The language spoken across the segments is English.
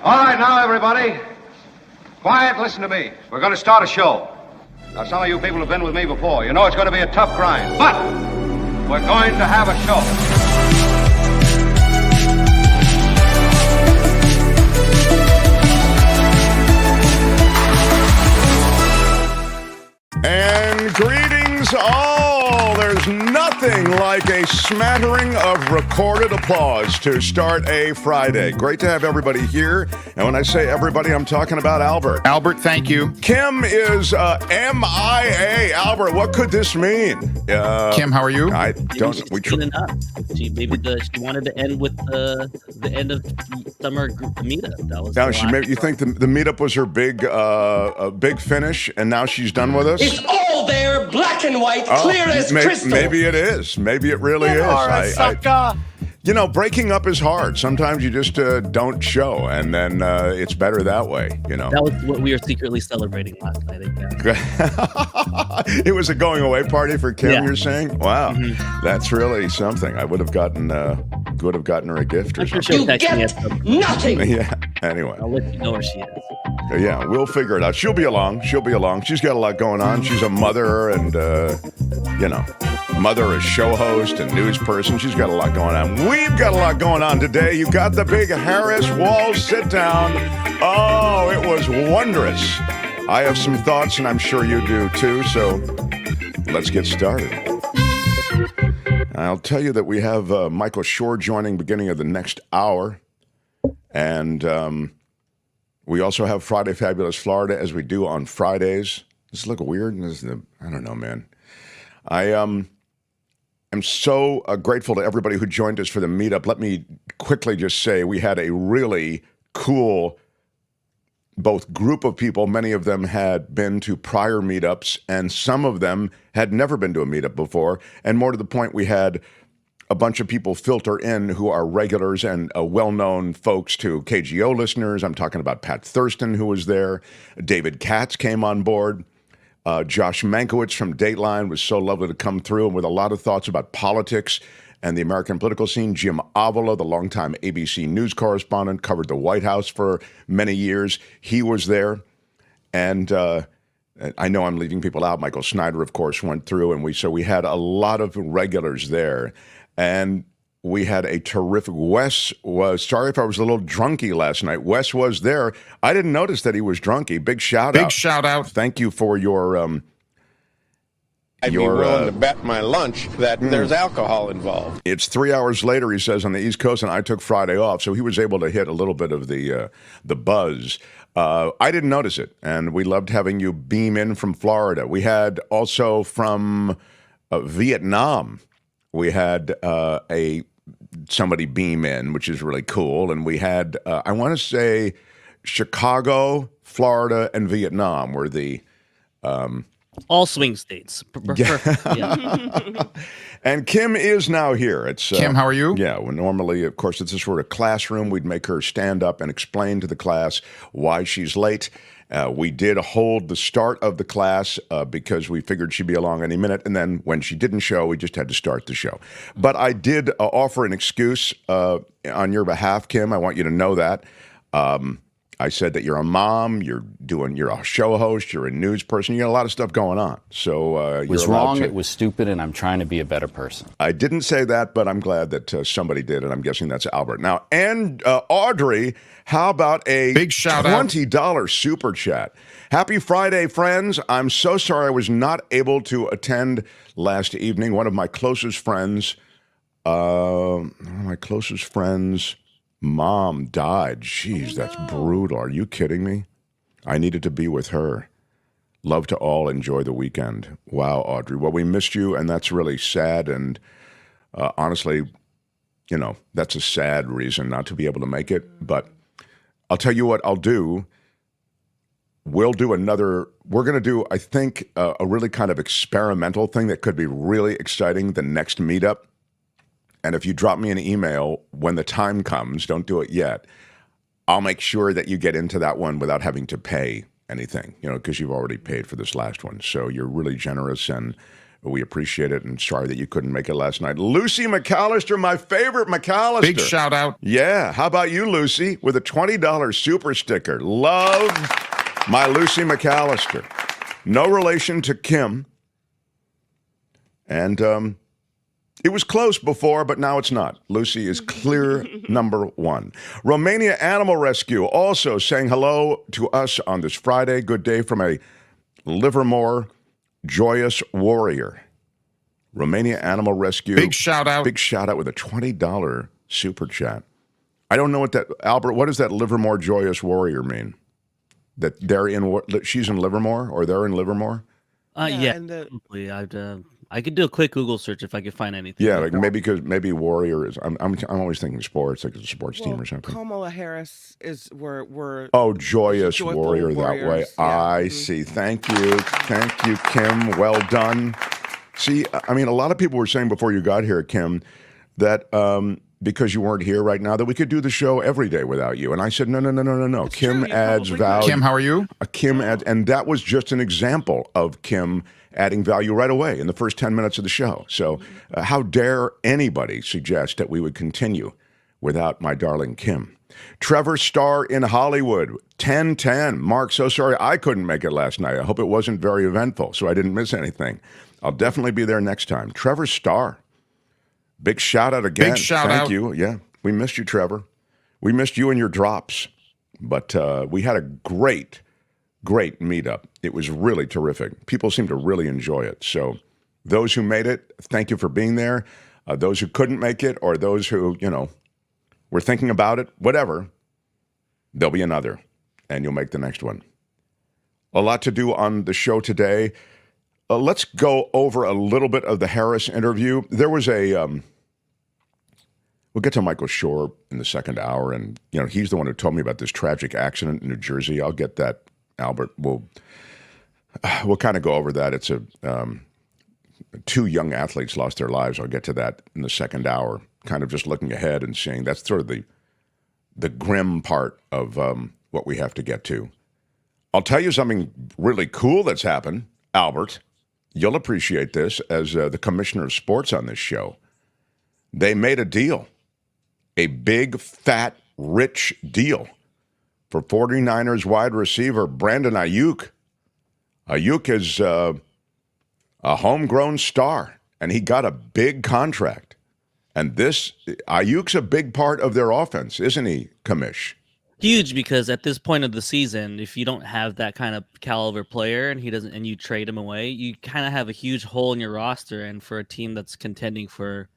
All right, now, everybody. Quiet, listen to me. We're going to start a show. Now, some of you people have been with me before. You know it's going to be a tough grind, but we're going to have a show. And greetings all. There's nothing like a smattering of recorded applause to start a Friday. Great to have everybody here. And when I say everybody, I'm talking about Albert. Albert, thank you. Kim is MIA. Albert, what could this mean? Kim, how are you? I don't. She wanted to end with the end of summer meetup. That was now you think the meetup was her big finish, and now she's done with us? It's all there, black and white, clear as crystal. Maybe it is. Maybe it really is. You know, breaking up is hard. Sometimes you just don't show, and then it's better that way, you know. That was what we were secretly celebrating last night. It was a going-away party for Kim, Yeah. you're saying? Wow, That's really something. I would have gotten her a gift or I'm sure something. she'll text me at some point. Nothing. Yeah, anyway. I'll let you know where she is. Yeah, we'll figure it out. She'll be along. She's got a lot going on. She's a mother and, mother, a show host, and news person. She's got a lot going on. We've got a lot going on today. You got the big Harris Wall sit down. Oh, it was wondrous. I have some thoughts, and I'm sure you do too, so let's get started. I'll tell you that we have Michael Shure joining beginning of the next hour, and we also have Friday Fabulous Florida, as we do on Fridays. Does this look weird? I don't know, man. I am so grateful to everybody who joined us for the meetup. Let me quickly just say we had a really cool both group of people. Many of them had been to prior meetups, and some of them had never been to a meetup before. And more to the point, we had a bunch of people filter in who are regulars and well-known folks to KGO listeners. I'm talking about Pat Thurston, who was there. David Katz came on board. Josh Mankiewicz from Dateline was so lovely to come through, and with a lot of thoughts about politics and the American political scene. Jim Avila, the longtime ABC News correspondent, covered the White House for many years. He was there. And I know I'm leaving people out. Michael Snyder, of course, went through, and we had a lot of regulars there. And we had a terrific, Wes was, sorry if I was a little drunky last night. Wes was there. I didn't notice that he was drunky. Big shout out. Big shout out. Thank you for your I'd be willing to bet my lunch that there's alcohol involved. It's 3 hours later, he says, on the East Coast, and I took Friday off, so he was able to hit a little bit of the buzz. I didn't notice it, and we loved having you beam in from Florida. We had also from Vietnam, we had somebody beam in, which is really cool, and we had, I want to say, Chicago, Florida, and Vietnam were the... All swing states. Yeah. And Kim is now here. It's Kim, how are you? Yeah, well, normally, of course, if this were a classroom, we'd make her stand up and explain to the class why she's late. We did hold the start of the class because we figured she'd be along any minute, and then when she didn't show, we just had to start the show. But I did offer an excuse on your behalf, Kim. I want you to know that. I said that you're a mom, you're a show host, you're a news person, you got a lot of stuff going on. So it was wrong, it was stupid, and I'm trying to be a better person. I didn't say that, but I'm glad that somebody did, and I'm guessing that's Albert. Now, and Audrey, how about a big shout out $20 super chat? Happy Friday, friends. I'm so sorry I was not able to attend last evening. One of my closest friends, mom died. Jeez, that's brutal. Are you kidding me? I needed to be with her. Love to all. Enjoy the weekend. Wow, Audrey. Well, we missed you, and that's really sad. And honestly, that's a sad reason not to be able to make it. But I'll tell you what I'll do. We're going to do, I think, a really kind of experimental thing that could be really exciting the next meetup. And if you drop me an email when the time comes, don't do it yet, I'll make sure that you get into that one without having to pay anything, because you've already paid for this last one. So you're really generous, and We appreciate it, and sorry that you couldn't make it last night. Lucy McAllister, my favorite McAllister. Big shout out. Yeah, how about you, Lucy, with a $20 super sticker? Love my Lucy McAllister. No relation to Kim. And it was close before, but now it's not. Lucy is clear number one. Romania Animal Rescue also saying hello to us on this Friday. Good day from a Livermore joyous warrior. Romania Animal Rescue. Big shout out. Big shout out with a $20 super chat. I don't know what that, Albert, what does that Livermore joyous warrior mean? That they're in, she's in Livermore, or they're in Livermore? Yeah. I could do a quick Google search if I could find anything. Yeah, like maybe Warrior is. I'm always thinking sports, like it's a sports team or something. Kamala Harris is we're joyous warrior that way. Yeah. I see. Thank you, Kim. Well done. See, I mean, a lot of people were saying before you got here, Kim, that because you weren't here right now, that we could do the show every day without you. And I said, no. Kim adds value. Kim, how are you? Kim adds, and that was just an example of Kim adding value right away in the first 10 minutes of the show. So how dare anybody suggest that we would continue without my darling Kim. Trevor Starr in Hollywood, 10:10. Mark, so sorry I couldn't make it last night. I hope it wasn't very eventful, so I didn't miss anything. I'll definitely be there next time. Trevor Starr, big shout out again. Big shout out. Thank you. Yeah, we missed you, Trevor. We missed you and your drops. But we had a great meetup. It was really terrific. People seem to really enjoy it. So those who made it, thank you for being there. Those who couldn't make it, or those who, were thinking about it, whatever, there'll be another, and you'll make the next one. A lot to do on the show today. Let's go over a little bit of the Harris interview. There was we'll get to Michael Shure in the second hour, and he's the one who told me about this tragic accident in New Jersey. I'll get that, Albert. We'll kind of go over that. It's two young athletes lost their lives. I'll get to that in the second hour. Kind of just looking ahead and seeing that's sort of the grim part of what we have to get to. I'll tell you something really cool that's happened, Albert. You'll appreciate this as the commissioner of sports on this show. They made a deal, a big, fat, rich deal for 49ers wide receiver Brandon Ayuk. Ayuk is a homegrown star, and he got a big contract. And Ayuk's a big part of their offense, isn't he, Commish? Huge, because at this point of the season, if you don't have that kind of caliber player and you trade him away, you kind of have a huge hole in your roster. And for a team that's contending for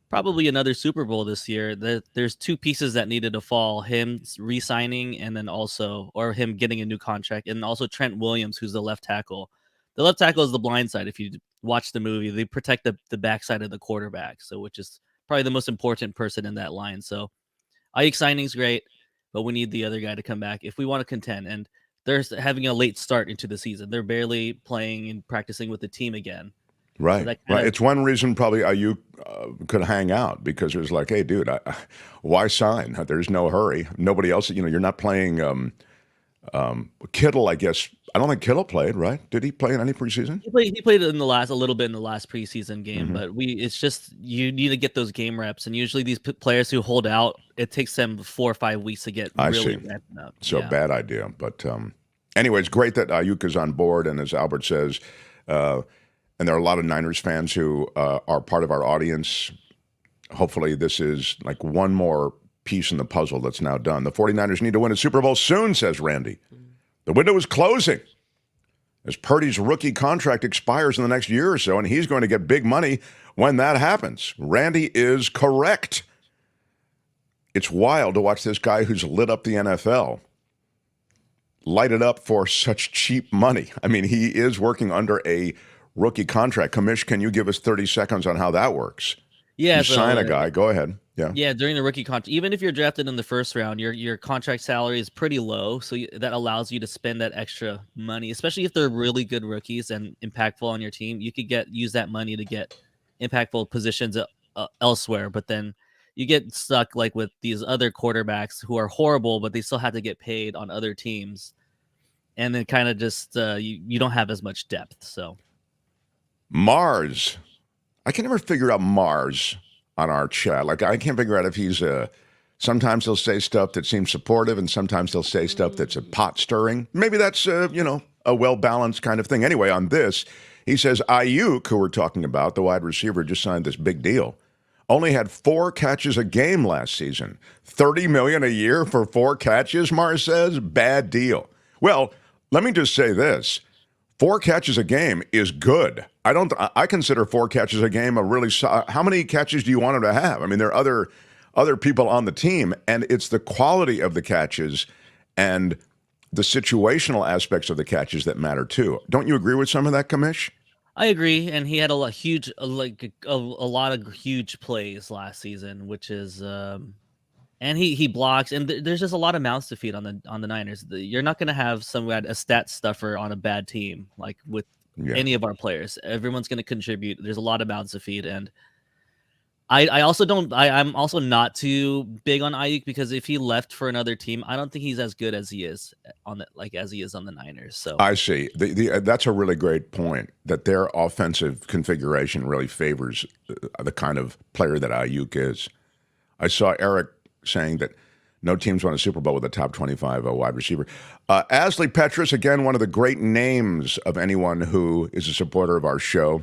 probably another Super Bowl this year, there's two pieces that needed to fall: him re-signing, and then or him getting a new contract, and also Trent Williams, who's the left tackle. The left tackle is the blind side. If you watch the movie, they protect the backside of the quarterback, which is probably the most important person in that line. So Ayuk signing's great, but we need the other guy to come back if we want to contend. And they're having a late start into the season. They're barely playing and practicing with the team again. Right, so right. It's one reason probably Ayuk could hang out, because it was like, hey, dude, why sign? There's no hurry. Nobody else, you're not playing Kittle, I guess. I don't think Kittle played, right? Did he play in any preseason? He played in a little bit in the last preseason game, but it's just, you need to get those game reps. And usually these players who hold out, it takes them 4 or 5 weeks to get really ramping up. So bad idea. But anyway, it's great that Ayuk is on board. And as Albert says, and there are a lot of Niners fans who are part of our audience. Hopefully this is like one more piece in the puzzle that's now done. The 49ers need to win a Super Bowl soon, says Randy. The window is closing as Purdy's rookie contract expires in the next year or so, and he's going to get big money when that happens. Randy is correct. It's wild to watch this guy who's lit up the NFL light it up for such cheap money. I mean, he is working under a rookie contract. Commish, can you give us 30 seconds on how that works? Yeah, you sign a guy. Go ahead. Yeah, during the rookie contract, even if you're drafted in the first round, your contract salary is pretty low, so that allows you to spend that extra money, especially if they're really good rookies and impactful on your team. You could use that money to get impactful positions elsewhere, but then you get stuck like with these other quarterbacks who are horrible, but they still have to get paid on other teams, and then kind of just you don't have as much depth. So Mars. I can never figure out Mars on our chat. Like, I can't figure out if he's sometimes he'll say stuff that seems supportive, and sometimes he'll say stuff that's a pot stirring. Maybe that's, a well-balanced kind of thing. Anyway, on this, he says, Ayuk, who we're talking about, the wide receiver, just signed this big deal. Only had 4 catches a game last season. $30 million a year for 4 catches, Mars says? Bad deal. Well, let me just say this. 4 catches a game is good. I consider 4 catches a game a really how many catches do you want him to have? I mean, there are other people on the team, and it's the quality of the catches and the situational aspects of the catches that matter too. Don't you agree with some of that, Kamish? I agree, and he had a lot of huge plays last season, which is and he blocks, and there's just a lot of mouths to feed on the Niners. You're not going to have a stat stuffer on a bad team like with any of our players. Everyone's going to contribute. There's a lot of mouths to feed, and I'm also not too big on Ayuk, because if he left for another team, I don't think he's as good as he is on the Niners. So I see. That's a really great point, that their offensive configuration really favors the kind of player that Ayuk is. I saw Eric saying that no teams won a Super Bowl with a top 25 wide receiver. Ashley Petrus, again, one of the great names of anyone who is a supporter of our show.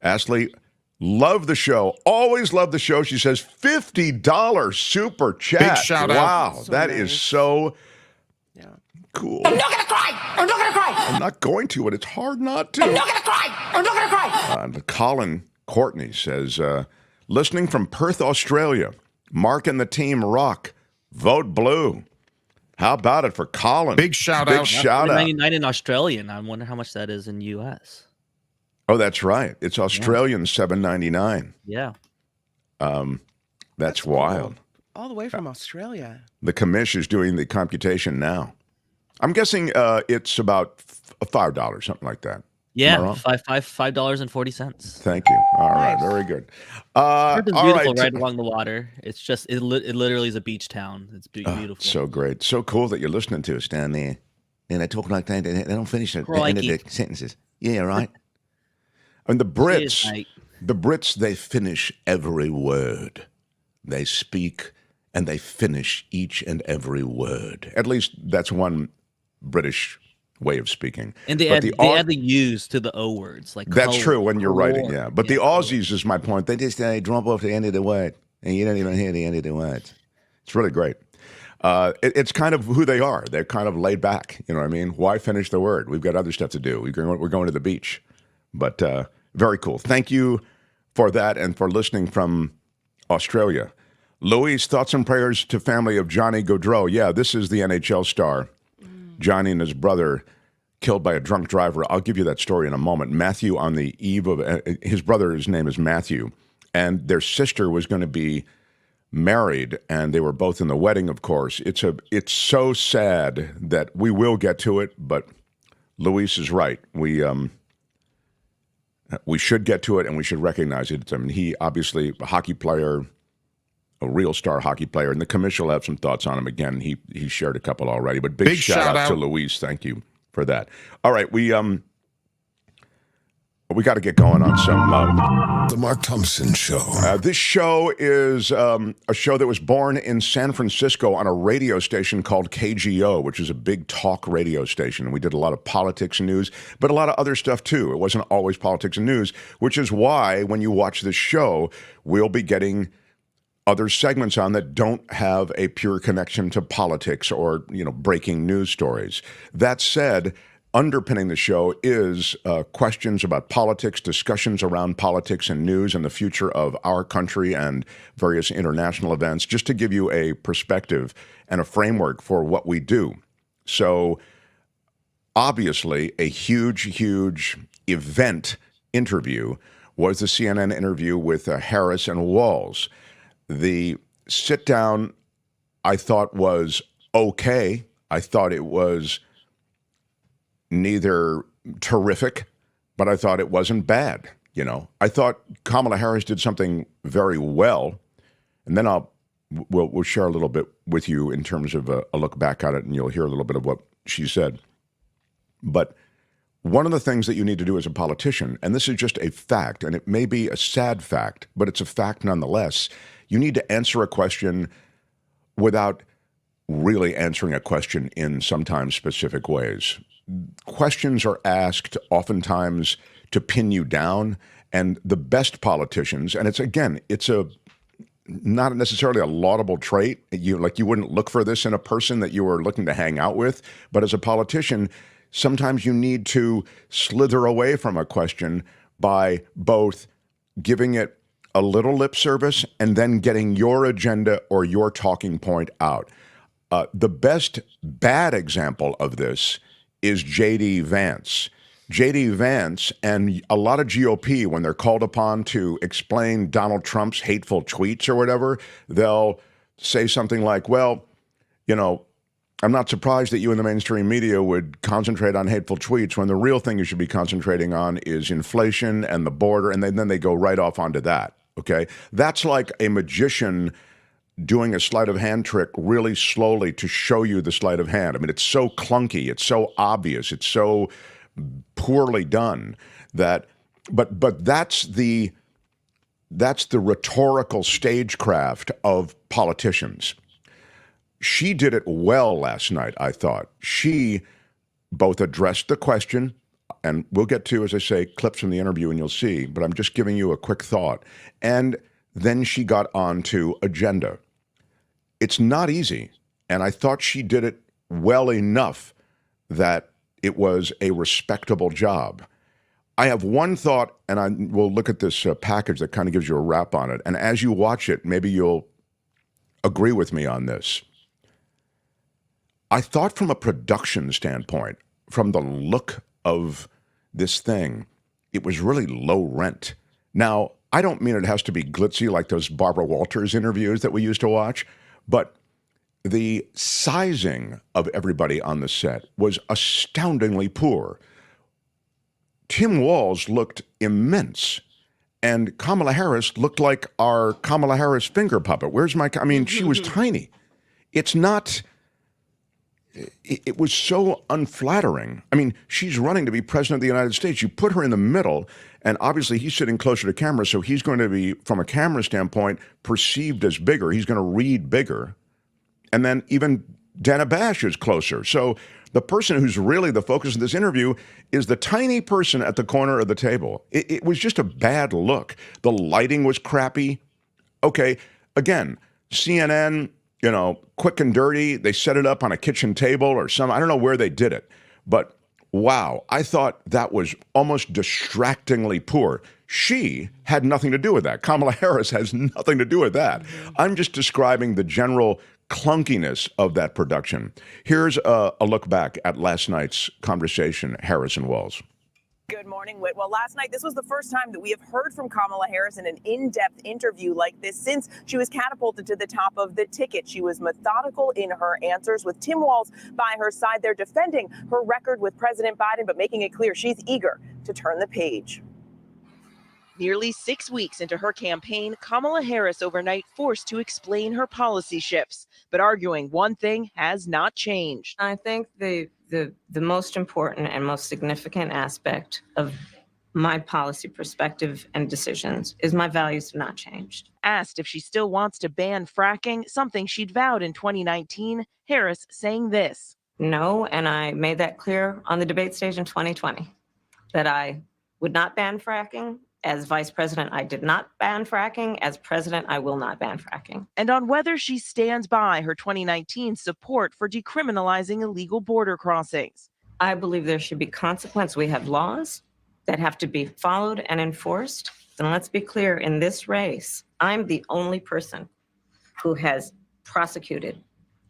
Ashley, love the show. Always love the show. She says $50 super chat. Big shout out. Wow, So that nice. is so cool. I'm not gonna cry. I'm not gonna cry. I'm not going to, but it's hard not to. I'm not gonna cry. I'm not gonna cry. Colin Courtney says, listening from Perth, Australia, Mark and the team rock. Vote blue. How about it for Colin? Big shout out. Big shout out. 99 in Australian. I wonder how much that is in US. Oh, that's right. It's Australian $7.99. Yeah. That's wild. All the way from Australia. The commish is doing the computation now. I'm guessing it's about $5, something like that. Yeah, Am I wrong? $5.40. Thank you. All right, very good. It's beautiful all right. right along the water. It's just it literally is a beach town. It's beautiful. So great. So cool that you're listening to us down there. And they talk like that. They don't finish at the end of the sentences. Yeah, right. And the Brits, they finish every word. They speak and they finish each and every word. At least that's one British way of speaking. And they add the U's to the O words. Like that's color, true when you're writing, color. yeah. But the Aussies is my point. They just drop off the end of the word, and you don't even hear the end of the words. It's really great. It's kind of who they are. They're kind of laid back. You know what I mean? Why finish the word? We've got other stuff to do. We're going to the beach. But very cool. Thank you for that and for listening from Australia. Louise, thoughts and prayers to family of Johnny Gaudreau. Yeah, this is the NHL star. Johnny and his brother killed by a drunk driver. I'll give you that story in a moment. Matthew, on the eve of his brother's name is Matthew, and their sister was going to be married, and they were both in the wedding, of course. It's so sad that we will get to it, but Luis is right. We should get to it, and we should recognize it. I mean, he obviously a hockey player, a real star hockey player, and the commission will have some thoughts on him again. He shared a couple already, but big shout out to Luis. Thank you for that. All right, we got to get going on some The Mark Thompson Show. This show is a show that was born in San Francisco on a radio station called KGO, which is a big talk radio station. We did a lot of politics and news, but a lot of other stuff too. It wasn't always politics and news, which is why when you watch this show, we'll be getting other segments on that don't have a pure connection to politics or, breaking news stories. That said, underpinning the show is questions about politics, discussions around politics and news and the future of our country and various international events, just to give you a perspective and a framework for what we do. So obviously a huge event interview was the CNN interview with Harris and Walz. The sit down I thought was okay. I thought it was neither terrific, but I thought it wasn't bad. I thought Kamala Harris did something very well, and then we'll share a little bit with you in terms of a look back at it, and you'll hear a little bit of what she said. But one of the things that you need to do as a politician, and this is just a fact, and it may be a sad fact, but it's a fact nonetheless, you need to answer a question without really answering a question in sometimes specific ways. Questions are asked oftentimes to pin you down, and the best politicians, and it's not necessarily a laudable trait. You wouldn't look for this in a person that you were looking to hang out with, but as a politician, sometimes you need to slither away from a question by both giving it a little lip service and then getting your agenda or your talking point out. The best bad example of this is J.D. Vance. J.D. Vance and a lot of GOP, when they're called upon to explain Donald Trump's hateful tweets or whatever, they'll say something like, well, you know, I'm not surprised that you in the mainstream media would concentrate on hateful tweets when the real thing you should be concentrating on is inflation and the border, and then they go right off onto that, okay? That's like a magician doing a sleight of hand trick really slowly to show you the sleight of hand. I mean, it's so clunky, it's so obvious, it's so poorly done that, but that's the rhetorical stagecraft of politicians. She did it well last night, I thought. She both addressed the question, and we'll get to, as I say, clips from the interview and you'll see, but I'm just giving you a quick thought. And then she got on to agenda. It's not easy, and I thought she did it well enough that it was a respectable job. I have one thought, and I will look at this package that kind of gives you a wrap on it. And as you watch it, maybe you'll agree with me on this. I thought from a production standpoint, from the look of this thing, it was really low rent. Now, I don't mean it has to be glitzy like those Barbara Walters interviews that we used to watch, but the sizing of everybody on the set was astoundingly poor. Tim Walz looked immense, and Kamala Harris looked like our Kamala Harris finger puppet. She was tiny. It's not, it was so unflattering. I mean, she's running to be president of the United States. You put her in the middle, and obviously he's sitting closer to camera, so he's going to be, from a camera standpoint, perceived as bigger. He's going to read bigger. And then even Dana Bash is closer. So the person who's really the focus of this interview is the tiny person at the corner of the table. It was just a bad look. The lighting was crappy. Okay, again, CNN, quick and dirty. They set it up on a kitchen table or something. I don't know where they did it. But wow, I thought that was almost distractingly poor. She had nothing to do with that. Kamala Harris has nothing to do with that. I'm just describing the general clunkiness of that production. Here's a look back at last night's conversation, Harris and Walz. Good morning, Whit. Well, last night, this was the first time that we have heard from Kamala Harris in an in-depth interview like this since she was catapulted to the top of the ticket. She was methodical in her answers, with Tim Walz by her side there defending her record with President Biden, but making it clear she's eager to turn the page. Nearly 6 weeks into her campaign, Kamala Harris overnight forced to explain her policy shifts, but arguing one thing has not changed. I think the most important and most significant aspect of my policy perspective and decisions is my values have not changed. Asked if she still wants to ban fracking, something she'd vowed in 2019, Harris saying this. No, and I made that clear on the debate stage in 2020, that I would not ban fracking. As vice president, I did not ban fracking. As president, I will not ban fracking. And on whether she stands by her 2019 support for decriminalizing illegal border crossings. I believe there should be consequence. We have laws that have to be followed and enforced. And let's be clear, in this race, I'm the only person who has prosecuted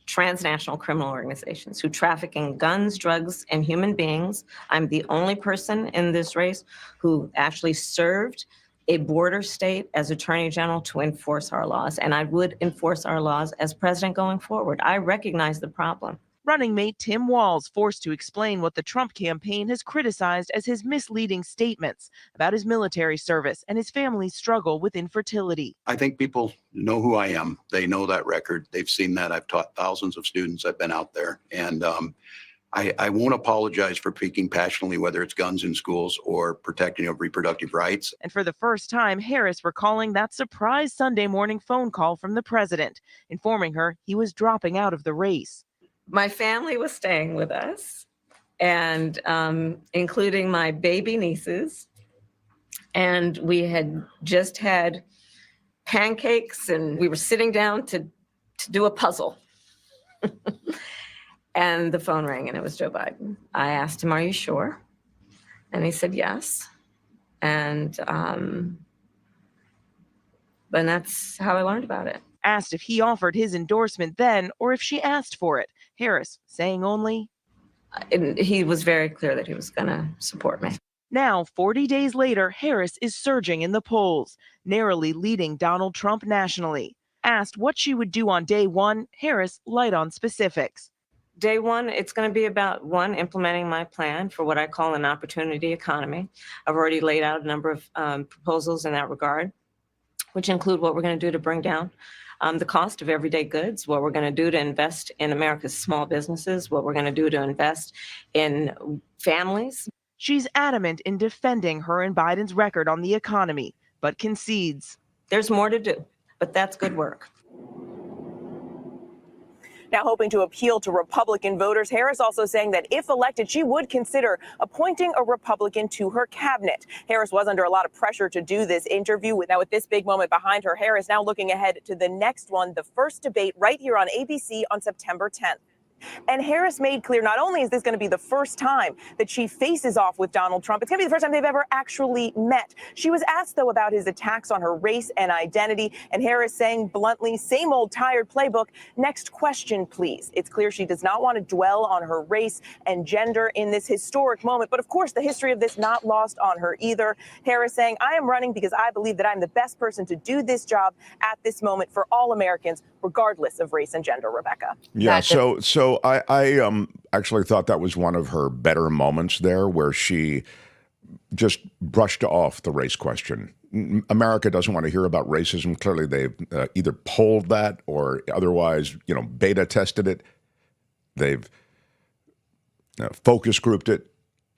transnational criminal organizations who traffic in guns, drugs, and human beings. I'm the only person in this race who actually served a border state as Attorney General to enforce our laws. And I would enforce our laws as president going forward. I recognize the problem. Running mate Tim Walz forced to explain what the Trump campaign has criticized as his misleading statements about his military service and his family's struggle with infertility. I think people know who I am. They know that record. They've seen that. I've taught thousands of students. I've been out there. And I won't apologize for speaking passionately, whether it's guns in schools or protecting of reproductive rights. And for the first time, Harris recalling that surprise Sunday morning phone call from the president, informing her he was dropping out of the race. My family was staying with us, and including my baby nieces. And we had just had pancakes, and we were sitting down to do a puzzle. And the phone rang, and it was Joe Biden. I asked him, "Are you sure?" And he said, "Yes." And that's how I learned about it. Asked if he offered his endorsement then, or if she asked for it. Harris saying only, he was very clear that he was going to support me. Now, 40 days later, Harris is surging in the polls, narrowly leading Donald Trump nationally. Asked what she would do on day one, Harris light on specifics. Day one, it's going to be about, one, implementing my plan for what I call an opportunity economy. I've already laid out a number of proposals in that regard, which include what we're going to do to bring down the cost of everyday goods, what we're going to do to invest in America's small businesses, what we're going to do to invest in families. She's adamant in defending her and Biden's record on the economy, but concedes. There's more to do, but that's good work. Now hoping to appeal to Republican voters, Harris also saying that if elected, she would consider appointing a Republican to her cabinet. Harris was under a lot of pressure to do this interview. Now with this big moment behind her, Harris now looking ahead to the next one, the first debate right here on ABC on September 10th. And Harris made clear not only is this going to be the first time that she faces off with Donald Trump, it's going to be the first time they've ever actually met. She was asked, though, about his attacks on her race and identity, and Harris saying bluntly, same old tired playbook. Next question, please. It's clear she does not want to dwell on her race and gender in this historic moment. But of course, the history of this not lost on her either. Harris saying, I am running because I believe that I'm the best person to do this job at this moment for all Americans, regardless of race and gender, Rebecca. Yeah, so I actually thought that was one of her better moments there, where she just brushed off the race question. America doesn't want to hear about racism. Clearly, they've either polled that or otherwise, beta tested it. They've focus grouped it,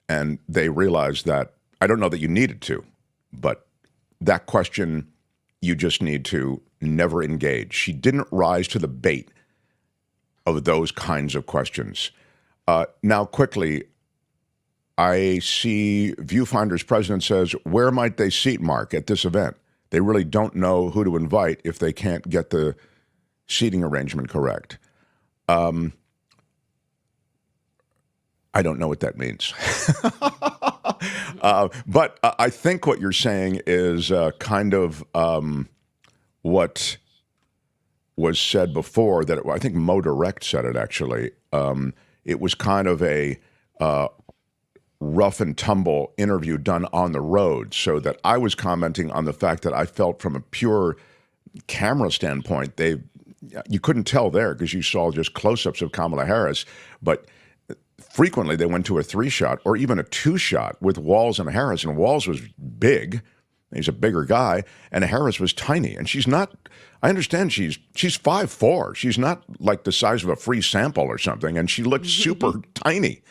and they realized that, I don't know that you needed to, but that question, you just need to never engage. She didn't rise to the bait of those kinds of questions. Now, quickly, I see Viewfinder's president says, where might they seat Mark at this event? They really don't know who to invite if they can't get the seating arrangement correct. I don't know what that means. But I think what you're saying is kind of what was said before, that I think Mo Direct said it actually. It was kind of a rough and tumble interview done on the road, so that I was commenting on the fact that I felt from a pure camera standpoint, you couldn't tell there because you saw just close-ups of Kamala Harris, but frequently they went to a 3-shot or even a 2-shot with Walz and Harris, and Walz was big. He's a bigger guy, and Harris was tiny, and she's not. I understand she's 5'4". She's not like the size of a free sample or something, and she looked super tiny.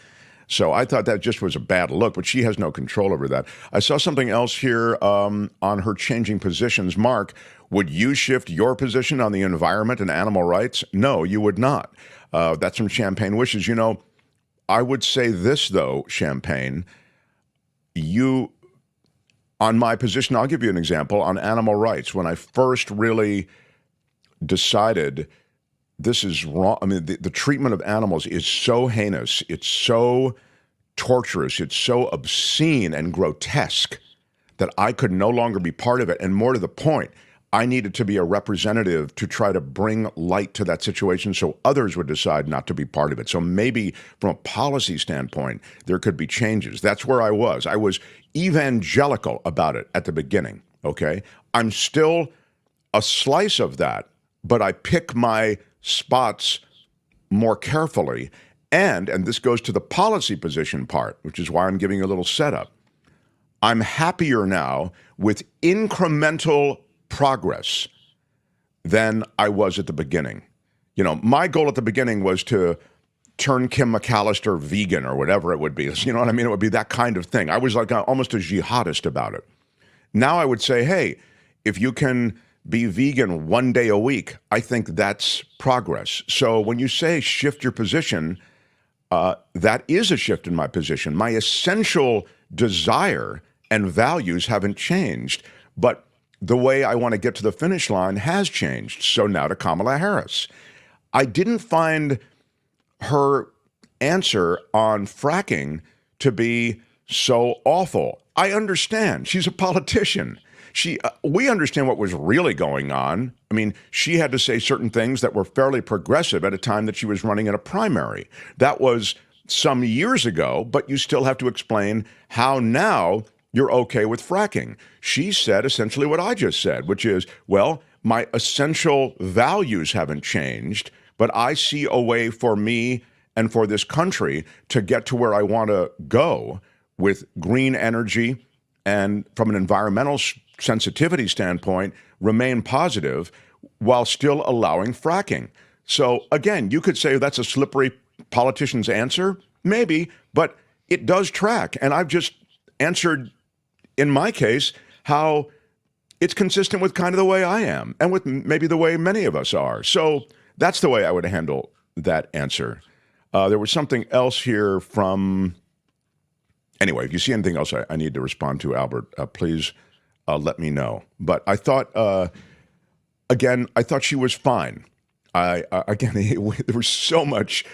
So I thought that just was a bad look, but she has no control over that. I saw something else here on her changing positions. Mark, would you shift your position on the environment and animal rights? No, you would not. That's from Champagne Wishes. I would say this, though, Champagne, on my position, I'll give you an example on animal rights. When I first really decided this is wrong, I mean, the treatment of animals is so heinous, it's so torturous, it's so obscene and grotesque that I could no longer be part of it. And more to the point, I needed to be a representative to try to bring light to that situation so others would decide not to be part of it. So maybe from a policy standpoint, there could be changes. That's where I was. I was evangelical about it at the beginning, okay? I'm still a slice of that, but I pick my spots more carefully. And this goes to the policy position part, which is why I'm giving you a little setup. I'm happier now with incremental progress than I was at the beginning. My goal at the beginning was to turn Kim McAllister vegan or whatever it would be. You know what I mean? It would be that kind of thing. I was like almost a jihadist about it. Now I would say, hey, if you can be vegan 1 day a week, I think that's progress. So when you say shift your position, that is a shift in my position. My essential desire and values haven't changed, but the way I want to get to the finish line has changed. So now to Kamala Harris. I didn't find her answer on fracking to be so awful. I understand. She's a politician. We understand what was really going on. I mean, she had to say certain things that were fairly progressive at a time that she was running in a primary. That was some years ago, but you still have to explain how now you're okay with fracking. She said essentially what I just said, which is, well, my essential values haven't changed, but I see a way for me and for this country to get to where I want to go with green energy and from an environmental sensitivity standpoint, remain positive while still allowing fracking. So again, you could say that's a slippery politician's answer, maybe, but it does track. And I've just answered, in my case, how it's consistent with kind of the way I am and with maybe the way many of us are. So that's the way I would handle that answer. There was something else here from... Anyway, if you see anything else I need to respond to, Albert, please let me know. But I thought, again, I thought she was fine. Again, there was so much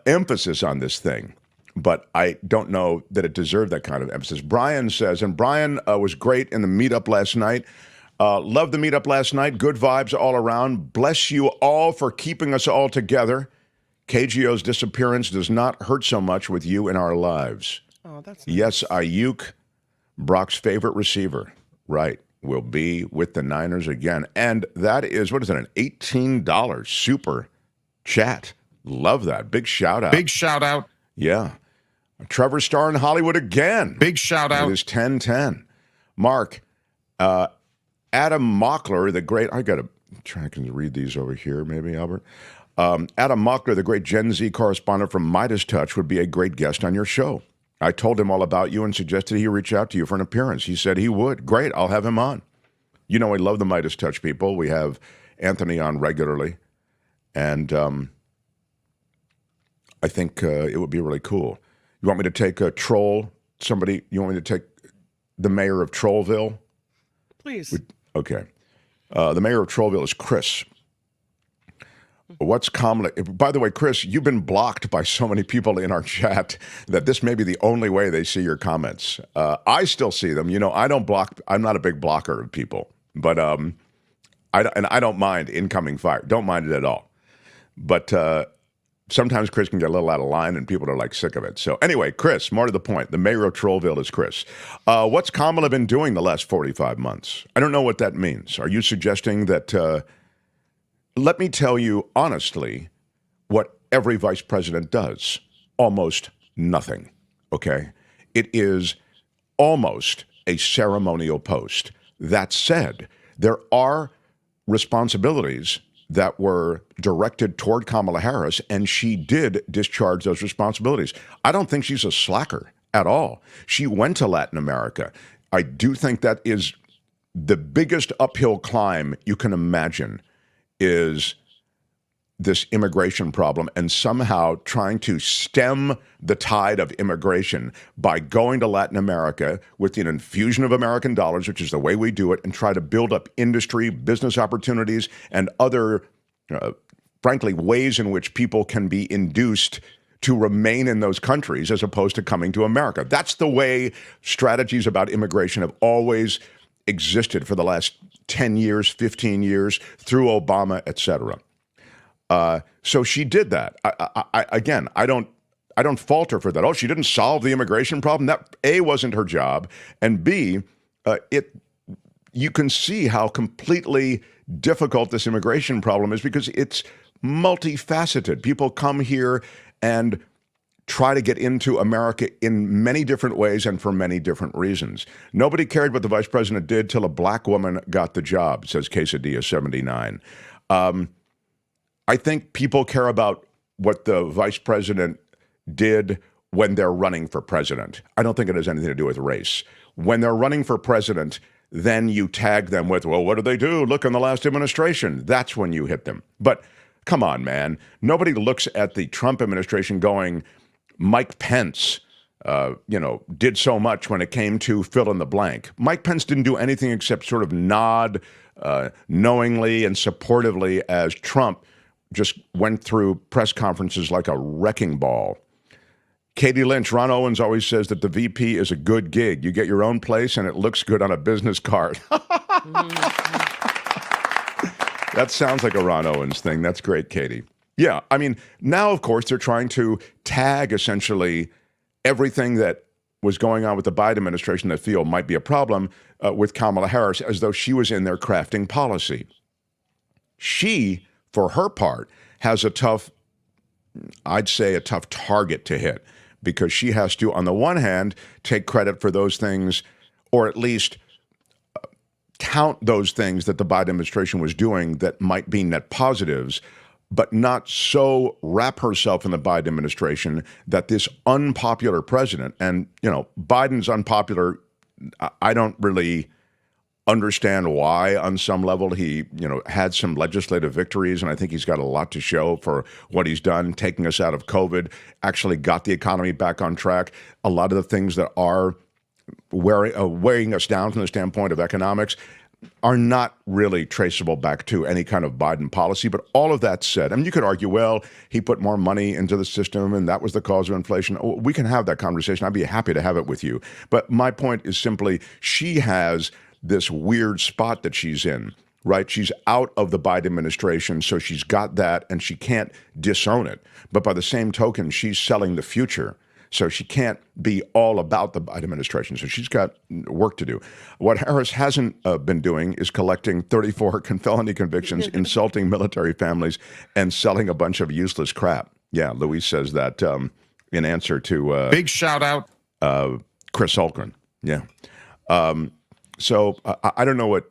emphasis on this thing, but I don't know that it deserved that kind of emphasis. Brian says, and Brian was great in the meetup last night. Loved the meetup last night. Good vibes all around. Bless you all for keeping us all together. KGO's disappearance does not hurt so much with you in our lives. Oh, that's nice. Yes, Ayuk, Brock's favorite receiver, right, will be with the Niners again. And that is, what is it, an $18 super chat. Love that. Big shout out. Big shout out. Yeah. Trevor Starr in Hollywood again. Big shout out. It is 10-10. Mark, Adam Mockler, the great, I got to try, I can read these over here maybe, Albert. Adam Mockler, the great Gen Z correspondent from Midas Touch, would be a great guest on your show. I told him all about you and suggested he reach out to you for an appearance. He said he would. Great, I'll have him on. You know, I love the Midas Touch people. We have Anthony on regularly. And I think it would be really cool. You want me to take a troll? Somebody, you want me to take the mayor of Trollville? Please. Okay. The mayor of Trollville is Chris. What's Kamala? By the way, Chris, you've been blocked by so many people in our chat that this may be the only way they see your comments. I still see them. You know, I don't block. I'm not a big blocker of people, but I don't mind incoming fire. Don't mind it at all. But sometimes Chris can get a little out of line, and people are like sick of it. So anyway, Chris, more to the point, the mayor of Trollville is Chris. What's Kamala been doing the last 45 months? I don't know what that means. Are you suggesting that? Let me tell you honestly what every vice president does. Almost nothing, okay? It is almost a ceremonial post. That said, there are responsibilities that were directed toward Kamala Harris, and she did discharge those responsibilities. I don't think she's a slacker at all. She went to Latin America. I do think that is the biggest uphill climb you can imagine, is this immigration problem, and somehow trying to stem the tide of immigration by going to Latin America with an infusion of American dollars, which is the way we do it, and try to build up industry, business opportunities, and other, frankly, ways in which people can be induced to remain in those countries as opposed to coming to America. That's the way strategies about immigration have always existed for the last 10 years, 15 years, through Obama, et cetera. So she did that. I don't fault her for that. Oh, she didn't solve the immigration problem. That A, wasn't her job, and B, you can see how completely difficult this immigration problem is because it's multifaceted. People come here and try to get into America in many different ways and for many different reasons. Nobody cared what the vice president did till a black woman got the job, says Quesadilla 79. I think people care about what the vice president did when they're running for president. I don't think it has anything to do with race. When they're running for president, then you tag them with, well, what did they do? Look in the last administration. That's when you hit them. But come on, man. Nobody looks at the Trump administration going, Mike Pence, did so much when it came to fill in the blank. Mike Pence didn't do anything except sort of nod knowingly and supportively as Trump just went through press conferences like a wrecking ball. Katie Lynch, Ron Owens always says that the VP is a good gig. You get your own place and it looks good on a business card. That sounds like a Ron Owens thing. That's great, Katie. Yeah, I mean, now, of course, they're trying to tag essentially everything that was going on with the Biden administration that feel might be a problem with Kamala Harris as though she was in there crafting policy. She, for her part, has a tough target to hit because she has to, on the one hand, take credit for those things, or at least count those things that the Biden administration was doing that might be net positives, but not so wrap herself in the Biden administration that this unpopular president, and, Biden's unpopular, I don't really understand why on some level. He, had some legislative victories, and I think he's got a lot to show for what he's done, taking us out of COVID, actually got the economy back on track. A lot of the things that are weighing us down from the standpoint of economics are not really traceable back to any kind of Biden policy. But all of that said, you could argue, well, he put more money into the system and that was the cause of inflation. We can have that conversation. I'd be happy to have it with you. But my point is simply, she has this weird spot that she's in, right? She's out of the Biden administration, so she's got that and she can't disown it. But by the same token, she's selling the future. So she can't be all about the Biden administration. So she's got work to do. What Harris hasn't been doing is collecting 34 felony convictions, insulting military families, and selling a bunch of useless crap. Yeah, Luis says that in answer to... big shout out. Chris Hultgren. Yeah. So I don't know what...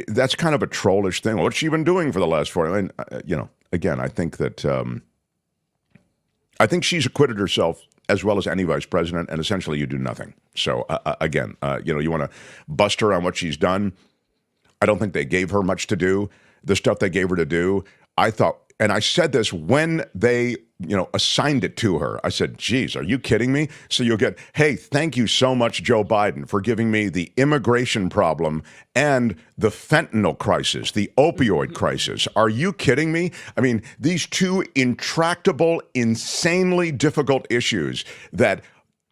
That's kind of a trollish thing. What's she been doing for the last 40? Again, I think that... I think she's acquitted herself as well as any vice president, and essentially you do nothing. So again, you want to bust her on what she's done. I don't think they gave her much to do. The stuff they gave her to do, I thought, and I said this when they, assigned it to her. I said, geez, are you kidding me? So you'll get, hey, thank you so much, Joe Biden, for giving me the immigration problem and the fentanyl crisis, the opioid crisis. Are you kidding me? I mean, these two intractable, insanely difficult issues that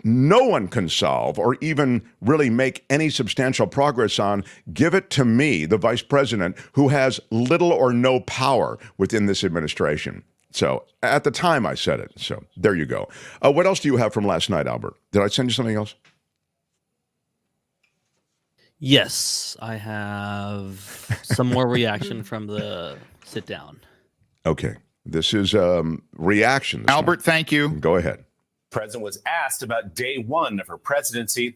no one can solve or even really make any substantial progress on. Give it to me, the vice president, who has little or no power within this administration. So at the time I said it. So there you go. What else do you have from last night, Albert? Did I send you something else? Yes, I have some more reaction from the sit down. Okay. This is reaction. Albert, thank you. Go ahead. President was asked about day one of her presidency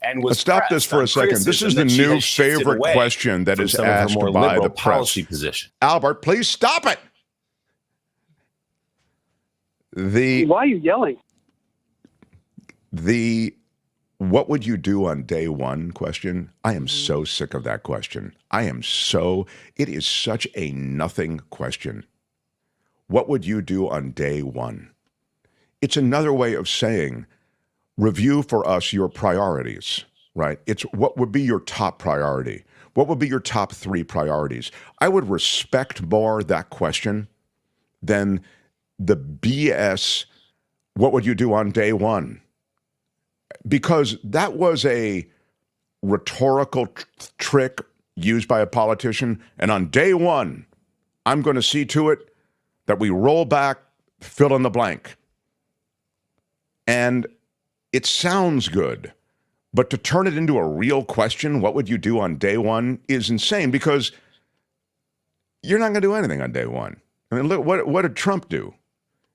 and was Let's stop this for a second. This is the new favorite question that is asked by the press. Position. Albert, please stop it. Why are you yelling? What would you do on day one question? I am so sick of that question. It is such a nothing question. What would you do on day one? It's another way of saying, review for us your priorities, right? It's what would be your top priority? What would be your top 3 priorities? I would respect more that question than the BS, what would you do on day one? Because that was a rhetorical trick used by a politician. And on day one, I'm going to see to it that we roll back, fill in the blank. And it sounds good, but to turn it into a real question, what would you do on day one, is insane because you're not going to do anything on day one. I mean, look, what did Trump do?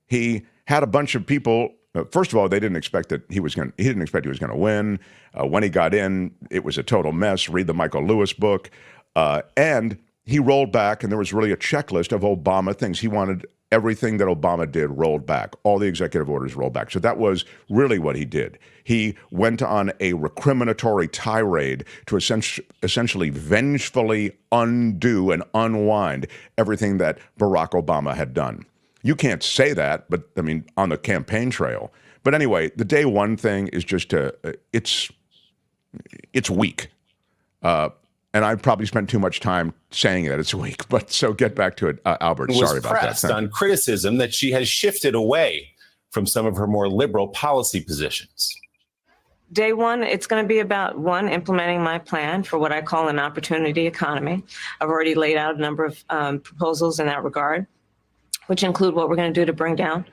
He had a bunch of people. First of all, they didn't expect that he didn't expect he was going to win. When he got in, it was a total mess. Read the Michael Lewis book. And he rolled back, and there was really a checklist of Obama things. He wanted everything that Obama did rolled back. All the executive orders rolled back. So that was really what he did. He went on a recriminatory tirade to essentially vengefully undo and unwind everything that Barack Obama had done. You can't say that, but I mean, on the campaign trail. But anyway, the day one thing is just it's weak. And I've probably spent too much time saying that it's weak. But so get back to it, Albert. Sorry about that. Pressed on criticism that she has shifted away from some of her more liberal policy positions. Day one, it's going to be about, one, implementing my plan for what I call an opportunity economy. I've already laid out a number of proposals in that regard, which include what we're going to do to bring down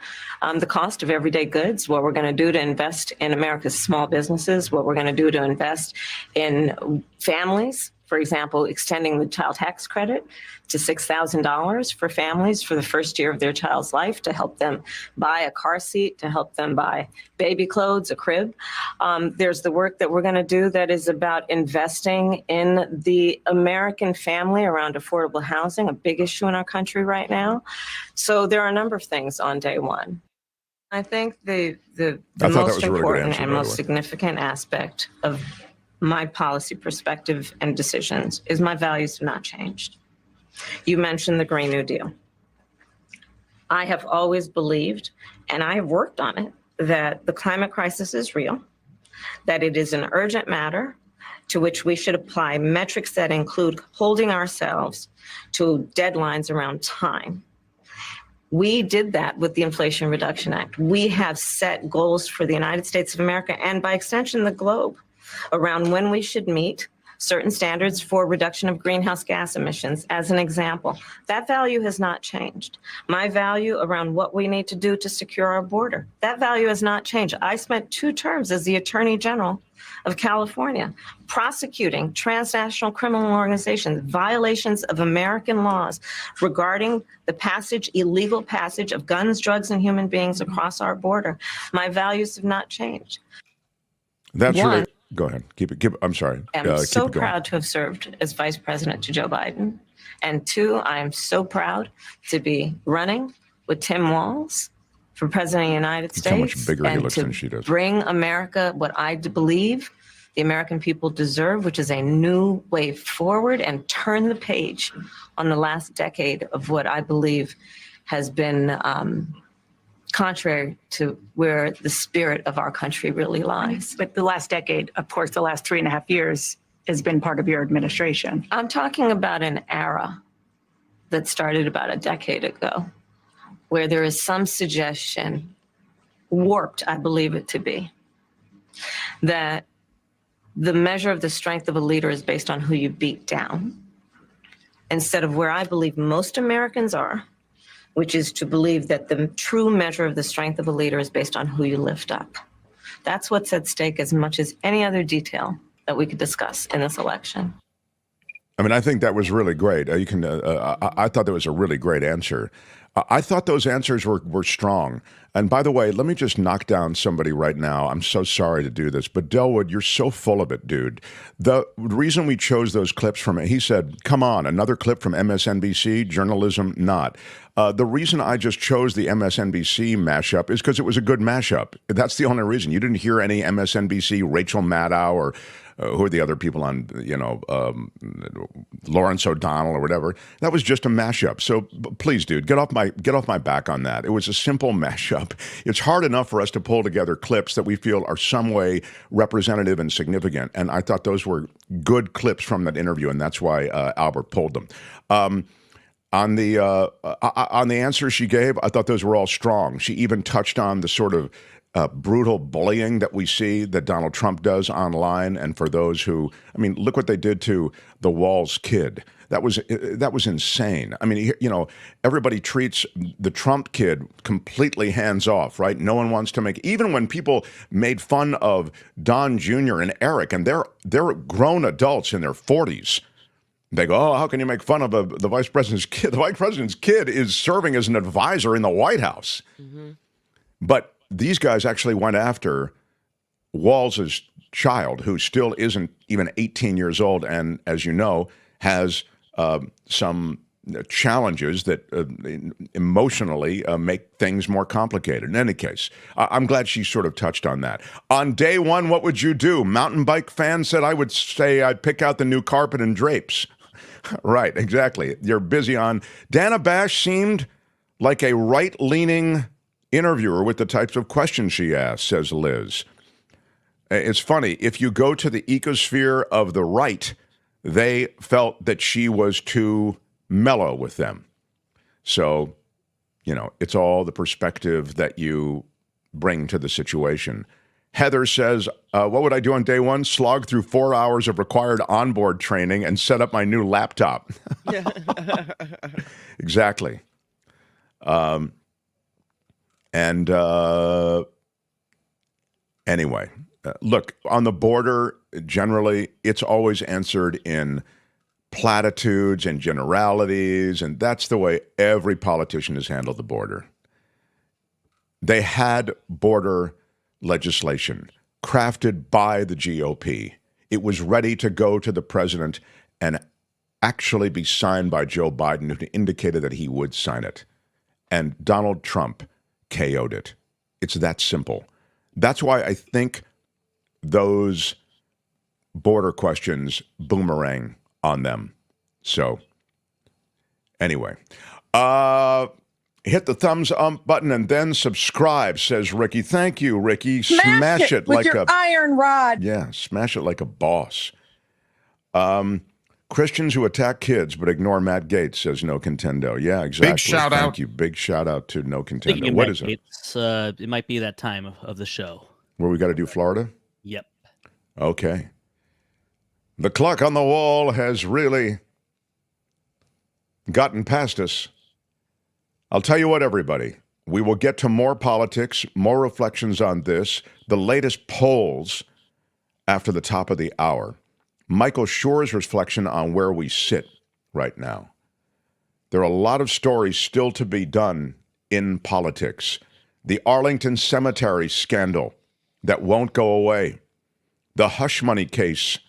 the cost of everyday goods, what we're going to do to invest in America's small businesses, what we're going to do to invest in families. For example, extending the child tax credit to $6,000 for families for the first year of their child's life to help them buy a car seat, to help them buy baby clothes, a crib. There's the work that we're going to do that is about investing in the American family around affordable housing, a big issue in our country right now. So there are a number of things on day one. I think the most important and most significant aspect of my policy perspective and decisions is my values have not changed. You mentioned the Green New Deal. I have always believed, and I have worked on it, that the climate crisis is real, that it is an urgent matter to which we should apply metrics that include holding ourselves to deadlines around time. We did that with the Inflation Reduction Act. We have set goals for the United States of America and by extension the globe around when we should meet certain standards for reduction of greenhouse gas emissions, as an example. That value has not changed. My value around what we need to do to secure our border, that value has not changed. I spent 2 terms as the Attorney General of California prosecuting transnational criminal organizations, violations of American laws regarding the illegal passage of guns, drugs, and human beings across our border. My values have not changed. That's really... Go ahead. Keep it. I'm sorry. I'm so proud to have served as vice president to Joe Biden. And 2, I am so proud to be running with Tim Walz for president of the United States. How much bigger he looks than she does. Bring America what I believe the American people deserve, which is a new way forward, and turn the page on the last decade of what I believe has been contrary to where the spirit of our country really lies. But the last decade, of course, the last 3.5 years has been part of your administration. I'm talking about an era that started about a decade ago, where there is some suggestion, warped, I believe it to be, that the measure of the strength of a leader is based on who you beat down, instead of where I believe most Americans are, which is to believe that the true measure of the strength of a leader is based on who you lift up. That's what's at stake as much as any other detail that we could discuss in this election. I mean, I think that was really great. I thought that was a really great answer. I thought those answers were strong. And by the way, let me just knock down somebody right now. I'm so sorry to do this, but Delwood, you're so full of it, dude. The reason we chose those clips from it, he said, come on, another clip from MSNBC, journalism, not. The reason I just chose the MSNBC mashup is because it was a good mashup. That's the only reason. You didn't hear any MSNBC, Rachel Maddow, or who are the other people on, Lawrence O'Donnell or whatever. That was just a mashup. So please, dude, get off my back on that. It was a simple mashup. It's hard enough for us to pull together clips that we feel are some way representative and significant. And I thought those were good clips from that interview, and that's why Albert pulled them. On the answers she gave, I thought those were all strong. She even touched on the sort of brutal bullying that we see that Donald Trump does online. And for those who, I mean, look what they did to the Walz kid. That was insane. I mean, everybody treats the Trump kid completely hands off, right? No one wants to make, even when people made fun of Don Jr. and Eric, and they're grown adults in their 40s. They go, oh, how can you make fun of the vice president's kid? The vice president's kid is serving as an advisor in the White House. Mm-hmm. But these guys actually went after Walz's child, who still isn't even 18 years old, and as you know, has some challenges that emotionally make things more complicated. In any case, I'm glad she sort of touched on that. On day one, what would you do? Mountain bike fan said, I would say I'd pick out the new carpet and drapes. Right, exactly. You're busy on. Dana Bash seemed like a right-leaning interviewer with the types of questions she asked, says Liz. It's funny. If you go to the ecosphere of the right, they felt that she was too mellow with them. So, it's all the perspective that you bring to the situation. Heather says, what would I do on day one? Slog through 4 hours of required onboard training and set up my new laptop. Exactly. Anyway, look, on the border, generally, it's always answered in platitudes and generalities, and that's the way every politician has handled the border. They had border legislation crafted by the GOP. It was ready to go to the president and actually be signed by Joe Biden, who indicated that he would sign it. And Donald Trump KO'd it. It's that simple. That's why I think those border questions boomerang on them. So, anyway, hit the thumbs up button and then subscribe, says Ricky. Thank you, Ricky. Smash it with like your iron rod. Yeah, smash it like a boss. Christians who attack kids but ignore Matt Gaetz, says No Contendo. Yeah, exactly. Big shout Thank out. you. Big shout out to No Speaking Contendo. of What Matt is it? Gaetz, it might be that time of the show. Where we got to do Florida? Yep. Okay. The clock on the wall has really gotten past us. I'll tell you what, everybody. We will get to more politics, more reflections on this, the latest polls after the top of the hour. Michael Shure's reflection on where we sit right now. There are a lot of stories still to be done in politics. The Arlington Cemetery scandal that won't go away. The hush money case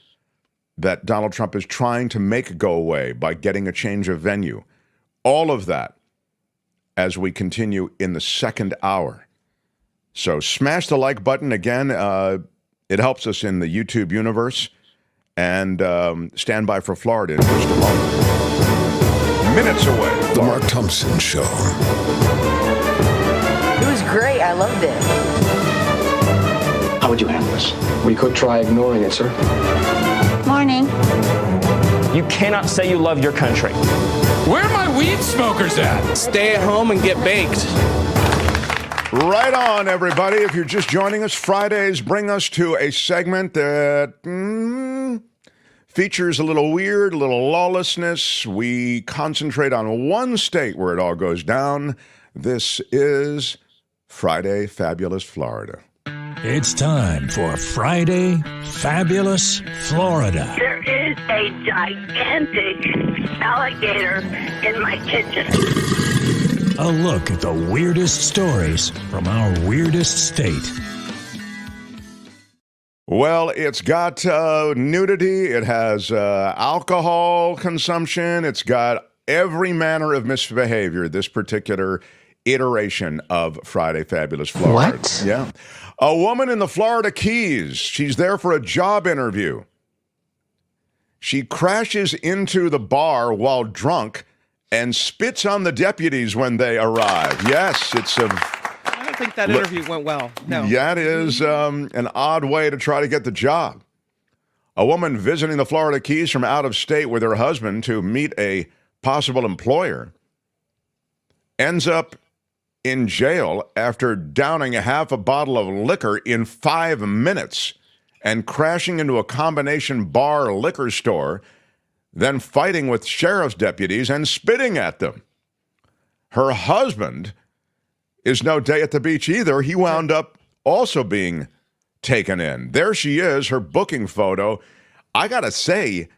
that Donald Trump is trying to make go away by getting a change of venue. All of that as we continue in the second hour. So smash the like button again. It helps us in the YouTube universe. And stand by for Florida in just a moment. Minutes away. The Mark Thompson Show. It was great. I loved it. How would you handle this? We could try ignoring it, sir. Morning. You cannot say you love your country. Where are my weed smokers at? Stay at home and get baked. Right on, everybody. If you're just joining us, Fridays bring us to a segment that features a little weird, a little lawlessness. We concentrate on one state where it all goes down. This is Friday Fabulous Florida. It's time for Friday Fabulous Florida. There is a gigantic alligator in my kitchen. A look at the weirdest stories from our weirdest state. Well, it's got nudity. It has alcohol consumption. It's got every manner of misbehavior, this particular iteration of Friday Fabulous Florida. What? Yeah. A woman in the Florida Keys. She's there for a job interview. She crashes into the bar while drunk and spits on the deputies when they arrive. Yes, it's a... I don't think that interview went well. No. That is an odd way to try to get the job. A woman visiting the Florida Keys from out of state with her husband to meet a possible employer ends up in jail after downing a half a bottle of liquor in 5 minutes and crashing into a combination bar liquor store, then fighting with sheriff's deputies and spitting at them. Her husband is no day at the beach either. He wound up also being taken in. There she is, her booking photo. I got to say,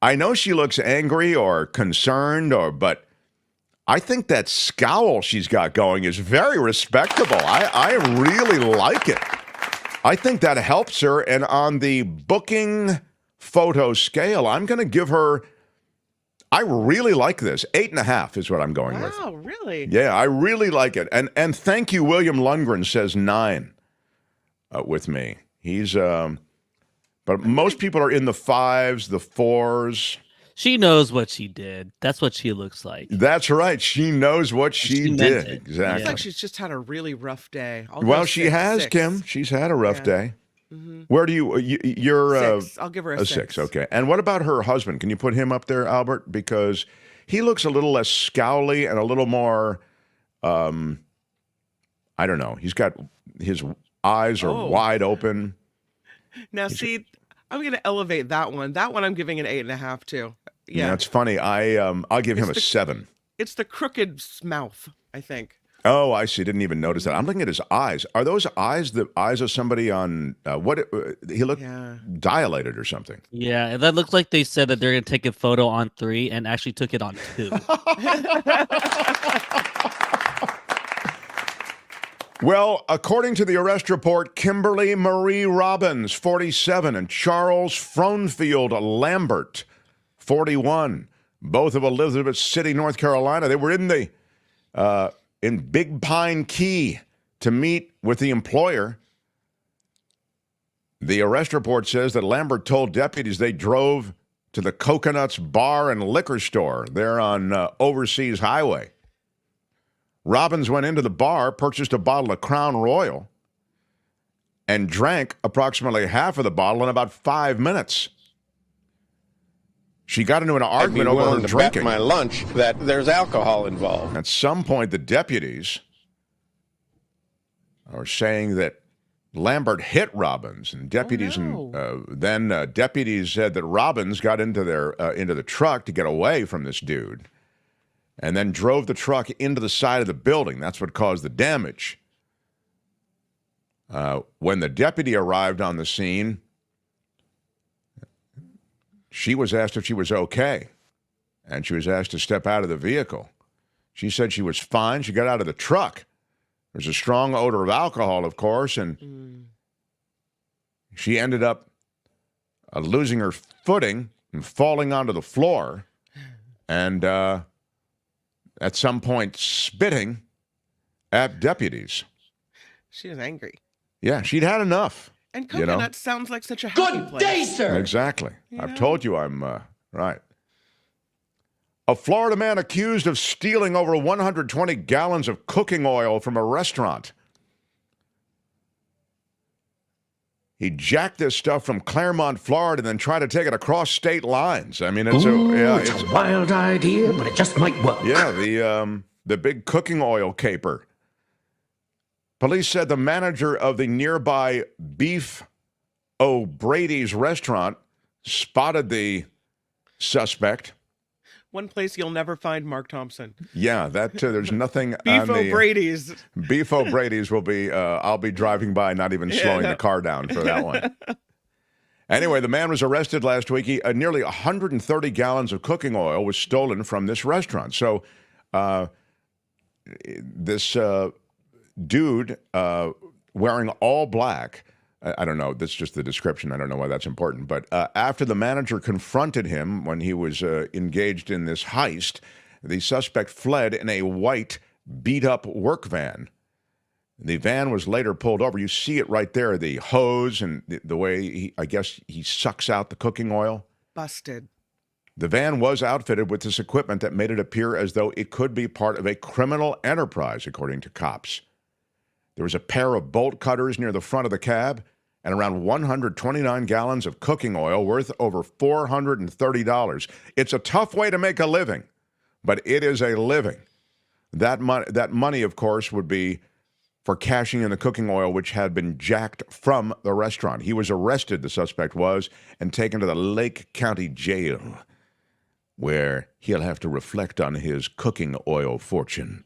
I know she looks angry or concerned, but I think that scowl she's got going is very respectable. I really like it. I think that helps her. And on the booking photo scale, I'm going to give her I really like this. 8.5 is what I'm going with. Wow, really? Yeah, I really like it. And thank you, William Lundgren says 9 with me. He's but most people are in the 5s, the 4s. She knows what she did. That's what she looks like. That's right. She knows what she did. Exactly. Looks like she's just had a really rough day. Well, she has, 6. Kim. She's had a rough day. Mm-hmm. Where do you're 6. I'll give her a 6. Okay. And what about her husband? Can you put him up there, Albert? Because he looks a little less scowly and a little more, I don't know. He's got his eyes are wide open. Now, see, I'm going to elevate that one. That one I'm giving an 8.5 too. Yeah, that's funny. I'll give him a 7. It's the crooked mouth, I think. Oh, I see. Didn't even notice that. I'm looking at his eyes. Are those eyes the eyes of somebody on he looked dilated or something? Yeah, that looks like they said that they're going to take a photo on 3 and actually took it on 2. Well, according to the arrest report, Kimberly Marie Robbins, 47, and Charles Fronefield Lambert, 41, both of Elizabeth City, North Carolina. They were in Big Pine Key to meet with the employer. The arrest report says that Lambert told deputies they drove to the Coconuts Bar and Liquor Store there on Overseas Highway. Robbins went into the bar, purchased a bottle of Crown Royal, and drank approximately half of the bottle in about 5 minutes. She got into an argument over her drinking. Bet my lunch that there's alcohol involved. At some point, the deputies are saying that Lambert hit Robbins, and deputies deputies said that Robbins got into the truck to get away from this dude, and then drove the truck into the side of the building. That's what caused the damage. When the deputy arrived on the scene, she was asked if she was okay, and she was asked to step out of the vehicle. She said she was fine. She got out of the truck. There's a strong odor of alcohol, of course, and she ended up losing her footing and falling onto the floor, and at some point spitting at deputies. She was angry. Yeah, she'd had enough. And Coconut sounds like such a happy place. Good day, sir! Exactly. I've told you I'm right. A Florida man accused of stealing over 120 gallons of cooking oil from a restaurant. He jacked this stuff from Claremont, Florida, and then tried to take it across state lines. I mean, it's a wild idea, but it just might work. Yeah, the big cooking oil caper. Police said the manager of the nearby Beef O'Brady's restaurant spotted the suspect. One place you'll never find Mark Thompson. Yeah, there's nothing Beef on O'Brady's. Beef O'Brady's will be, I'll be driving by, not even slowing the car down for that one. Anyway, the man was arrested last week. Nearly 130 gallons of cooking oil was stolen from this restaurant. So this dude wearing all black, I don't know, that's just the description. I don't know why that's important. But after the manager confronted him when he was engaged in this heist, the suspect fled in a white, beat-up work van. The van was later pulled over. You see it right there, the hose and the way, I guess, he sucks out the cooking oil. Busted. The van was outfitted with this equipment that made it appear as though it could be part of a criminal enterprise, according to cops. There was a pair of bolt cutters near the front of the cab and around 129 gallons of cooking oil worth over $430. It's a tough way to make a living, but it is a living. That money, of course, would be for cashing in the cooking oil, which had been jacked from the restaurant. He was arrested, the suspect was, and taken to the Lake County Jail, where he'll have to reflect on his cooking oil fortune.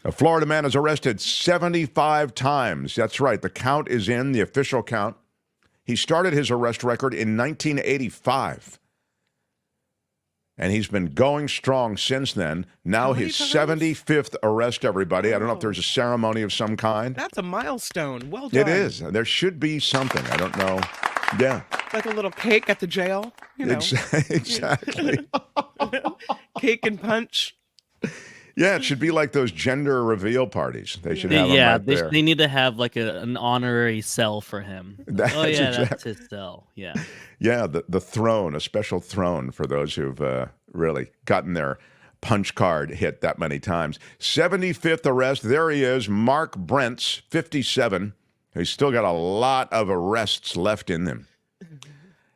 A Florida man is arrested 75 times. That's right. The count is in, the official count. He started his arrest record in 1985. And he's been going strong since then. Now his 75th arrest, everybody. I don't know if there's a ceremony of some kind. That's a milestone. Well done. It is. There should be something. I don't know. Yeah. Like a little cake at the jail, you know. Exactly. Cake and punch. Yeah, it should be like those gender reveal parties. They should have them right there. They need to have like an honorary cell for him. That's that's his cell. Yeah. Yeah, the throne, a special throne for those who've really gotten their punch card hit that many times. 75th arrest. There he is, Mark Brentz, 57. He's still got a lot of arrests left in him.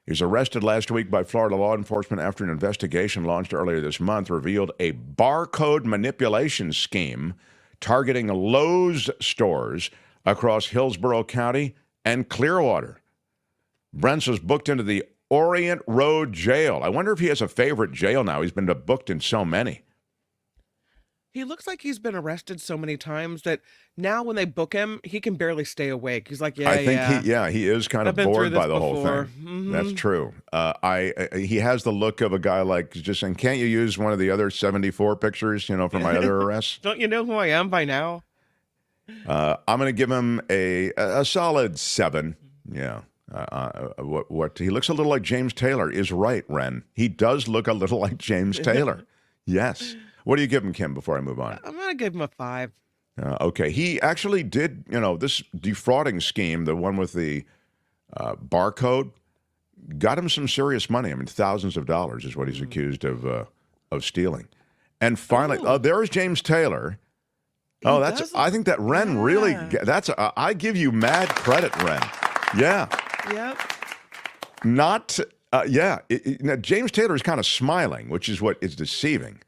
He was arrested last week by Florida law enforcement after an investigation launched earlier this month revealed a barcode manipulation scheme targeting Lowe's stores across Hillsborough County and Clearwater. Brentz was booked into the Orient Road Jail. I wonder if he has a favorite jail now. He's been booked in so many. He looks like he's been arrested so many times that now when they book him, he can barely stay awake. He's like, I think he is kind of bored by the whole thing. Mm-hmm. That's true. He has the look of a guy like just saying, can't you use one of the other 74 pictures, for my other arrests? Don't you know who I am by now? I'm going to give him a solid 7. Yeah. What he looks a little like James Taylor is right, Ren. He does look a little like James Taylor. Yes. What do you give him, Kim, before I move on? I'm going to give him a 5. Okay. He actually did, this defrauding scheme, the one with the barcode, got him some serious money. I mean, thousands of dollars is what he's accused of stealing. And finally, there's James Taylor. I think that Ren really, I give you mad credit, Ren. Yeah. Yep. Not, now, James Taylor is kind of smiling, which is what is deceiving.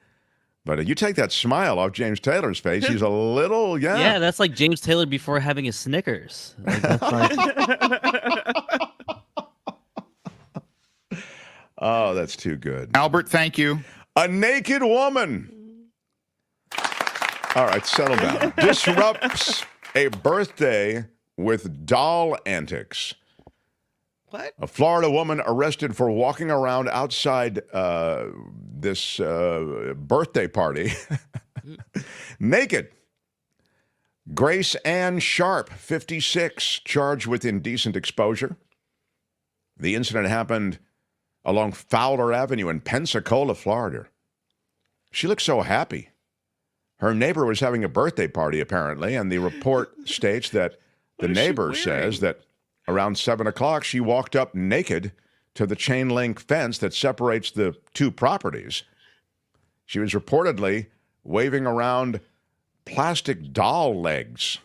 But you take that smile off James Taylor's face, he's a little, Yeah, that's like James Taylor before having a Snickers. Like, that's oh, that's too good. Albert, thank you. A naked woman. All right, settle down. Disrupts a birthday with doll antics. What? A Florida woman arrested for walking around outside this birthday party naked. Grace Ann Sharp, 56, charged with indecent exposure. The incident happened along Fowler Avenue in Pensacola, Florida. She looked so happy. Her neighbor was having a birthday party, apparently, and the report states that the neighbor says that around 7 o'clock, she walked up naked to the chain link fence that separates the two properties. She was reportedly waving around plastic doll legs,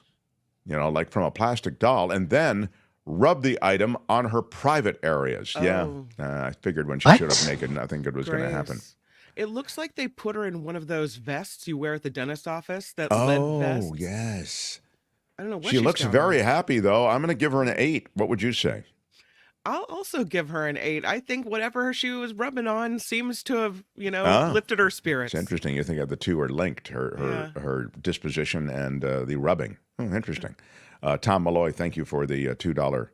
like from a plastic doll, and then rubbed the item on her private areas. Oh. Yeah, I figured when she showed up naked, nothing good was going to happen. It looks like they put her in one of those vests you wear at the dentist office, that lead vest. Oh, yes. I don't know what She looks very happy, though. I'm going to give her an 8. What would you say? I'll also give her an 8. I think whatever she was rubbing on seems to have, lifted her spirits. It's interesting. You think the two are linked, her disposition and the rubbing. Interesting. Tom Malloy, thank you for the $2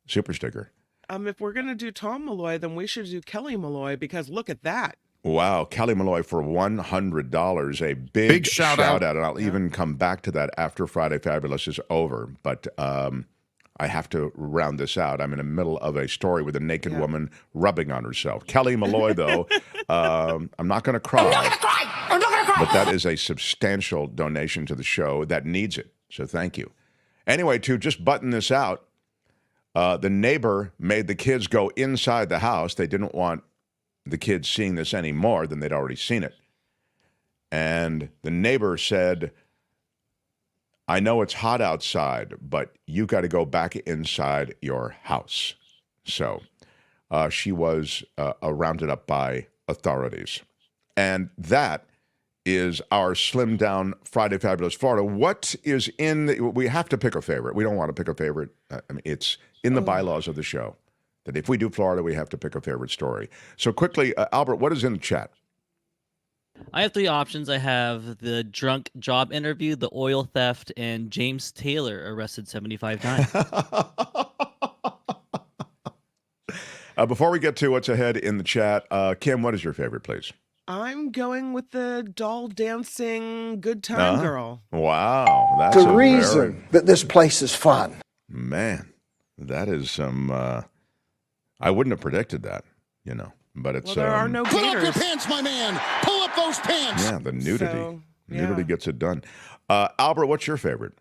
super sticker. If we're going to do Tom Malloy, then we should do Kelly Malloy, because look at that. Wow, Kelly Malloy for $100. A big shout out. And I'll even come back to that after Friday Fabulous is over. But I have to round this out. I'm in the middle of a story with a naked woman rubbing on herself. Kelly Malloy, though, I'm not going to cry. I'm not going to cry. But that is a substantial donation to the show that needs it. So thank you. Anyway, to just button this out, the neighbor made the kids go inside the house. They didn't want the kids seeing this any more than they'd already seen it. And the neighbor said, I know it's hot outside, but you got to go back inside your house. So she was rounded up by authorities. And that is our slimmed down Friday Fabulous Florida. What is we have to pick a favorite. We don't want to pick a favorite. It's in the bylaws of the show that if we do Florida, we have to pick a favorite story. So quickly, Albert, what is in the chat? I have 3 options. I have the drunk job interview, the oil theft, and James Taylor arrested 75 times. Before we get to what's ahead in the chat, Kim, what is your favorite, please? I'm going with the doll dancing good time girl. Wow. That's the reason that this place is fun. Man, that is some I wouldn't have predicted that, you know. But it's well, there are no pull up gators. your pants, my man. Pull up those pants. Yeah, the nudity. So, yeah. Nudity gets it done. Albert, what's your favorite?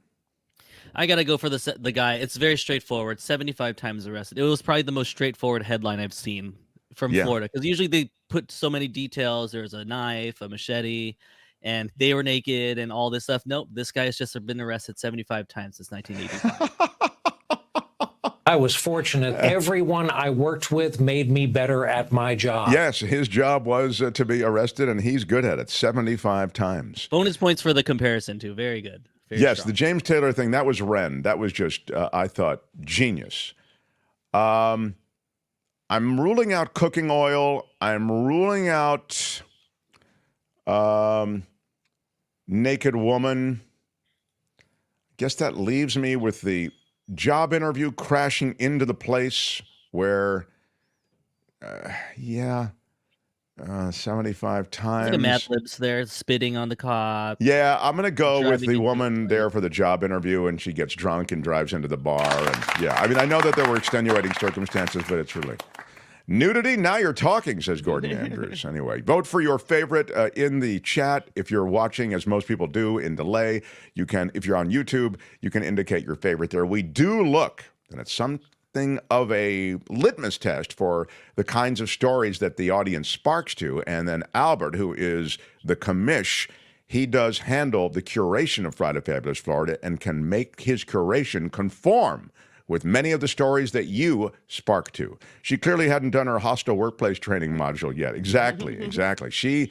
I gotta go for the guy. It's very straightforward. 75 times arrested. It was probably the most straightforward headline I've seen from Florida, because usually they put so many details. There's a knife, a machete, and they were naked and all this stuff. Nope, this guy has just been arrested 75 times since 1985. I was fortunate. Everyone I worked with made me better at my job. Yes, his job was to be arrested, and he's good at it 75 times. Bonus points for the comparison, too. Very good. Very yes, strong. the James Taylor thing, that was Ren. That was just, I thought, genius. I'm ruling out cooking oil. I'm ruling out naked woman. Guess that leaves me with the job interview crashing into the place where, 75 times. The Mad Libs there spitting on the cop. Yeah, I'm going to go with the Driving woman there for the job interview, and she gets drunk and drives into the bar. And yeah, I mean, I know that there were extenuating circumstances, but it's really nudity. Now you're talking, says Gordon Andrews. Anyway, vote for your favorite in the chat. If you're watching, as most people do, in delay, you can, if you're on YouTube, you can indicate your favorite there. We do look, and it's something of a litmus test for the kinds of stories that the audience sparks to. And then Albert, who is the commish, he does handle the curation of Friday Fabulous Florida and can make his curation conform with many of the stories that you spark to. She clearly hadn't done her hostile workplace training module yet. Exactly, exactly. She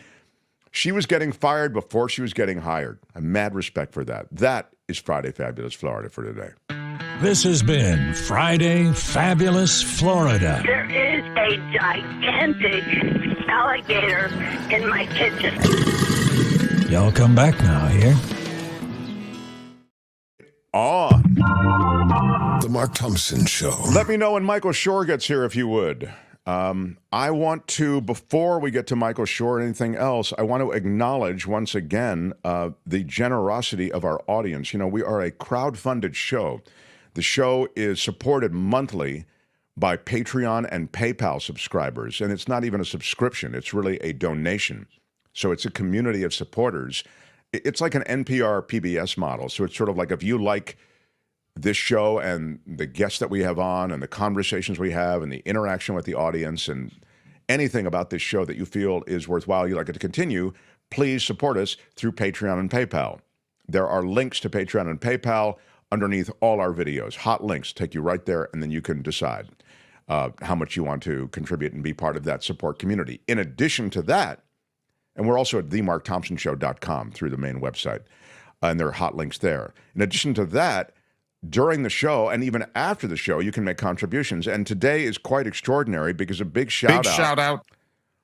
was getting fired before she was getting hired. I have mad respect for that. That is Friday Fabulous Florida for today. This has been Friday Fabulous Florida. There is a gigantic alligator in my kitchen. Y'all come back now here. On The Mark Thompson Show. Let me know when Michael Shure gets here, if you would. I want to, before we get to Michael Shure or anything else, I want to acknowledge once again the generosity of our audience. You know, we are a crowd-funded show. The show is supported monthly by Patreon and PayPal subscribers, and it's not even a subscription. It's really a donation. So it's a community of supporters. It's like an NPR PBS model. So it's sort of like, if you like this show and the guests that we have on and the conversations we have and the interaction with the audience and anything about this show that you feel is worthwhile, you'd like it to continue, please support us through Patreon and PayPal. There are links to Patreon and PayPal underneath all our videos. Hot links take you right there, and then you can decide how much you want to contribute and be part of that support community. In addition to that, and we're also at themarkthompsonshow.com through the main website, and there are hot links there. In addition to that, during the show and even after the show, you can make contributions. And today is quite extraordinary because a big shout out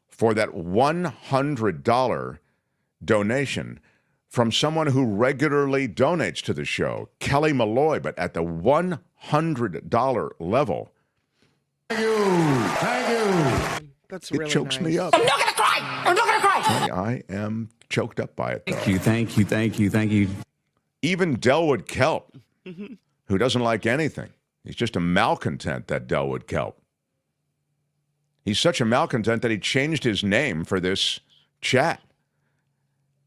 for that $100 donation from someone who regularly donates to the show, Kelly Malloy, but at the $100 level. Thank you. That's really It chokes nice. me up. I'm not gonna cry! I'm not gonna cry! I am choked up by it, though. Thank you. Even Delwood Kelp, who doesn't like anything. He's just a malcontent, that Delwood Kelp. He's such a malcontent that he changed his name for this chat.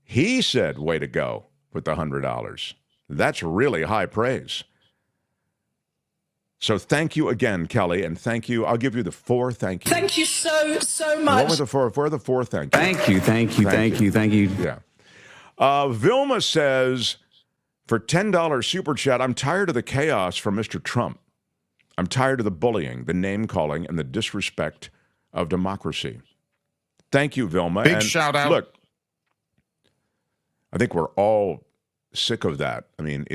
He said, way to go with the $100. That's really high praise. So thank you again, Kelly, and thank you. I'll give you the 4 thank you. Thank you so much. What were the 4? Where are the 4 thank you? Thank you. Yeah. Vilma says, for $10 super chat, I'm tired of the chaos from Mr. Trump. I'm tired of the bullying, the name-calling, and the disrespect of democracy. Thank you, Vilma. Big and shout out. Look, I think we're all sick of that. I mean,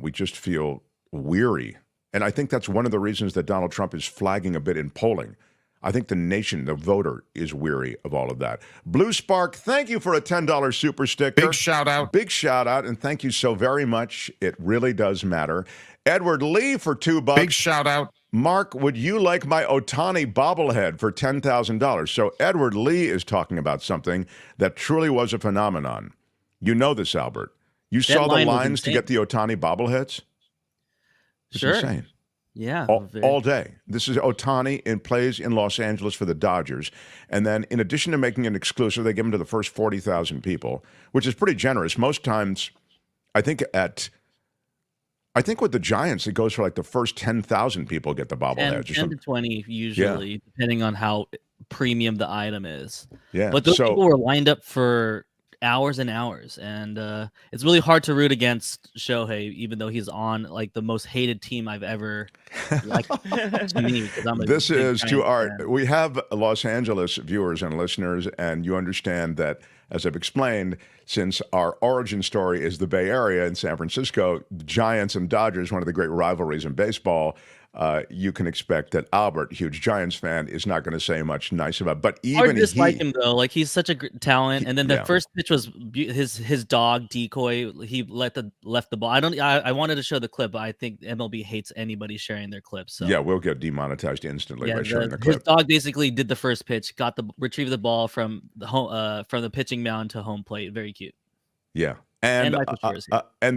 we just feel weary. And I think that's one of the reasons that Donald Trump is flagging a bit in polling. I think the nation, the voter, is weary of all of that. Blue Spark, thank you for a $10 super sticker. Big shout out. Big shout out, and thank you so very much. It really does matter. Edward Lee for $2. Big shout out. Mark, would you like my Otani bobblehead for $10,000? So Edward Lee is talking about something that truly was a phenomenon. You know this, Albert. You saw the lines to get the Otani bobbleheads? It's Sure. insane. Yeah, all day. This is Ohtani and plays in Los Angeles for the Dodgers. And then in addition to making it exclusive, they give him to the first 40,000 people, which is pretty generous. Most times, I think with the Giants, it goes for like the first 10,000 people get the bobbleheads. 10 to 20 usually, depending on how premium the item is. Yeah. But those people were lined up for hours and hours, and it's really hard to root against Shohei, even though he's on like the most hated team I've ever liked to me. Because I'm this is to our. We have Los Angeles viewers and listeners, and you understand that, as I've explained, since our origin story is the Bay Area in San Francisco, Giants and Dodgers, one of the great rivalries in baseball. You can expect that Albert, huge Giants fan, is not going to say much nice about. But even I dislike him though. Like he's such a talent. And then the Yeah. first pitch was his dog decoy. He left the ball. I wanted to show the clip, but I think MLB hates anybody sharing their clips. So. Yeah, we'll get demonetized instantly by sharing the His clip. dog basically did the first pitch, retrieved the ball from the home from the pitching mound to home plate. Very cute. Yeah. And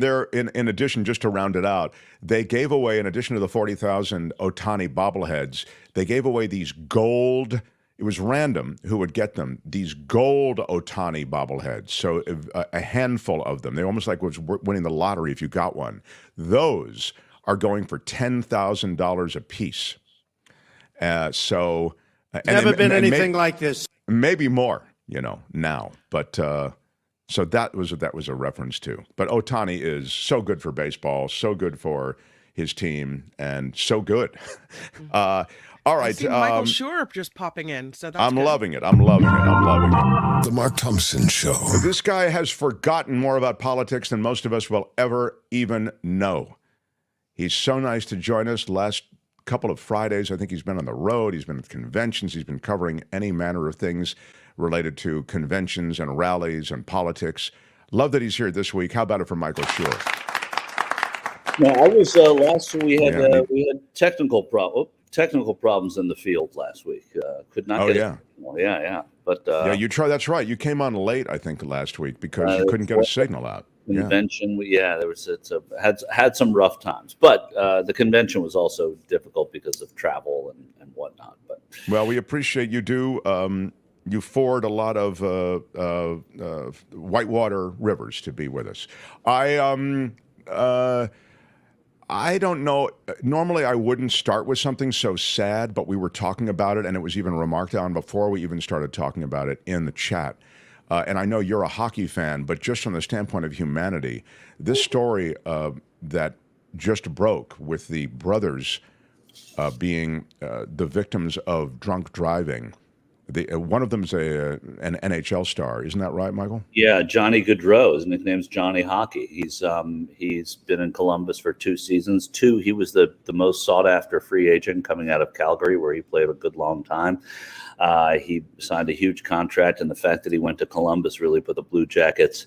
they're in addition, just to round it out, they gave away, in addition to the 40,000 Ohtani bobbleheads, they gave away these gold. It was random who would get them. These gold Ohtani bobbleheads. So a handful of them. They almost like was winning the lottery if you got one. Those are going for $10,000 a piece. Never been anything like this. Maybe more, now, but. So that was a reference to. But Ohtani is so good for baseball, so good for his team, and so good. All right. I see Michael Shure just popping in. So that's I'm good. loving it. I'm loving it. The Mark Thompson Show. This guy has forgotten more about politics than most of us will ever even know. He's so nice to join us. Last couple of Fridays, I think he's been on the road. He's been at conventions. He's been covering any manner of things related to conventions and rallies and politics. Love that he's here this week. How about it for Michael Shure? No, I was last week. We had technical problems in the field last week. Could not get it. Yeah. But you tried. That's right. You came on late, I think, last week because you couldn't get a signal out. Convention, there was had some rough times, but the convention was also difficult because of travel and whatnot. But well, we appreciate you do. You ford a lot of whitewater rivers to be with us. I don't know. Normally, I wouldn't start with something so sad, but we were talking about it, and it was even remarked on before we even started talking about it in the chat. And I know you're a hockey fan, but just from the standpoint of humanity, this story that just broke with the brothers being the victims of drunk driving. One of them's an NHL star, isn't that right, Michael? Yeah, Johnny Gaudreau. His nickname's Johnny Hockey. He's been in Columbus for 2 seasons. He was the most sought after free agent coming out of Calgary, where he played a good long time. He signed a huge contract, and the fact that he went to Columbus really put the Blue Jackets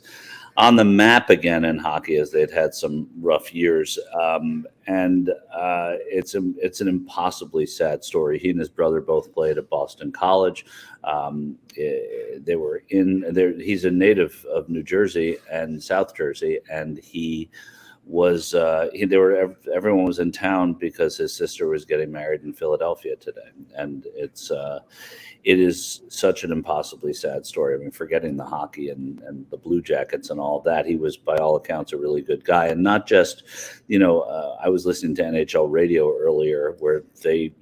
on the map again in hockey, as they'd had some rough years. It's an impossibly sad story. He and his brother both played at Boston College. They were in there. He's a native of New Jersey and South Jersey, and he was everyone was in town because his sister was getting married in Philadelphia today, and it is such an impossibly sad story. I mean, forgetting the hockey and the Blue Jackets and all of that, he was by all accounts a really good guy, and not just I was listening to NHL radio earlier where they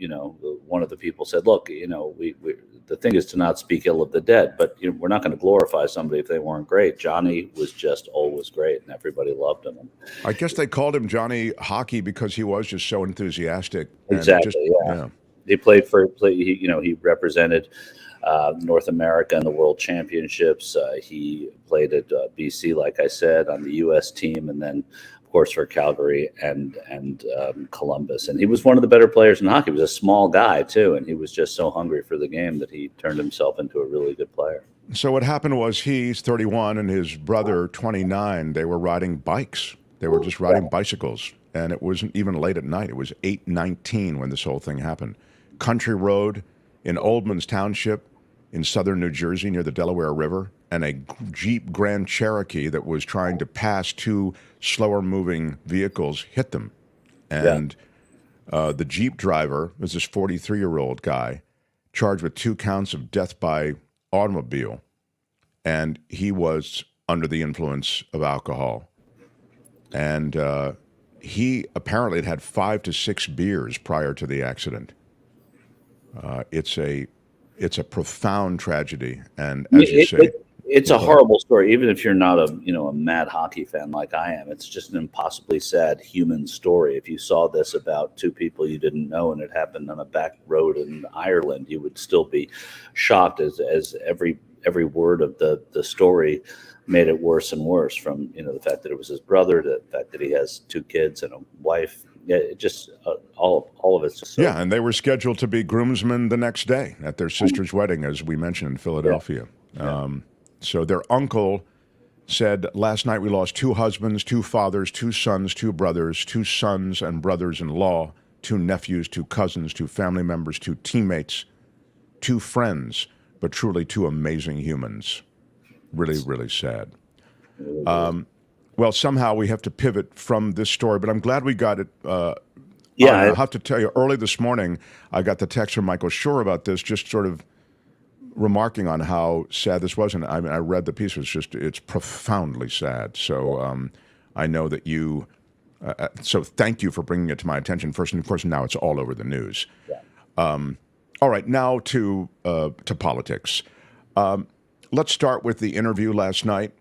one of the people said, look, we the thing is to not speak ill of the dead, but we're not going to glorify somebody if they weren't great. Johnny was just always great, and everybody loved him. I guess they called him Johnny Hockey because he was just so enthusiastic. Exactly. Yeah. He he represented North America in the World Championships. He played at BC, like I said, on the U.S. team, and then, of course, for Calgary and Columbus. And he was one of the better players in hockey. He was a small guy, too, and he was just so hungry for the game that he turned himself into a really good player. So what happened was he's 31 and his brother, 29, they were riding bikes. They were just riding bicycles. And it wasn't even late at night. It was 8:19 when this whole thing happened. Country road in Oldman's Township in southern New Jersey near the Delaware River, and a Jeep Grand Cherokee that was trying to pass 2 slower moving vehicles hit them. And The Jeep driver was this 43-year-old guy charged with 2 counts of death by automobile, and he was under the influence of alcohol. And he apparently had had 5 to 6 beers prior to the accident. It's a profound tragedy, and as you say, it's a horrible story. Even if you're not a mad hockey fan like I am, it's just an impossibly sad human story. If you saw this about 2 people you didn't know and it happened on a back road in Ireland, you would still be shocked as every word of the story made it worse and worse, from the fact that it was his brother to the fact that he has 2 kids and a wife. Yeah, it just all of it's just so. Yeah, and they were scheduled to be groomsmen the next day at their sister's wedding, as we mentioned, in Philadelphia. Yeah. So their uncle said, last night we lost 2 husbands, 2 fathers, 2 sons, 2 brothers, 2 sons and brothers-in-law, 2 nephews, 2 cousins, 2 family members, 2 teammates, 2 friends, but truly 2 amazing humans. Really, really sad. Well, somehow we have to pivot from this story, but I'm glad we got it. I have to tell you, early this morning, I got the text from Michael Shure about this, just sort of remarking on how sad this was. And I mean, I read the piece. It's profoundly sad. So I know that you, so thank you for bringing it to my attention first. And of course, now it's all over the news. Yeah. All right, now to politics. Let's start with the interview last night.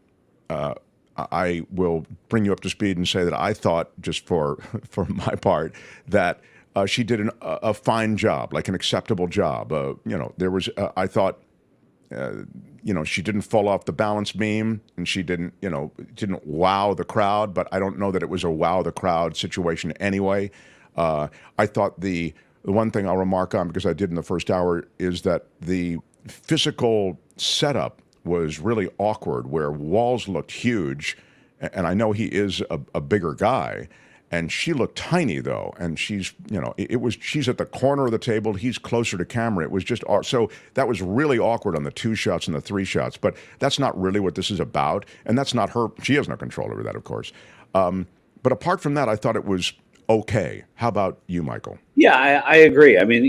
I will bring you up to speed and say that I thought, just for my part, that she did a fine job, like an acceptable job. There was, I thought, she didn't fall off the balance beam, and she didn't wow the crowd, but I don't know that it was a wow the crowd situation anyway. I thought the one thing I'll remark on, because I did in the first hour, is that the physical setup was really awkward, where Walz looked huge, and I know he is a bigger guy, and she looked tiny though, and she's she's at the corner of the table, he's closer to camera. It was just so that was really awkward on the 2 shots and the 3 shots, but that's not really what this is about, and that's not her. She has no control over that, of course. But apart from that, I thought it was okay. How about you, Michael? Yeah, I agree. I mean,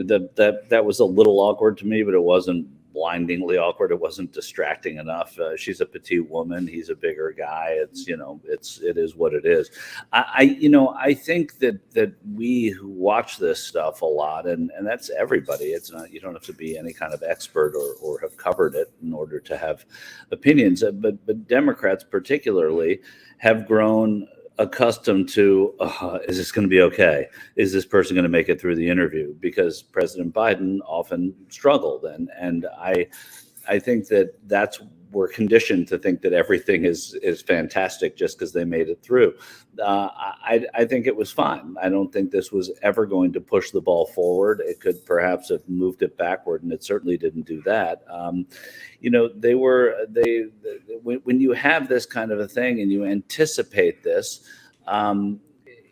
that was a little awkward to me, but it wasn't blindingly awkward. It wasn't distracting enough. She's a petite woman. He's a bigger guy. It is what it is. I think that we who watch this stuff a lot, and that's everybody. It's not, you don't have to be any kind of expert or have covered it in order to have opinions. But Democrats particularly have grown accustomed to, is this going to be okay? Is this person going to make it through the interview? Because President Biden often struggled, and I think that's we're conditioned to think that everything is fantastic just because they made it through. I think it was fine. I don't think this was ever going to push the ball forward. It could perhaps have moved it backward, and it certainly didn't do that. When you have this kind of a thing and you anticipate this,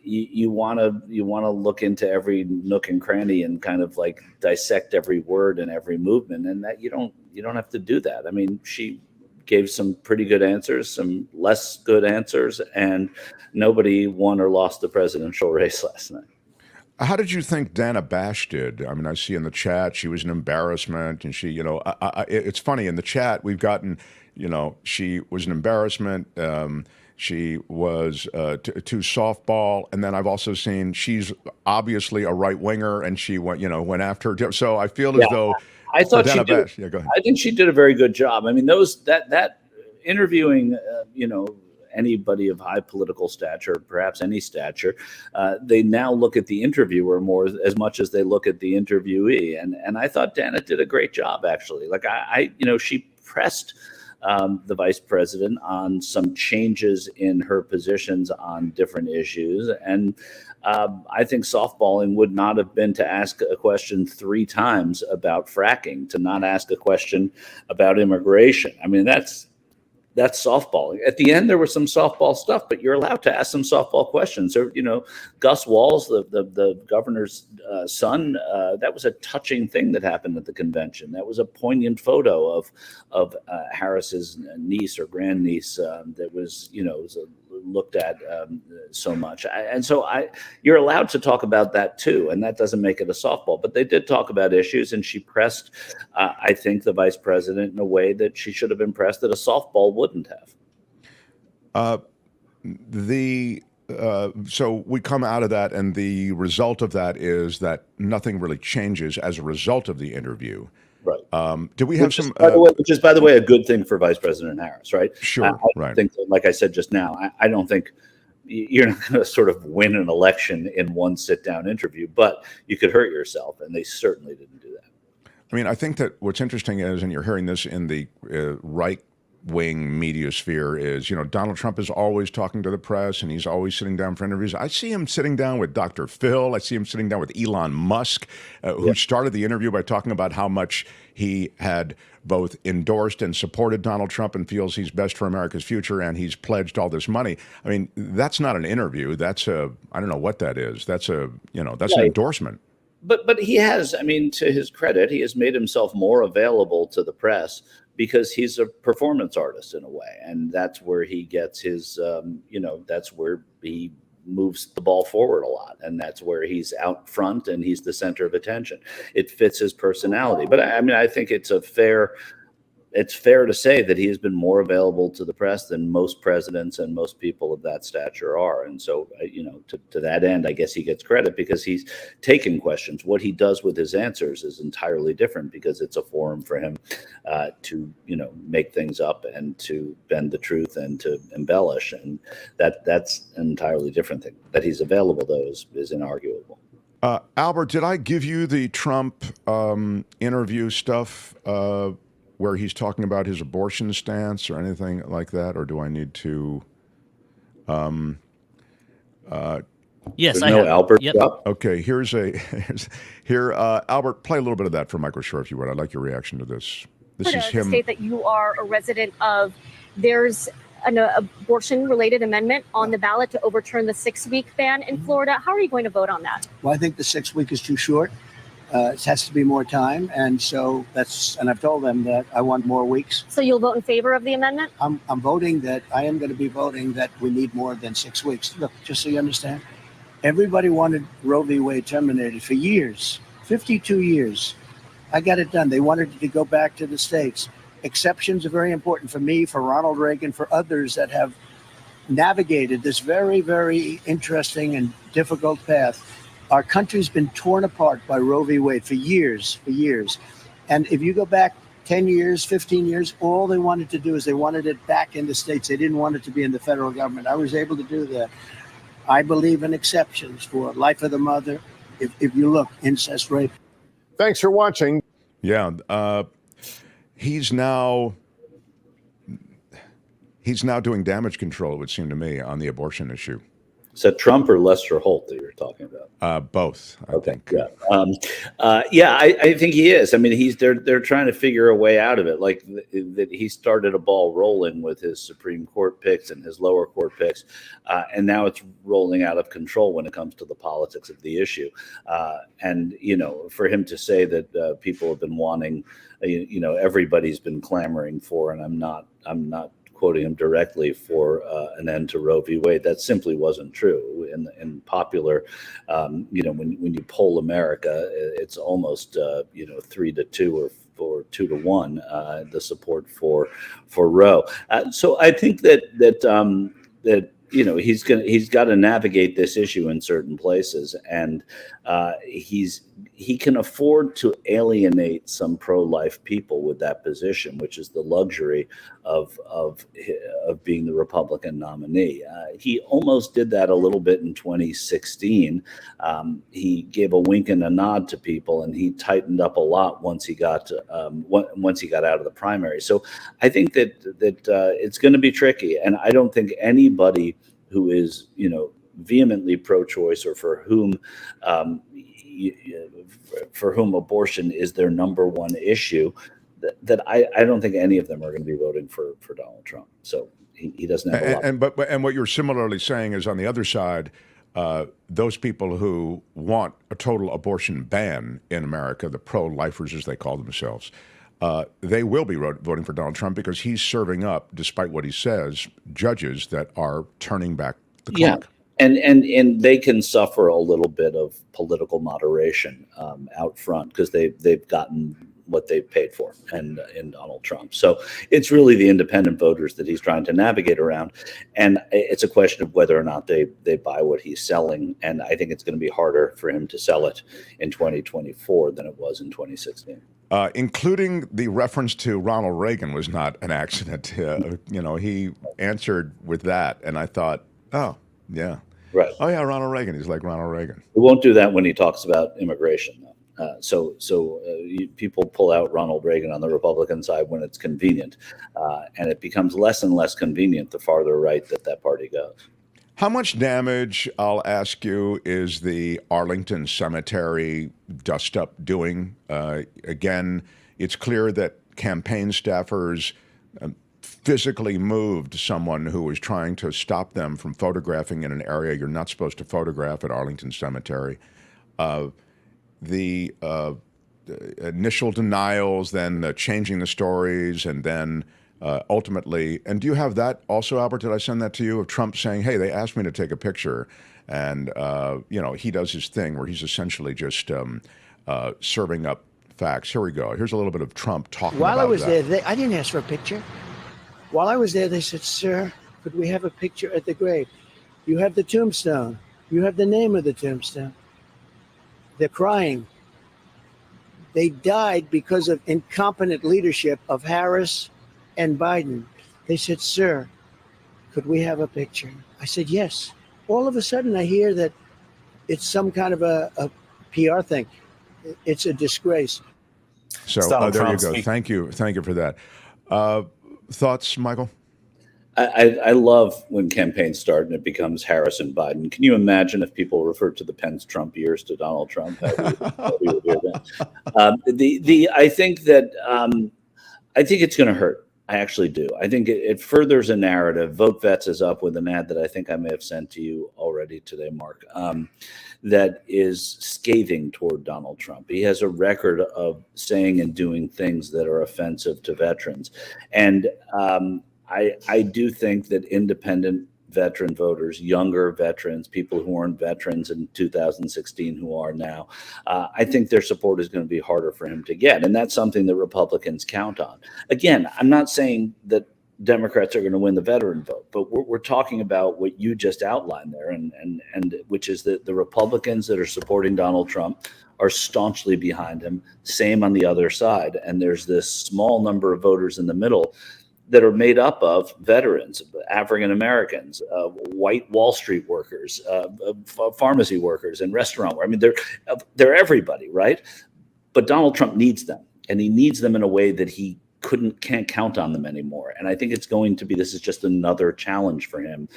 you want to look into every nook and cranny and kind of like dissect every word and every movement, and that you don't have to do that. I mean, she gave some pretty good answers, some less good answers, and nobody won or lost the presidential race last night. How did you think Dana Bash did? I mean, I see in the chat she was an embarrassment, and she, it's funny in the chat we've gotten, she was an embarrassment. She was too softball, and then I've also seen she's obviously a right winger, and she went after her. So I feel as though I thought Dana she did. Bash, yeah, go ahead. I think she did a very good job. I mean, that interviewing, anybody of high political stature, perhaps any stature, they now look at the interviewer more as much as they look at the interviewee. And I thought Dana did a great job, actually. Like she pressed the vice president on some changes in her positions on different issues. And I think softballing would not have been to ask a question 3 times about fracking, to not ask a question about immigration. I mean, that's softballing. At the end, there was some softball stuff, but you're allowed to ask some softball questions. So, Gus Walz, the governor's son, that was a touching thing that happened at the convention. That was a poignant photo of Harris's niece or grandniece. That was, it looked at so much. You're allowed to talk about that too, and that doesn't make it a softball. But they did talk about issues, and she pressed, I think, the vice president in a way that she should have been pressed that a softball wouldn't have. So we come out of that, and the result of that is that nothing really changes as a result of the interview. Right. Do we have some? Which is, by the way, a good thing for Vice President Harris, right? Sure. I think, like I said just now, I don't think you're not going to sort of win an election in one sit-down interview, but you could hurt yourself, and they certainly didn't do that. I mean, I think that what's interesting is, and you're hearing this in the right-wing media sphere, is, Donald Trump is always talking to the press, and he's always sitting down for interviews. I see him sitting down with Dr. Phil. I see him sitting down with Elon Musk, who started the interview by talking about how much he had both endorsed and supported Donald Trump and feels he's best for America's future, and he's pledged all this money. I mean, that's not an interview. That's I don't know what that is. That's an endorsement. But he has, I mean, to his credit, he has made himself more available to the press because he's a performance artist in a way. And that's where he gets his, that's where he moves the ball forward a lot. And that's where he's out front and he's the center of attention. It fits his personality. But I mean, I think it's fair to say that he has been more available to the press than most presidents and most people of that stature are. And so, to that end, I guess he gets credit because he's taken questions. What he does with his answers is entirely different because it's a forum for him to, make things up and to bend the truth and to embellish. And that's an entirely different thing. That he's available, though, is inarguable. Albert, did I give you the Trump interview stuff where he's talking about his abortion stance or anything like that, or do I need to? Yes, I have. Albert. Yep. Okay, Albert, play a little bit of that for Michael Shure, if you would. I'd like your reaction to this. This is him. State that you are a resident of. There's an abortion-related amendment on the ballot to overturn the 6-week ban in Florida. How are you going to vote on that? Well, I think the 6-week is too short. It has to be more time, and so and I've told them that I want more weeks. So you'll vote in favor of the amendment? I'm voting that I am going to be voting that we need more than 6 weeks. Look, just so you understand, everybody wanted Roe v. Wade terminated for years, 52 years. I got it done. They wanted it to go back to the states. Exceptions are very important for me, for Ronald Reagan, for others that have navigated this very, very interesting and difficult path. Our country's been torn apart by Roe v. Wade for years. And if you go back 10 years, 15 years, all they wanted to do is they wanted it back in the states. They didn't want it to be in the federal government. I was able to do that. I believe in exceptions for life of the mother. If you look, incest, rape. Thanks for watching. Yeah. He's now doing damage control, it would seem to me, on the abortion issue. Is that Trump or Lester Holt that you're talking about? Both, I think. Yeah. I think he is. I mean, they're trying to figure a way out of it. Like that, he started a ball rolling with his Supreme Court picks and his lower court picks, and now it's rolling out of control when it comes to the politics of the issue. And for him to say that people have been wanting, everybody's been clamoring for, and I'm not quoting him directly, for an end to Roe v. Wade. That simply wasn't true. In popular, when you poll America, it's almost 3-2 or 2-1 the support for Roe. So I think that he's got to navigate this issue in certain places, and he can afford to alienate some pro-life people with that position, which is the luxury of being the Republican nominee. He almost did that a little bit in 2016. He gave a wink and a nod to people, and he tightened up a lot once he got out of the primary. So I think that it's going to be tricky, and I don't think anybody who is vehemently pro-choice, or for whom abortion is their number one issue, that I don't think any of them are going to be voting for Donald Trump. So he doesn't have a lot. And what you're similarly saying is, on the other side, those people who want a total abortion ban in America, the pro-lifers as they call themselves, they will be voting for Donald Trump because he's serving up, despite what he says, judges that are turning back the clock. And they can suffer a little bit of political moderation out front because they've gotten what they've paid for and in Donald Trump. So it's really the independent voters that he's trying to navigate around, and it's a question of whether or not they buy what he's selling. And I think it's going to be harder for him to sell it in 2024 than it was in 2016. Including the reference to Ronald Reagan was not an accident. He answered with that, and I thought, oh, yeah. Right. Oh, yeah, Ronald Reagan. He's like Ronald Reagan. We won't do that when he talks about immigration, though. People pull out Ronald Reagan on the Republican side when it's convenient, and it becomes less and less convenient the farther right that party goes. How much damage, I'll ask you, is the Arlington Cemetery dust-up doing? Again, it's clear that campaign staffers physically moved someone who was trying to stop them from photographing in an area you're not supposed to photograph at Arlington Cemetery. The initial denials, then changing the stories, and then ultimately, and do you have that also, Albert? Did I send that to you, of Trump saying, hey, they asked me to take a picture, and he does his thing where he's essentially just serving up facts. Here we go. Here's a little bit of Trump talking While about I was that. there, I didn't ask for a picture. While I was there, they said, sir, could we have a picture at the grave? You have the tombstone. You have the name of the tombstone. They're crying. They died because of incompetent leadership of Harris and Biden. They said, sir, could we have a picture? I said, yes. All of a sudden, I hear that it's some kind of a PR thing. It's a disgrace. So there you go. Thank you for that. Thoughts, Michael? I love when campaigns start and it becomes Harris and Biden. Can you imagine if people referred to the Pence Trump years to Donald Trump? I think it's going to hurt. I actually do. I think it furthers a narrative. Vote Vets is up with an ad that I think I may have sent to you already today, Mark, that is scathing toward Donald Trump. He has a record of saying and doing things that are offensive to veterans. And I do think that independent veteran voters, younger veterans, people who weren't veterans in 2016 who are now, I think their support is going to be harder for him to get. And that's something that Republicans count on. Again, I'm not saying that Democrats are going to win the veteran vote, but we're talking about what you just outlined there, and which is that the Republicans that are supporting Donald Trump are staunchly behind him. Same on the other side. And there's this small number of voters in the middle that are made up of veterans, African Americans, white Wall Street workers, pharmacy workers, and restaurant workers. I mean, they're everybody, right? But Donald Trump needs them, and he needs them in a way that he can't count on them anymore. And I think it's going to be, this is just another challenge for him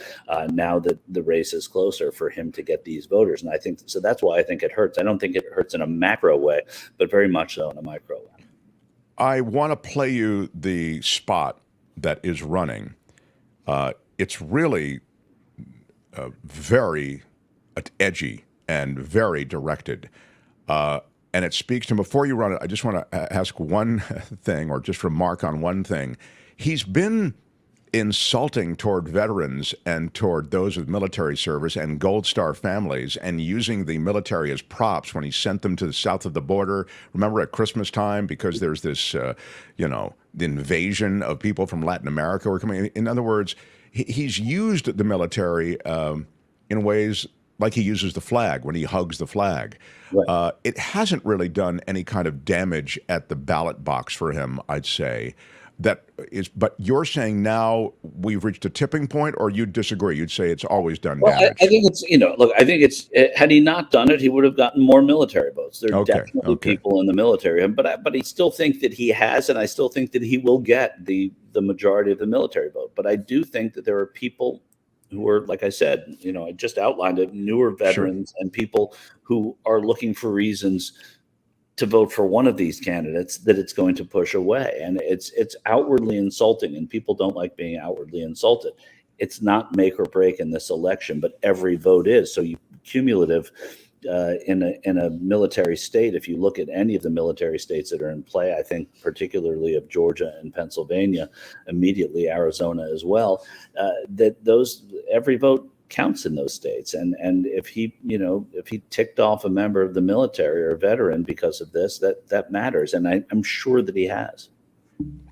now that the race is closer, for him to get these voters. And I think, so that's why I think it hurts. I don't think it hurts in a macro way, but very much so in a micro way. I want to play you the spot that is running. It's really very edgy and very directed. And it speaks to, before you run it, I just want to ask one thing, or just remark on one thing. He's been insulting toward veterans and toward those with military service and Gold Star families, and using the military as props when he sent them to the south of the border. Remember at Christmas time, because there's this, the invasion of people from Latin America were coming. In other words, he's used the military in ways like he uses the flag when he hugs the flag. Right. It hasn't really done any kind of damage at the ballot box for him, I'd say. That is, but you're saying now we've reached a tipping point, or you'd disagree? You'd say it's always done damage. I think it's, look, I think it's, had he not done it, he would have gotten more military votes. There are definitely people in the military, but I still think that he has, and I still think that he will get the majority of the military vote. But I do think that there are people who are, like I said, I just outlined it, newer veterans and people who are looking for reasons to vote for one of these candidates that it's going to push away. And it's outwardly insulting, and people don't like being outwardly insulted. It's not make or break in this election, but every vote is. So cumulative, in a military state, if you look at any of the military states that are in play, I think particularly of Georgia and Pennsylvania, immediately Arizona as well, that every vote counts in those states. And if he ticked off a member of the military or a veteran because of this, that matters. And I'm sure that he has.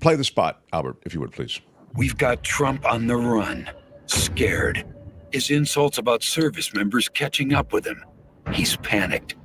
Play the spot, Albert, if you would, please. We've got Trump on the run, scared. His insults about service members catching up with him. He's panicked.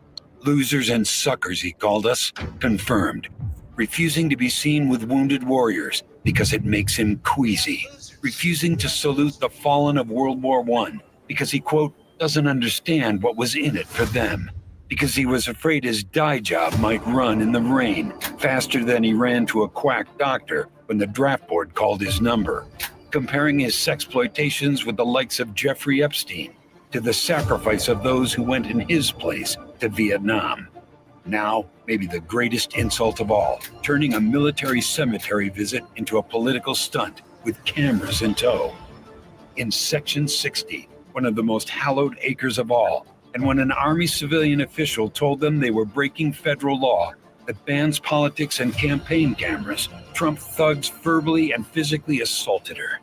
Losers and suckers, he called us, confirmed. Refusing to be seen with wounded warriors because it makes him queasy. Refusing to salute the fallen of World War I because he, quote, doesn't understand what was in it for them. Because he was afraid his dye job might run in the rain faster than he ran to a quack doctor when the draft board called his number. Comparing his sexploitations with the likes of Jeffrey Epstein to the sacrifice of those who went in his place to Vietnam. Now, maybe the greatest insult of all, turning a military cemetery visit into a political stunt with cameras in tow. In Section 60, one of the most hallowed acres of all, and when an Army civilian official told them they were breaking federal law that bans politics and campaign cameras, Trump thugs verbally and physically assaulted her.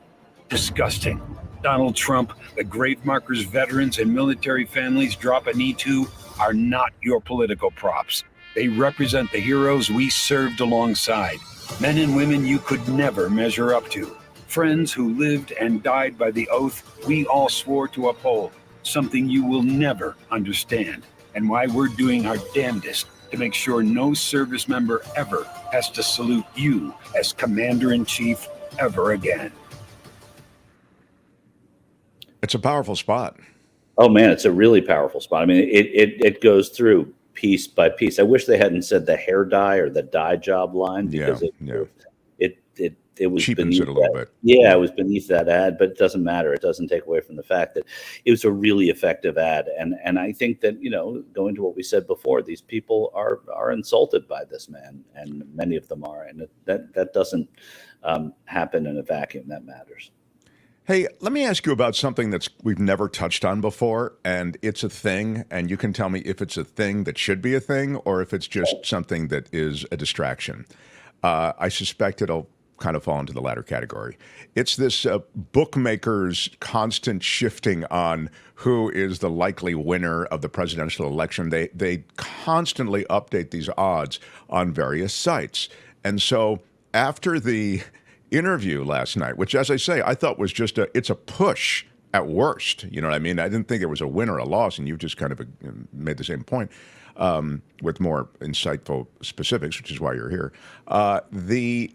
Disgusting. Donald Trump, the grave markers veterans and military families drop a knee to, are not your political props. They represent the heroes we served alongside, men and women you could never measure up to, friends who lived and died by the oath we all swore to uphold, something you will never understand, and why we're doing our damnedest to make sure no service member ever has to salute you as Commander-in-Chief ever again. It's a powerful spot. Oh man, it's a really powerful spot. I mean, it goes through piece by piece. I wish they hadn't said the hair dye or the dye job line because it was cheapens beneath it a little that. bit. Yeah, it was beneath that ad, but it doesn't matter. It doesn't take away from the fact that it was a really effective ad. And I think that, going to what we said before, these people are insulted by this man, and many of them are, and that doesn't happen in a vacuum. That matters. Hey, let me ask you about something we've never touched on before, and it's a thing, and you can tell me if it's a thing that should be a thing or if it's just something that is a distraction. I suspect it'll kind of fall into the latter category. It's this bookmakers' constant shifting on who is the likely winner of the presidential election. They constantly update these odds on various sites. And so after the interview last night, which, as I say, I thought was just it's a push at worst. You know what I mean? I didn't think there was a win or a loss, and you've just kind of made the same point with more insightful specifics, which is why you're here. The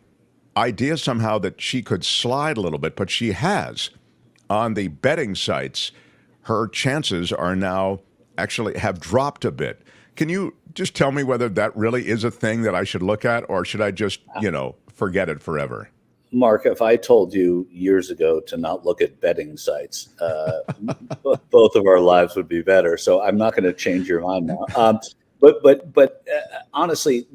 idea somehow that she could slide a little bit, but she has on the betting sites, her chances are now actually have dropped a bit. Can you just tell me whether that really is a thing that I should look at, or should I just, forget it forever? Mark, if I told you years ago to not look at betting sites, both of our lives would be better. So I'm not going to change your mind now. But honestly,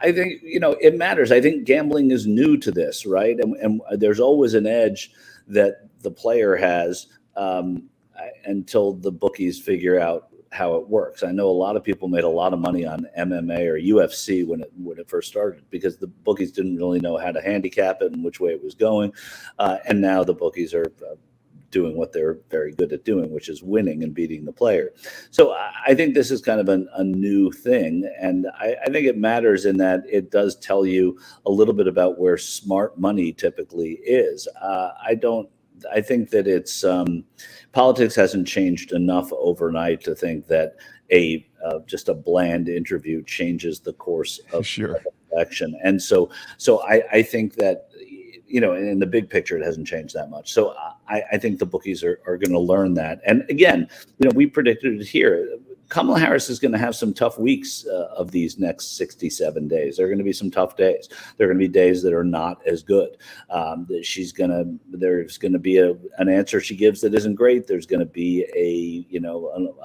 I think, it matters. I think gambling is new to this, right? And there's always an edge that the player has until the bookies figure out how it works. I know a lot of people made a lot of money on MMA or UFC when it first started because the bookies didn't really know how to handicap it and which way it was going. And now the bookies are doing what they're very good at doing, which is winning and beating the player. So I think this is kind of a new thing. And I think it matters in that it does tell you a little bit about where smart money typically is. I think that it's politics hasn't changed enough overnight to think that just a bland interview changes the course of the election. And so I think that, in the big picture, it hasn't changed that much. So I think the bookies are going to learn that. And again, we predicted it here. Kamala Harris is going to have some tough weeks of these next 67 days. There are going to be some tough days. There are going to be days that are not as good. There's going to be an answer she gives that isn't great. There's going to be a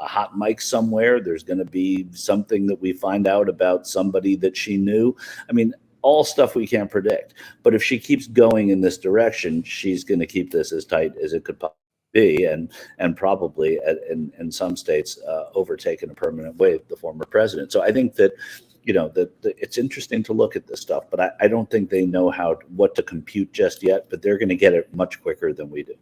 hot mic somewhere. There's going to be something that we find out about somebody that she knew. I mean, all stuff we can't predict. But if she keeps going in this direction, she's going to keep this as tight as it could possibly. be, and probably in some states overtaken a permanent way the former president. So I think that, that it's interesting to look at this stuff, but I don't think they know what to compute just yet. But they're going to get it much quicker than we do.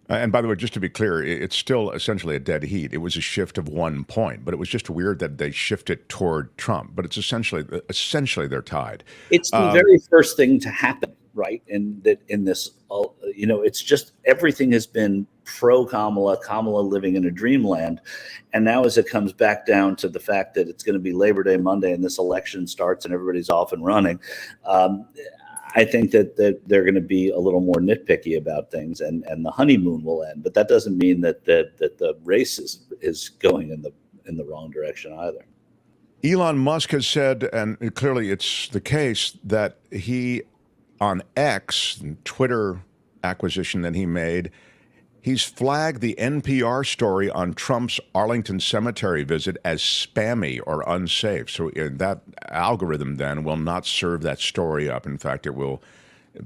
And by the way, just to be clear, it's still essentially a dead heat. It was a shift of 1 point, but it was just weird that they shifted toward Trump. But it's essentially they're tied. It's the very first thing to happen, right? And that in this, it's just everything has been pro Kamala living in a dreamland, and now as it comes back down to the fact that it's going to be Labor Day Monday and this election starts and everybody's off and running. I think that they're going to be a little more nitpicky about things, and the honeymoon will end. But that doesn't mean that the race is going in the wrong direction either. Elon Musk has said, and clearly it's the case, that he, on X, Twitter acquisition that he made, he's flagged the NPR story on Trump's Arlington Cemetery visit as spammy or unsafe. So that algorithm then will not serve that story up. In fact, it will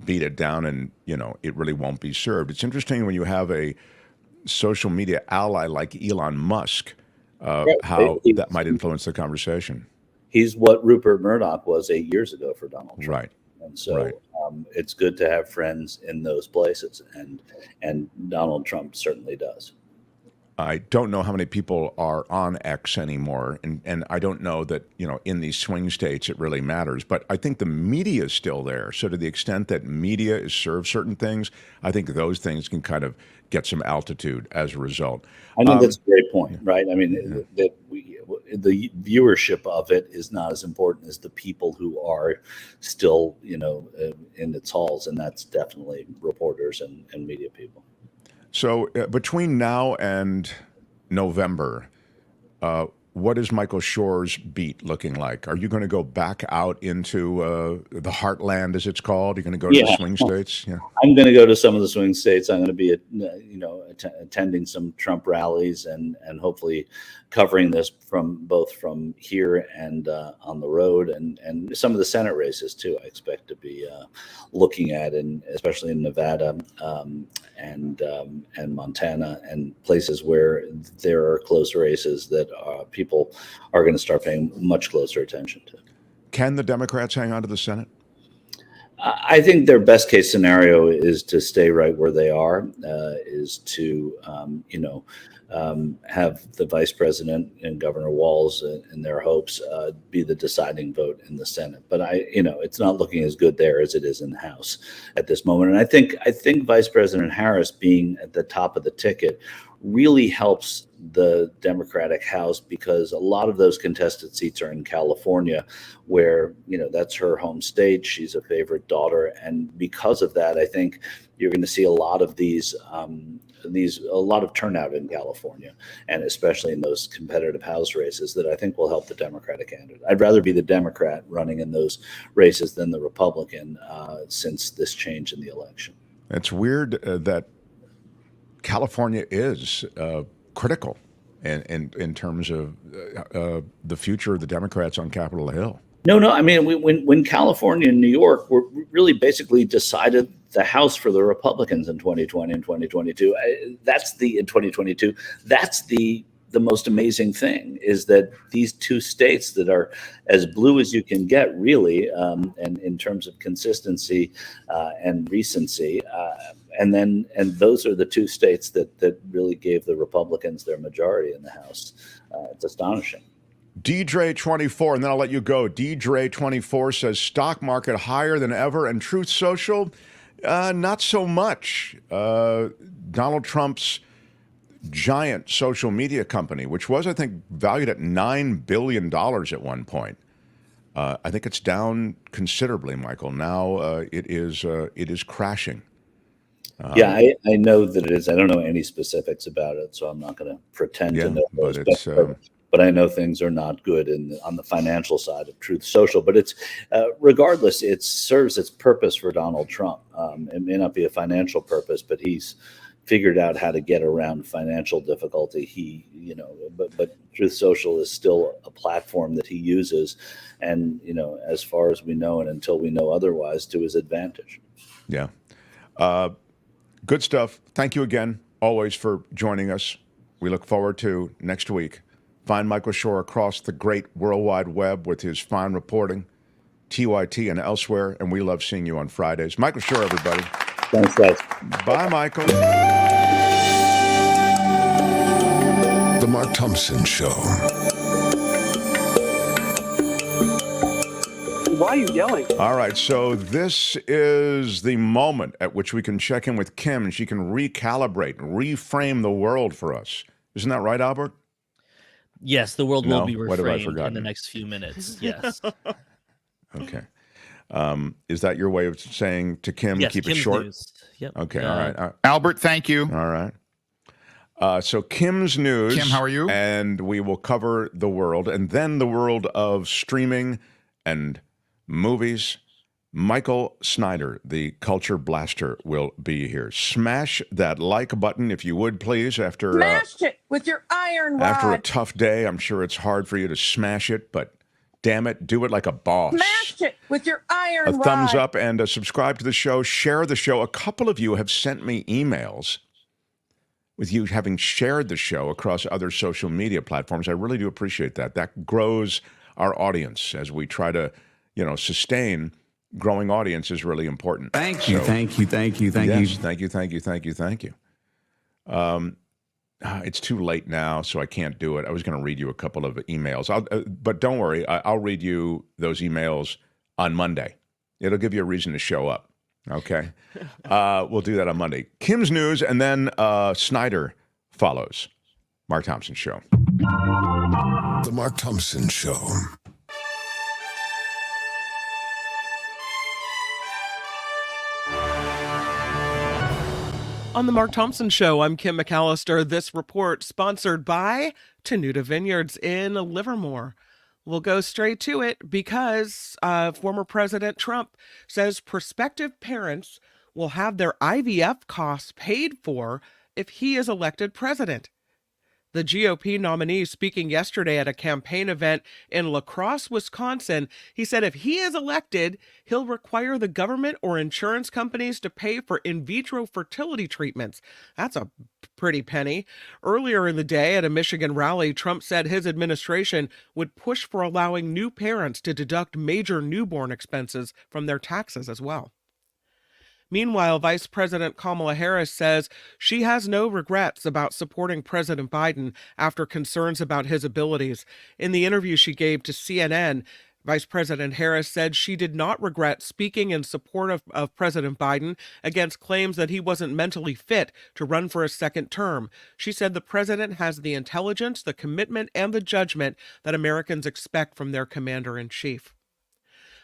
beat it down, and it really won't be served. It's interesting when you have a social media ally like Elon Musk, how that might influence the conversation. He's what Rupert Murdoch was 8 years ago for Donald Trump. Right. And so it's good to have friends in those places, and Donald Trump certainly does. I don't know how many people are on X anymore, and I don't know that, in these swing states it really matters. But I think the media is still there. So to the extent that media is served certain things, I think those things can kind of get some altitude as a result. I think that's a great point, right? I mean, the viewership of it is not as important as the people who are still, in its halls, and that's definitely reporters and media people. So between now and November, what is Michael Shure's beat looking like? Are you going to go back out into the heartland, as it's called? Are you going to go to the swing states? Yeah. I'm going to go to some of the swing states. I'm going to be, attending some Trump rallies and hopefully covering this both from here and on the road, and some of the Senate races too. I expect to be looking at, especially in Nevada and Montana, and places where there are close races that people are going to start paying much closer attention to. Can the Democrats hang on to the Senate? I think their best case scenario is to stay right where they are, is to, have the vice president and Governor Walz, in their hopes, be the deciding vote in the Senate. But it's not looking as good there as it is in the House at this moment. And I think Vice President Harris being at the top of the ticket really helps the Democratic House, because a lot of those contested seats are in California, where that's her home state. She's a favorite daughter, and because of that, I think you're going to see a lot of a lot of turnout in California, and especially in those competitive House races, that I think will help the Democratic candidate. I'd rather be the Democrat running in those races than the Republican, since this change in the election. It's weird that California is critical in terms of the future of the Democrats on Capitol Hill. No. I mean, when California and New York were really basically decided the House for the Republicans in 2020 and 2022, in 2022, that's the most amazing thing, is that these two states that are as blue as you can get, really, and in terms of consistency and recency, and those are the two states that really gave the Republicans their majority in the House. It's astonishing. Dre24, and then I'll let you go. Dre24 says stock market higher than ever, and Truth Social, not so much. Donald Trump's giant social media company, which was, I think, valued at $9 billion at one point. I think it's down considerably, Michael. Now it is crashing. Yeah, I know that it is. I don't know any specifics about it, so I'm not going to pretend to know those. But I know things are not good on the financial side of Truth Social. But it's regardless, it serves its purpose for Donald Trump. It may not be a financial purpose, but he's figured out how to get around financial difficulty. But Truth Social is still a platform that he uses, and as far as we know, and until we know otherwise, to his advantage. Yeah. Good stuff. Thank you again. always, for joining us. We look forward to next week. Find Michael Shure across the great World Wide Web with his fine reporting, TYT and elsewhere, and we love seeing you on Fridays. Michael Shure, everybody. Thanks, guys. Bye, Michael. The Mark Thompson Show. Why are you yelling? All right, so this is the moment at which we can check in with Kim, and she can recalibrate, reframe the world for us. Isn't that right, Albert? Yes, the world will be What have I reframed in forgotten? the next few minutes. Yes. Okay. Is that your way of saying to Kim, Yes, keep it Kim's short? news. Yep. Okay, all right. Albert, thank you. All right. So Kim's news. Kim, how are you? And we will cover the world, and then the world of streaming and movies. Michael Snyder, the culture blaster, will be here. Smash that like button, if you would, please. Smash it with your iron rod. After a tough day, I'm sure it's hard for you to smash it, but damn it, do it like a boss. Smash it with your iron A rod. thumbs up and subscribe to the show. Share the show. A couple of you have sent me emails with you having shared the show across other social media platforms. I really do appreciate that. That grows our audience as we try to, sustain. Growing audience is really important. Thank you. Thank you. Thank you. Thank you. It's too late now, so I can't do it. I was going to read you a couple of emails, but don't worry. I'll read you those emails on Monday. It'll give you a reason to show up. Okay, we'll do that on Monday. Kim's news, and then Snyder follows. Mark Thompson Show. The Mark Thompson Show. On the Mark Thompson Show, I'm Kim McAllister. This report sponsored by Tenuta Vineyards in Livermore. We'll go straight to it because former President Trump says prospective parents will have their IVF costs paid for if he is elected president. The GOP nominee speaking yesterday at a campaign event in La Crosse, Wisconsin, he said if he is elected, he'll require the government or insurance companies to pay for in vitro fertility treatments. That's a pretty penny. Earlier in the day at a Michigan rally, Trump said his administration would push for allowing new parents to deduct major newborn expenses from their taxes as well. Meanwhile, Vice President Kamala Harris says she has no regrets about supporting President Biden after concerns about his abilities. In the interview she gave to CNN, Vice President Harris said she did not regret speaking in support of President Biden against claims that he wasn't mentally fit to run for a second term. She said the president has the intelligence, the commitment, and the judgment that Americans expect from their commander-in-chief.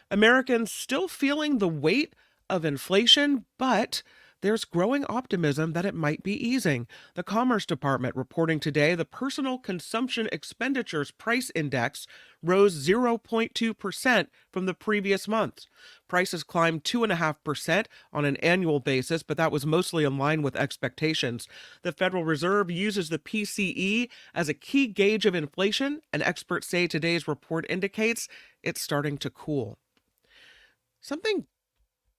Americans still feeling the weight of inflation, but there's growing optimism that it might be easing. The Commerce Department reporting today the Personal Consumption Expenditures Price Index rose 0.2% from the previous month. Prices climbed 2.5% on an annual basis, but that was mostly in line with expectations. The Federal Reserve uses the PCE as a key gauge of inflation, and experts say today's report indicates it's starting to cool. Something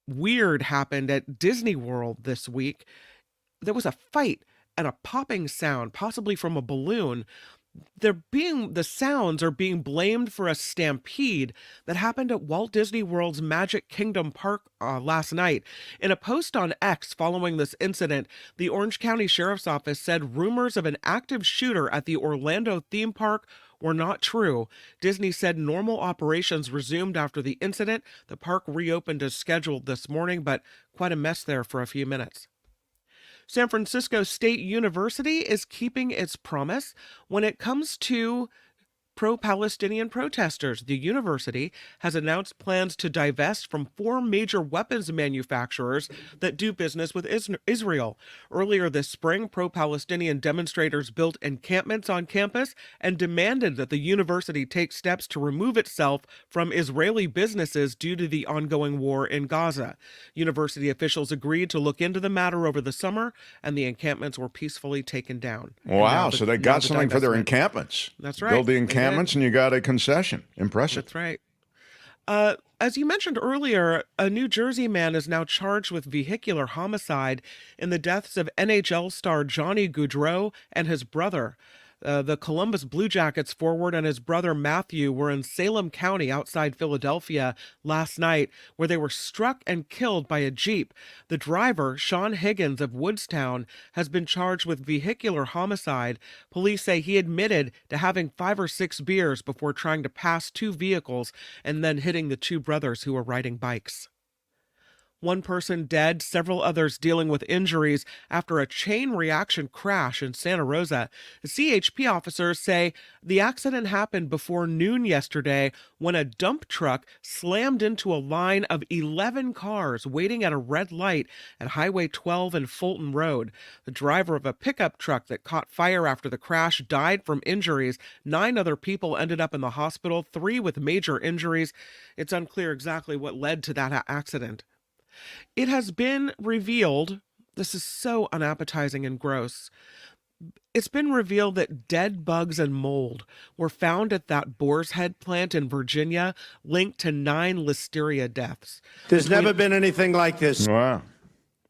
weird happened at Disney World this week. There was a fight and a popping sound, possibly from a balloon. The sounds are being blamed for a stampede that happened at Walt Disney World's Magic Kingdom Park last night. In a post on X following this incident, the Orange County Sheriff's Office said rumors of an active shooter at the Orlando theme park were not true. Disney said normal operations resumed after the incident. The park reopened as scheduled this morning, but quite a mess there for a few minutes. San Francisco State University is keeping its promise when it comes to pro-Palestinian protesters. The university has announced plans to divest from 4 major weapons manufacturers that do business with Israel. Earlier this spring, pro-Palestinian demonstrators built encampments on campus and demanded that the university take steps to remove itself from Israeli businesses due to the ongoing war in Gaza. University officials agreed to look into the matter over the summer, and the encampments were peacefully taken down. Wow, so they got something for their encampments. That's right. Build the encampments and you got a concession. Impressive. That's right. As you mentioned earlier, a New Jersey man is now charged with vehicular homicide in the deaths of NHL star Johnny Gaudreau and his brother. The Columbus Blue Jackets forward and his brother Matthew were in Salem County outside Philadelphia last night, where they were struck and killed by a Jeep. The driver, Sean Higgins of Woodstown, has been charged with vehicular homicide. Police say he admitted to having 5 or 6 beers before trying to pass 2 vehicles and then hitting the 2 brothers who were riding bikes. 1 person dead, several others dealing with injuries after a chain reaction crash in Santa Rosa. The CHP officers say the accident happened before noon yesterday when a dump truck slammed into a line of 11 cars waiting at a red light at Highway 12 and Fulton Road. The driver of a pickup truck that caught fire after the crash died from injuries. 9 other people ended up in the hospital, 3 with major injuries. It's unclear exactly what led to that accident. It has been revealed, this is so unappetizing and gross, it's been revealed that dead bugs and mold were found at that Boar's Head plant in Virginia, linked to 9 listeria deaths. There's never been anything like this. Wow.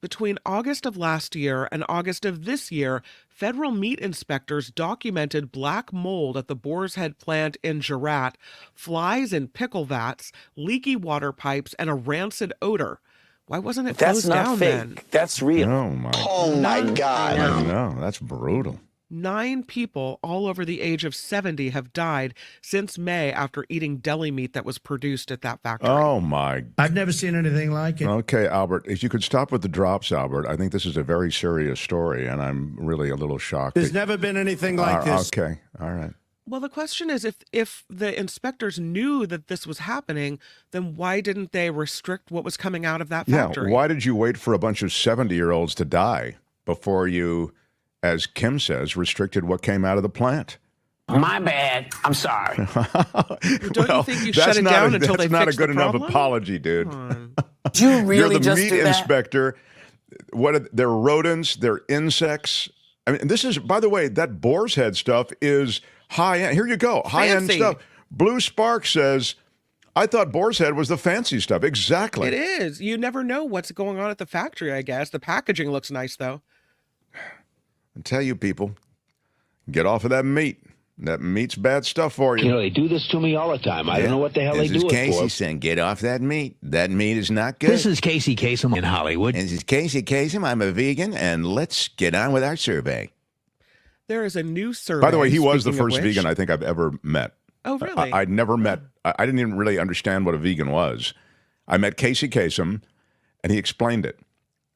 Between August of last year and August of this year, federal meat inspectors documented black mold at the Boar's Head plant in Gerat, flies in pickle vats, leaky water pipes, and a rancid odor. Why wasn't it closed down then? That's real. Oh my God. I know. That's brutal. 9 people, all over the age of 70, have died since May after eating deli meat that was produced at that factory. Oh, my. I've never seen anything like it. Okay, Albert, if you could stop with the drops, Albert. I think this is a very serious story, and I'm really a little shocked. There's never been anything like this. Okay, all right. Well, the question is, if the inspectors knew that this was happening, then why didn't they restrict what was coming out of that factory? Yeah, why did you wait for a bunch of 70-year-olds to die before you, as Kim says, restricted what came out of the plant? My bad. I'm sorry. Don't you think you shut it down until they fix the problem? That's not a good enough apology, dude. Did you really You're the just meat do that? inspector. They're rodents. They're insects. I mean, this is, by the way, that Boar's Head stuff is high-end. Here you go. High-end stuff. Blue Spark says, I thought Boar's Head was the fancy stuff. Exactly. It is. You never know what's going on at the factory, I guess. The packaging looks nice, though. I tell you, people, get off of that meat. That meat's bad stuff for you. You know, they do this to me all the time. I don't know what the hell they do it for. This is Casey saying, get off that meat. That meat is not good. This is Casey Kasem in Hollywood. This is Casey Kasem. I'm a vegan, and let's get on with our survey. There is a new survey. By the way, he was the first vegan I think I've ever met. Oh, really? I'd never met, I didn't even really understand what a vegan was. I met Casey Kasem, and he explained it.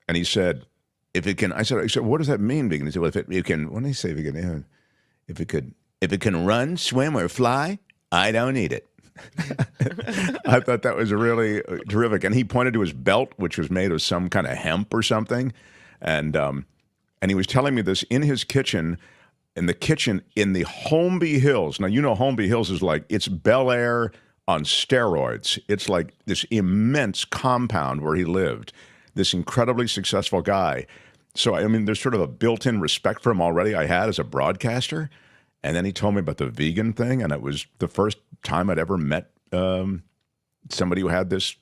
And he said, if it can, I said, what does that mean, vegan? He said, well, if it can, when did he say vegan? If it can run, swim, or fly, I don't eat it. I thought that was really terrific. And he pointed to his belt, which was made of some kind of hemp or something. And he was telling me this in his kitchen, in the Holmby Hills. Now, you know Holmby Hills is like, it's Bel Air on steroids. It's like this immense compound where he lived, this incredibly successful guy. So, I mean, there's sort of a built-in respect for him already I had as a broadcaster. And then he told me about the vegan thing, and it was the first time I'd ever met somebody who had this,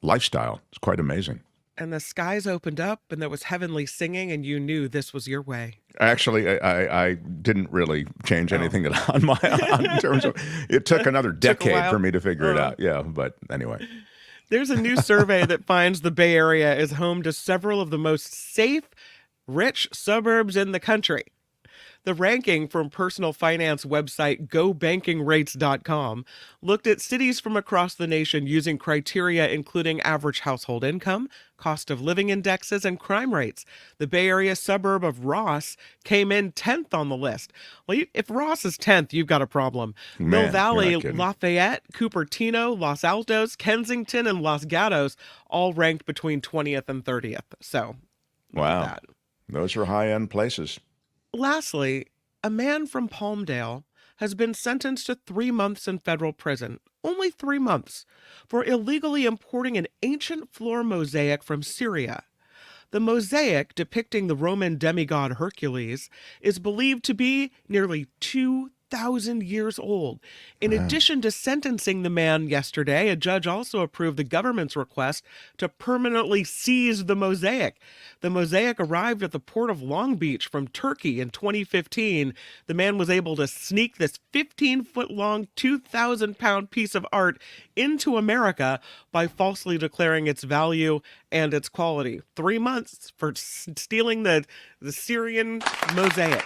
lifestyle. It's quite amazing. And the skies opened up, and there was heavenly singing, and you knew this was your way. Actually, I didn't really change anything in terms of, it took another decade for me to figure it out. Yeah, but anyway. There's a new survey that finds the Bay Area is home to several of the most safe, rich suburbs in the country. The ranking from personal finance website GoBankingRates.com looked at cities from across the nation using criteria including average household income, cost of living indexes, and crime rates. The Bay Area suburb of Ross came in 10th on the list. Well, if Ross is 10th, you've got a problem. Mill Valley, Lafayette, Cupertino, Los Altos, Kensington, and Los Gatos all ranked between 20th and 30th. So, wow, those are high-end places. Lastly, a man from Palmdale has been sentenced to 3 months in federal prison, only 3 months, for illegally importing an ancient floor mosaic from Syria. The mosaic, depicting the Roman demigod Hercules, is believed to be nearly 2,000 2,000 years old. In addition to sentencing the man yesterday, a judge also approved the government's request to permanently seize the mosaic. The mosaic arrived at the port of Long Beach from Turkey in 2015. The man was able to sneak this 15-foot-long, 2,000-pound piece of art into America by falsely declaring its value and its quality. 3 months for stealing the Syrian mosaic.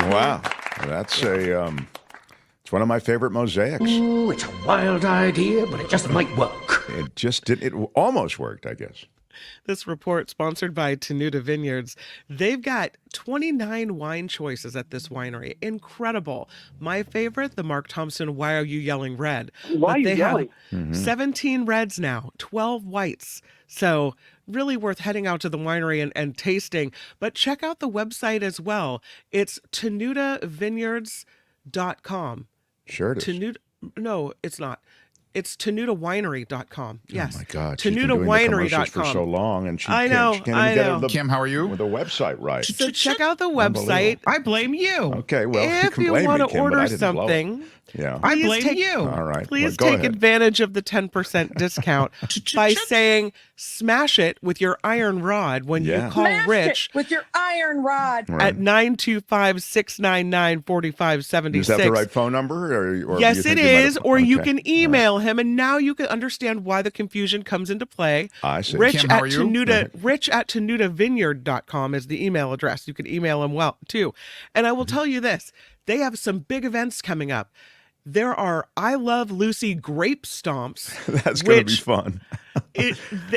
Wow, that's it's one of my favorite mosaics. Ooh, it's a wild idea, but it just might work. It just did. It almost worked, I guess. This report, sponsored by Tenuta Vineyards, they've got 29 wine choices at this winery. Incredible. My favorite, the Mark Thompson Why Are You Yelling Red? Why are you they yelling? have 17 reds now, 12 whites. So really worth heading out to the winery and tasting. But check out the website as well. It's tenutavineyards.com. Sure it is. No, it's not. It's TenutaWinery.com. Yes. Oh my God. She's been doing the commercials for so long, and she I can't know. even get Kim, how are you? the website right. So check out the website. I blame you. Okay, well, If can you blame want me, to Kim, but I order didn't blow it. something, Yeah. I please blame take- you. All right. Please well, go take ahead. advantage of the 10% discount by saying smash it with your iron rod when you call Smash Rich it with your iron rod. at 925-699-4576. Is that the right phone number? Or do Yes, you it think you might is. have- Or you okay. can email him, and now you can understand why the confusion comes into play. I see. Rich Kim, how at are you? Tenuta, Rich at TenutaVineyard.com is the email address. You can email him too. And I will tell you this, they have some big events coming up. There are I Love Lucy grape stomps. That's going to be which fun. I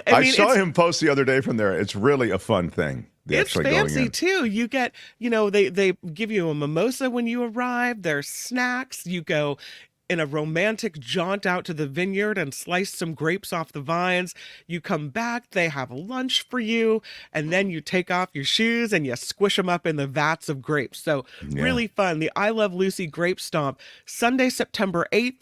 I saw it's- him post the other day from there. It's really a fun thing. It's actually going fancy in. too. You get, they give you a mimosa when you arrive. There's snacks. You go in a romantic jaunt out to the vineyard and slice some grapes off the vines. You come back, they have lunch for you, and then you take off your shoes and you squish them up in the vats of grapes. So really fun. The I Love Lucy Grape Stomp, Sunday, September 8th.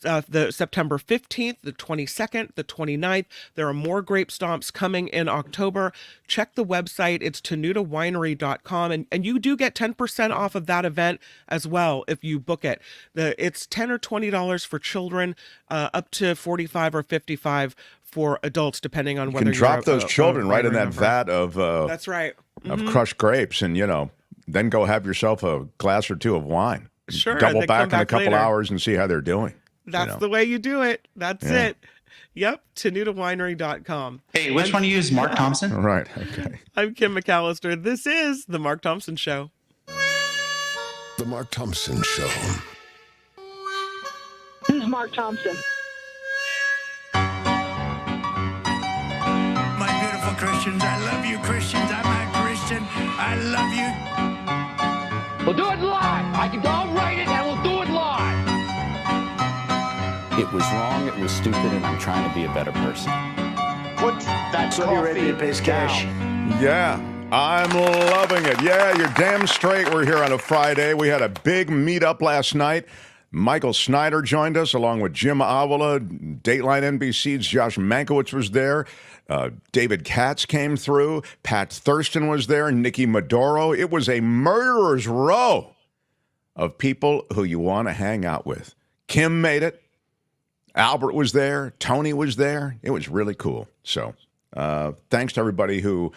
The September 15th, the 22nd, the 29th. There are more grape stomps coming in October. Check the website. It's TenutaWinery.com. And you do get 10% off of that event as well if you book it. It's $10 or $20 for children, up to $45 or $55 for adults, depending on You whether can you're drop a- those a children right in winery that member. vat of That's right. of crushed grapes, and then go have yourself a glass or two of wine. Sure, Double they back come in a back couple later. hours and see how they're doing. That's the way you do it. That's Yeah. it. Yep, TenutaWinery.com. Hey, which one do you use, Mark Thompson? Right, okay. I'm Kim McAllister. This is The Mark Thompson Show. The Mark Thompson Show. This is Mark Thompson. My beautiful Christians, I love you, Christians. I'm a Christian. I love you. We'll do it live. I'll write it and we'll do it live. It was wrong, it was stupid, and I'm trying to be a better person. Put that So you're ready to pay cash. Yeah, I'm loving it. Yeah, you're damn straight. We're here on a Friday. We had a big meetup last night. Michael Snyder joined us along with Jim Avila. Dateline NBC's Josh Mankiewicz was there. David Katz came through. Pat Thurston was there. Nikki Maduro. It was a murderer's row of people who you want to hang out with. Kim made it. Albert was there. Tony was there. It was really cool. So thanks to everybody who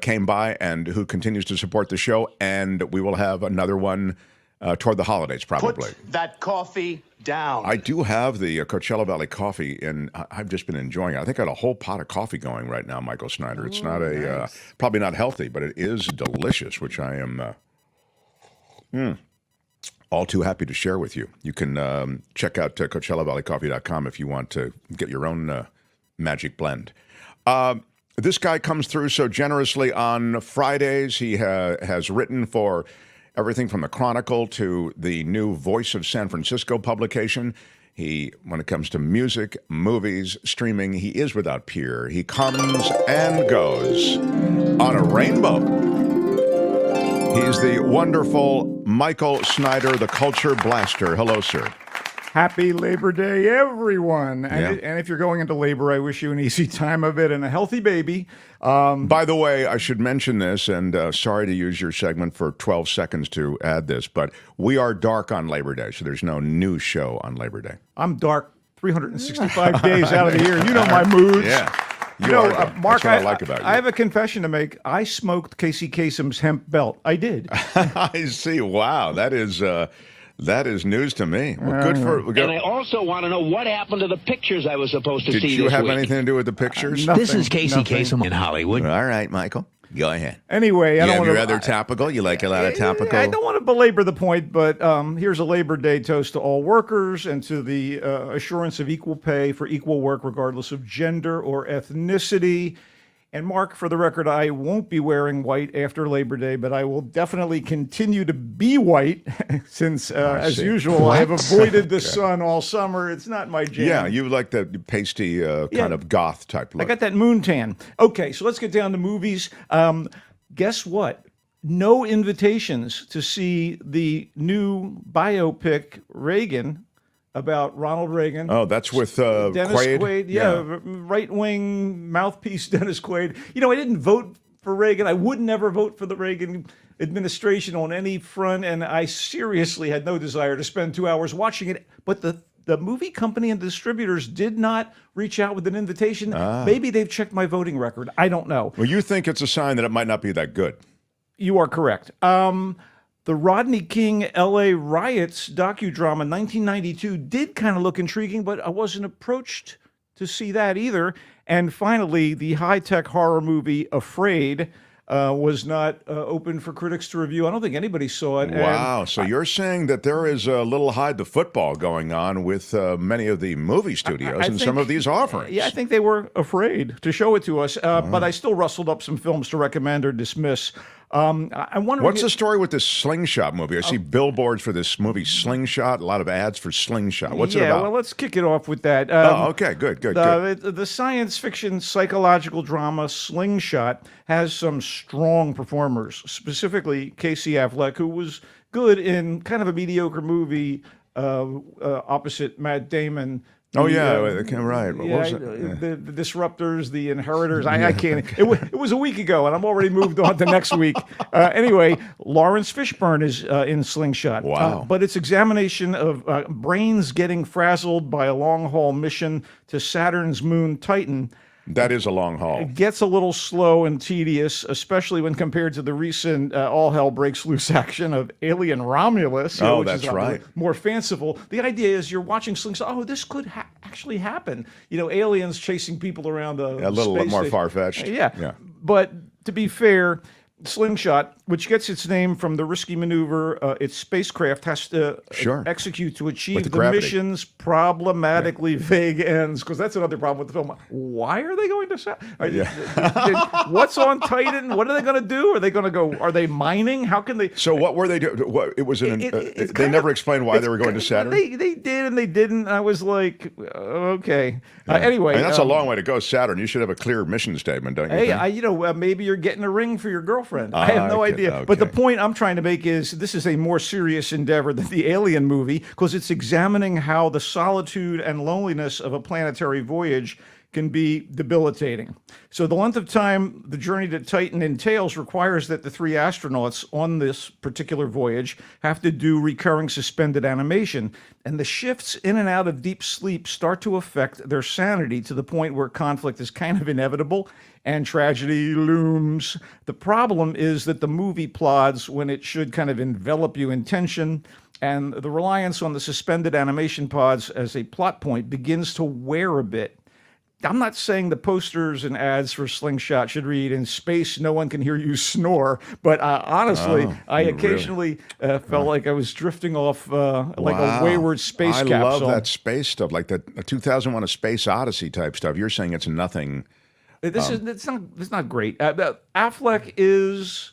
came by and who continues to support the show. And we will have another one toward the holidays, probably. Put that coffee down. I do have the Coachella Valley coffee, and I've just been enjoying it. I think I got a whole pot of coffee going right now, Michael Snyder. It's not probably not healthy, but it is delicious, which I am all too happy to share with you. You can check out CoachellaValleyCoffee.com if you want to get your own magic blend. This guy comes through so generously on Fridays. He has written for everything from the Chronicle to the new Voice of San Francisco publication. When it comes to music, movies, streaming, he is without peer. He comes and goes on a rainbow. He's the wonderful Michael Snyder, the Culture Blaster. Hello, sir. Happy Labor Day, everyone. Yeah. And if you're going into labor, I wish you an easy time of it and a healthy baby. By the way, I should mention this, and sorry to use your segment for 12 seconds to add this, but we are dark on Labor Day, so there's no new show on Labor Day. I'm dark 365 days out of the year. You know my moods. Yeah. You know, Mark, That's what I like about you. I have a confession to make. I smoked Casey Kasem's hemp belt. I did. I see. Wow. That is news to me. Well, good for. And I also want to know what happened to the pictures I was supposed to Did see you this have week. anything to do with the pictures? Nothing, This is Casey nothing. Kasem in Hollywood. All right, Michael. Go ahead. Anyway, I You don't have want your to. other topical? You like a lot of topical? I don't want to belabor the point, but here's a Labor Day toast to all workers and to the assurance of equal pay for equal work, regardless of gender or ethnicity. And Mark, for the record, I won't be wearing white after Labor Day, but I will definitely continue to be white since, as usual, I have avoided the sun all summer. It's not my jam. Yeah, you like the pasty kind of goth type look. I got that moon tan. Okay, so let's get down to movies. Guess what? No invitations to see the new biopic Reagan about Ronald Reagan. Oh, that's with Dennis Quaid? Yeah, right-wing mouthpiece Dennis Quaid. You know, I didn't vote for Reagan. I would never vote for the Reagan administration on any front, and I seriously had no desire to spend 2 hours watching it. But the movie company and distributors did not reach out with an invitation. Maybe they've checked my voting record. I don't know. Well, you think it's a sign that it might not be that good. You are correct. The Rodney King L.A. riots docudrama 1992 did kind of look intriguing, but I wasn't approached to see that either. And finally, the high-tech horror movie Afraid was not open for critics to review. I don't think anybody saw it. Wow. So you're saying that there is a little hide the football going on with many of the movie studios and some of these offerings. Yeah, I think they were afraid to show it to us. But I still rustled up some films to recommend or dismiss. I wonder What's the story with this Slingshot movie? I see billboards for this movie Slingshot, a lot of ads for Slingshot. What's it about? Yeah, well, let's kick it off with that. Okay, good. The science fiction psychological drama Slingshot has some strong performers, specifically Casey Affleck, who was good in kind of a mediocre movie opposite Matt Damon. Oh, yeah, right. What was it? The Disruptors, The Inheritors. I can't. It was a week ago, and I'm already moved on to next week. Anyway, Lawrence Fishburne is in Slingshot. Wow. But its examination of brains getting frazzled by a long-haul mission to Saturn's moon Titan. That is a long haul. It gets a little slow and tedious, especially when compared to the recent all hell breaks loose action of Alien Romulus. Which that's is right. More fanciful. The idea is you're watching Slingshot. Oh, this could actually happen. You know, aliens chasing people around a little space more station. far-fetched. Yeah. But to be fair, Slingshot, which gets its name from the risky maneuver its spacecraft has to execute to achieve the mission's problematically vague ends, because that's another problem with the film. Why are they going to Saturn? What's on Titan? What are they going to do? Are they going to go? Are they mining? How can they? So what were they doing? It was they never explained why they were going to Saturn. They did and they didn't. I was like, okay. Anyway, that's a long way to go. Saturn. You should have a clear mission statement, don't you? Hey, maybe you're getting a ring for your girlfriend. I have no idea. Okay. But the point I'm trying to make is this is a more serious endeavor than the Alien movie, because it's examining how the solitude and loneliness of a planetary voyage can be debilitating. So the length of time the journey to Titan entails requires that the three astronauts on this particular voyage have to do recurring suspended animation. And the shifts in and out of deep sleep start to affect their sanity to the point where conflict is kind of inevitable and tragedy looms. The problem is that the movie plods when it should kind of envelop you in tension, and the reliance on the suspended animation pods as a plot point begins to wear a bit. I'm not saying the posters and ads for Slingshot should read, "In space, no one can hear you snore," but honestly, I occasionally felt like I was drifting off like a wayward space capsule. I love that space stuff, like the 2001: A Space Odyssey type stuff. You're saying it's nothing. It's not great. Affleck is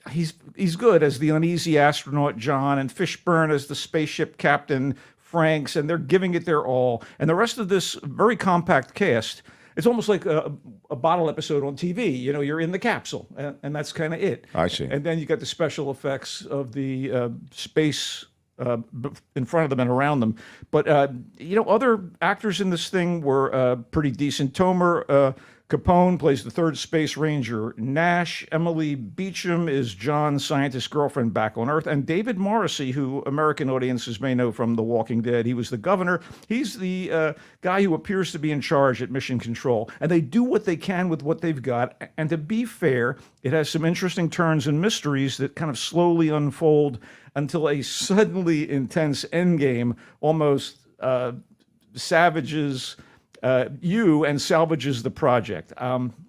he's good as the uneasy astronaut John, and Fishburne as the spaceship captain Franks, and they're giving it their all. And the rest of this very compact cast, it's almost like a bottle episode on TV. You know, you're in the capsule, and that's kind of it. I see. And then you got the special effects of the space in front of them and around them. But, other actors in this thing were pretty decent. Tomer Capone plays the third Space Ranger Nash. Emily Beecham is John's scientist girlfriend back on Earth. And David Morrissey, who American audiences may know from The Walking Dead, he was the governor. He's the guy who appears to be in charge at Mission Control. And they do what they can with what they've got. And to be fair, it has some interesting turns and mysteries that kind of slowly unfold until a suddenly intense endgame almost savages you and salvages the project.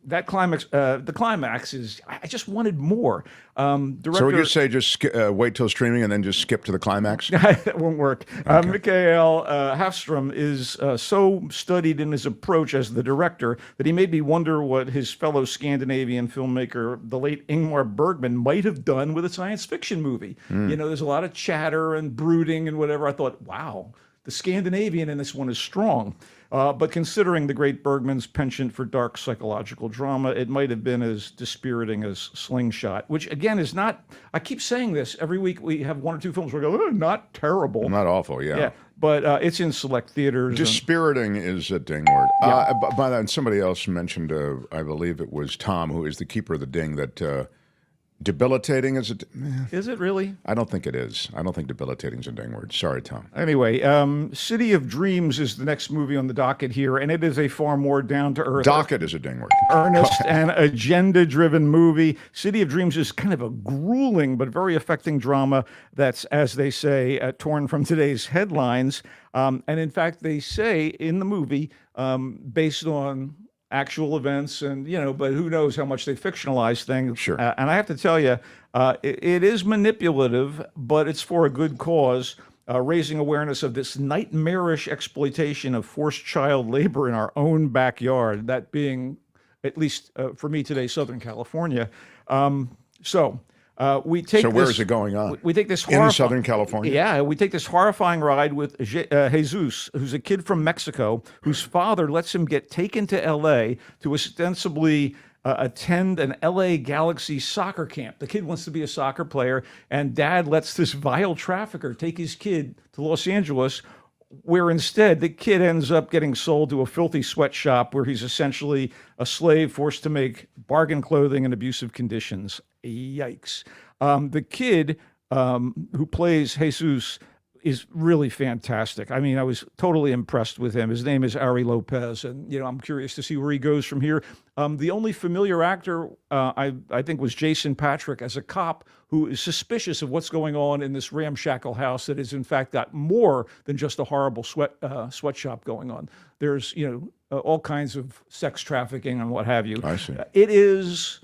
That climax, the climax is, I just wanted more. Director, so would you say just wait till streaming and then just skip to the climax? That won't work. Okay. Mikael Hafstrom is so studied in his approach as the director that he made me wonder what his fellow Scandinavian filmmaker, the late Ingmar Bergman, might have done with a science fiction movie. There's a lot of chatter and brooding and whatever. I thought, wow, the Scandinavian in this one is strong. But considering the great Bergman's penchant for dark psychological drama, it might have been as dispiriting as Slingshot, which again is not, I keep saying this, every week we have one or two films where we go, not terrible. Not awful, yeah. But it's in select theaters. Dispiriting is a ding word. By that, somebody else mentioned, I believe it was Tom, who is the keeper of the ding, that debilitating is Is it really? I don't think it is. I don't think debilitating is a ding word. Sorry, Tom. Anyway, City of Dreams is the next movie on the docket here, and it is a far more down-to-earth... Docket is a ding word. Earnest and agenda-driven movie. City of Dreams is kind of a grueling but very affecting drama that's, as they say, torn from today's headlines. And in fact, they say in the movie, based on actual events, and but who knows how much they fictionalize things. Sure. And I have to tell you, it is manipulative, but it's for a good cause, raising awareness of this nightmarish exploitation of forced child labor in our own backyard, that being, at least for me today, Southern California. We take So where is it going on? We take this in Southern California. Yeah, we take this horrifying ride with Jesus, who's a kid from Mexico, whose father lets him get taken to L.A. to ostensibly attend an L.A. Galaxy soccer camp. The kid wants to be a soccer player, and dad lets this vile trafficker take his kid to Los Angeles, where instead the kid ends up getting sold to a filthy sweatshop where he's essentially a slave forced to make bargain clothing in abusive conditions. Yikes. The kid who plays Jesus is really fantastic. I mean, I was totally impressed with him. His name is Ari Lopez, and I'm curious to see where he goes from here. The only familiar actor I think was Jason Patrick as a cop who is suspicious of what's going on in this ramshackle house that has in fact got more than just a horrible sweatshop going on. There's all kinds of sex trafficking and what have you. I see. It is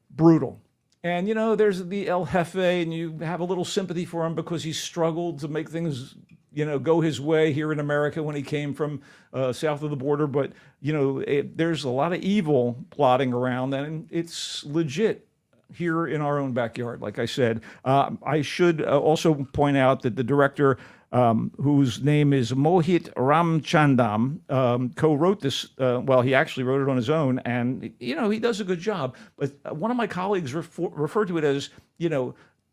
brutal. And, there's the El Jefe, and you have a little sympathy for him because he struggled to make things, go his way here in America when he came from south of the border. But, there's a lot of evil plotting around, and it's legit here in our own backyard, like I said. I should also point out that the director, whose name is Mohit Ramchandam, co-wrote this. He actually wrote it on his own, and he does a good job. But one of my colleagues referred to it as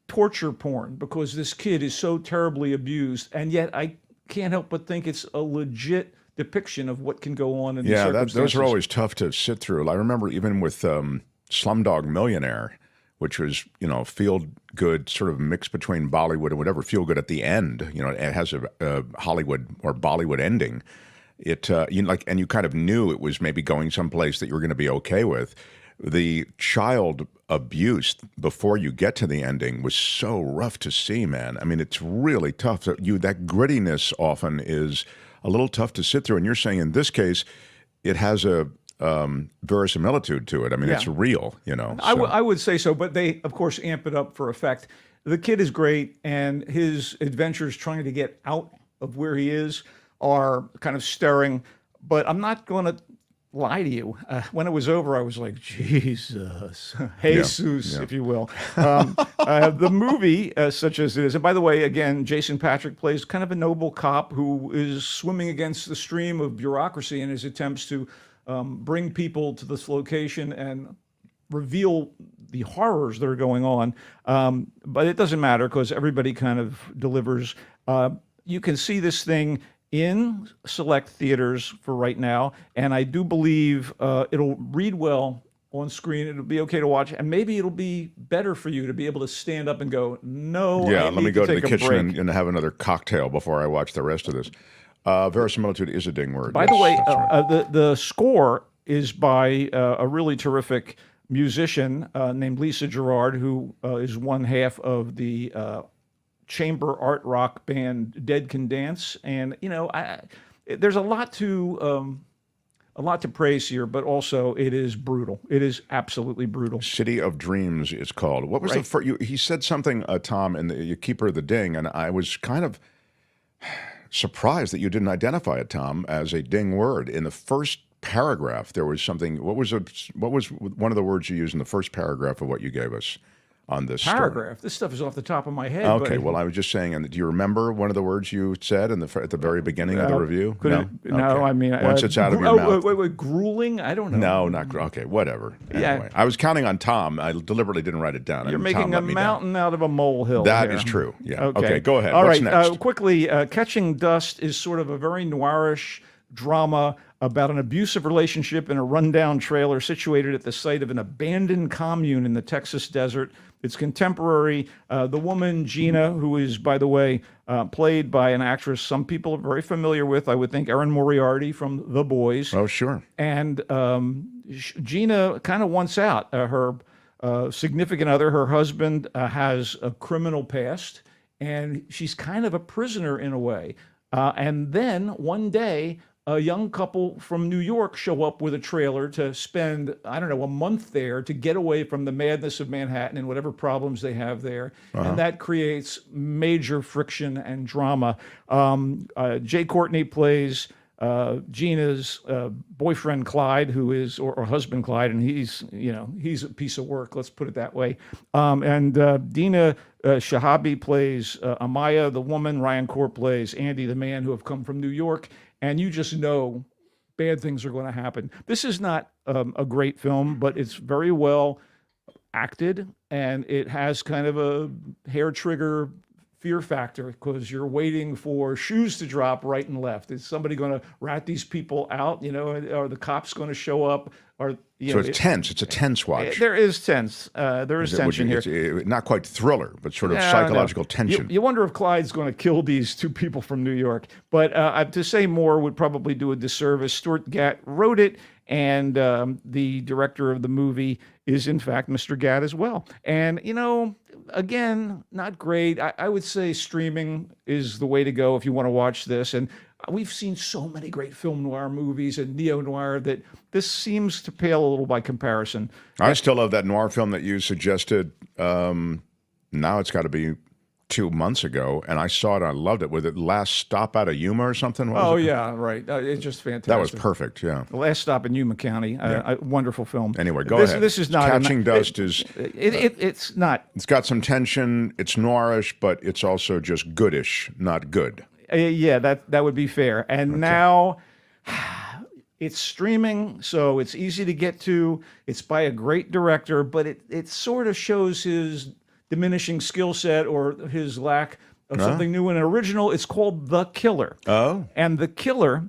torture porn because this kid is so terribly abused, and yet I can't help but think it's a legit depiction of what can go on in these circumstances. Those are always tough to sit through. I remember even with Slumdog Millionaire, which was, feel good, sort of mix between Bollywood and whatever, feel good at the end. It has a Hollywood or Bollywood ending. And you kind of knew it was maybe going someplace that you were going to be okay with. The child abuse before you get to the ending was so rough to see, man. I mean, it's really tough. That grittiness often is a little tough to sit through. And you're saying in this case, it has a verisimilitude to it. I mean, it's real, So. I would say so, but they, of course, amp it up for effect. The kid is great, and his adventures trying to get out of where he is are kind of stirring. But I'm not going to lie to you. When it was over, I was like, Jesus, Jesus, if you will. The movie, such as it is, and by the way, again, Jason Patrick plays kind of a noble cop who is swimming against the stream of bureaucracy in his attempts to bring people to this location and reveal the horrors that are going on. But it doesn't matter because everybody kind of delivers. You can see this thing in select theaters for right now, and I do believe it'll read well on screen. It'll be okay to watch, and maybe it'll be better for you to be able to stand up and go, no, Yeah, I let me need go to take the a kitchen break. and have another cocktail before I watch the rest of this. Verisimilitude is a ding word. By the way, the score is by a really terrific musician named Lisa Gerard, who is one half of the chamber art rock band Dead Can Dance. And, you know, there's a lot to praise here, but also it is brutal. It is absolutely brutal. City of Dreams is called. What was the first? He said something, Tom, in the Keeper of the Ding, and I was kind of surprised that you didn't identify it, Tom, as a ding word. In the first paragraph, there was something. What was one of the words you used in the first paragraph of what you gave us on this Paragraph. story? This stuff is off the top of my head. Okay, buddy. well, I was just saying, and do you remember one of the words you said at the very beginning of the review? No, Okay. I mean, once it's out of your mouth. Wait, grueling? I don't know. No, not okay. Whatever. Anyway, I was counting on Tom. I deliberately didn't write it down. You're and making Tom a let me down. mountain out of a molehill. That here. is true. Yeah. Okay. Go ahead. All What's right. next? Quickly, Catching Dust is sort of a very noirish drama about an abusive relationship in a rundown trailer situated at the site of an abandoned commune in the Texas desert. It's contemporary. The woman, Gina, who is, by the way, played by an actress some people are very familiar with, I would think Erin Moriarty from The Boys. Oh, sure. And Gina kind of wants out. Her significant other, her husband, has a criminal past, and she's kind of a prisoner in a way. And then one day, a young couple from New York show up with a trailer to spend, I don't know, a month there to get away from the madness of Manhattan and whatever problems they have there. And that creates major friction and drama. Jay Courtney plays Gina's boyfriend Clyde, who is, or husband Clyde, and he's a piece of work, let's put it that way. And Dina Shahabi plays Amaya, the woman. Ryan Kaur plays Andy, the man, who have come from New York. And you just know bad things are going to happen. This is not a great film, but it's very well acted, and it has kind of a hair trigger fear factor because you're waiting for shoes to drop right and left. Is somebody going to rat these people out? You know, are the cops going to show up? Or so it's tense. It's a tense watch. There is tense. There is tension here. It's not quite thriller, but sort of psychological tension. You wonder if Clyde's going to kill these two people from New York. But to say more would probably do a disservice. Stuart Gatt wrote it, and the director of the movie is, in fact, Mr. Gatt as well. And, you know, again, not great. I would say streaming is the way to go if you want to watch this. And we've seen so many great film noir movies and neo-noir that this seems to pale a little by comparison. I still love that noir film that you suggested. Now it's got to be 2 months ago, and I saw it. I loved it. With it Last Stop Out of Yuma or something? Yeah, right. It's just fantastic. That was perfect. Yeah. The Last Stop in Yuma County. Wonderful film. Anyway, go ahead. This is not Catching Dust is. It's not. It's got some tension. It's noirish, but it's also just goodish, not good. Yeah, that would be fair. And now it's streaming, so it's easy to get to. It's by a great director, but it sort of shows his diminishing skill set or his lack of something new and original. It's called The Killer. Oh. And The Killer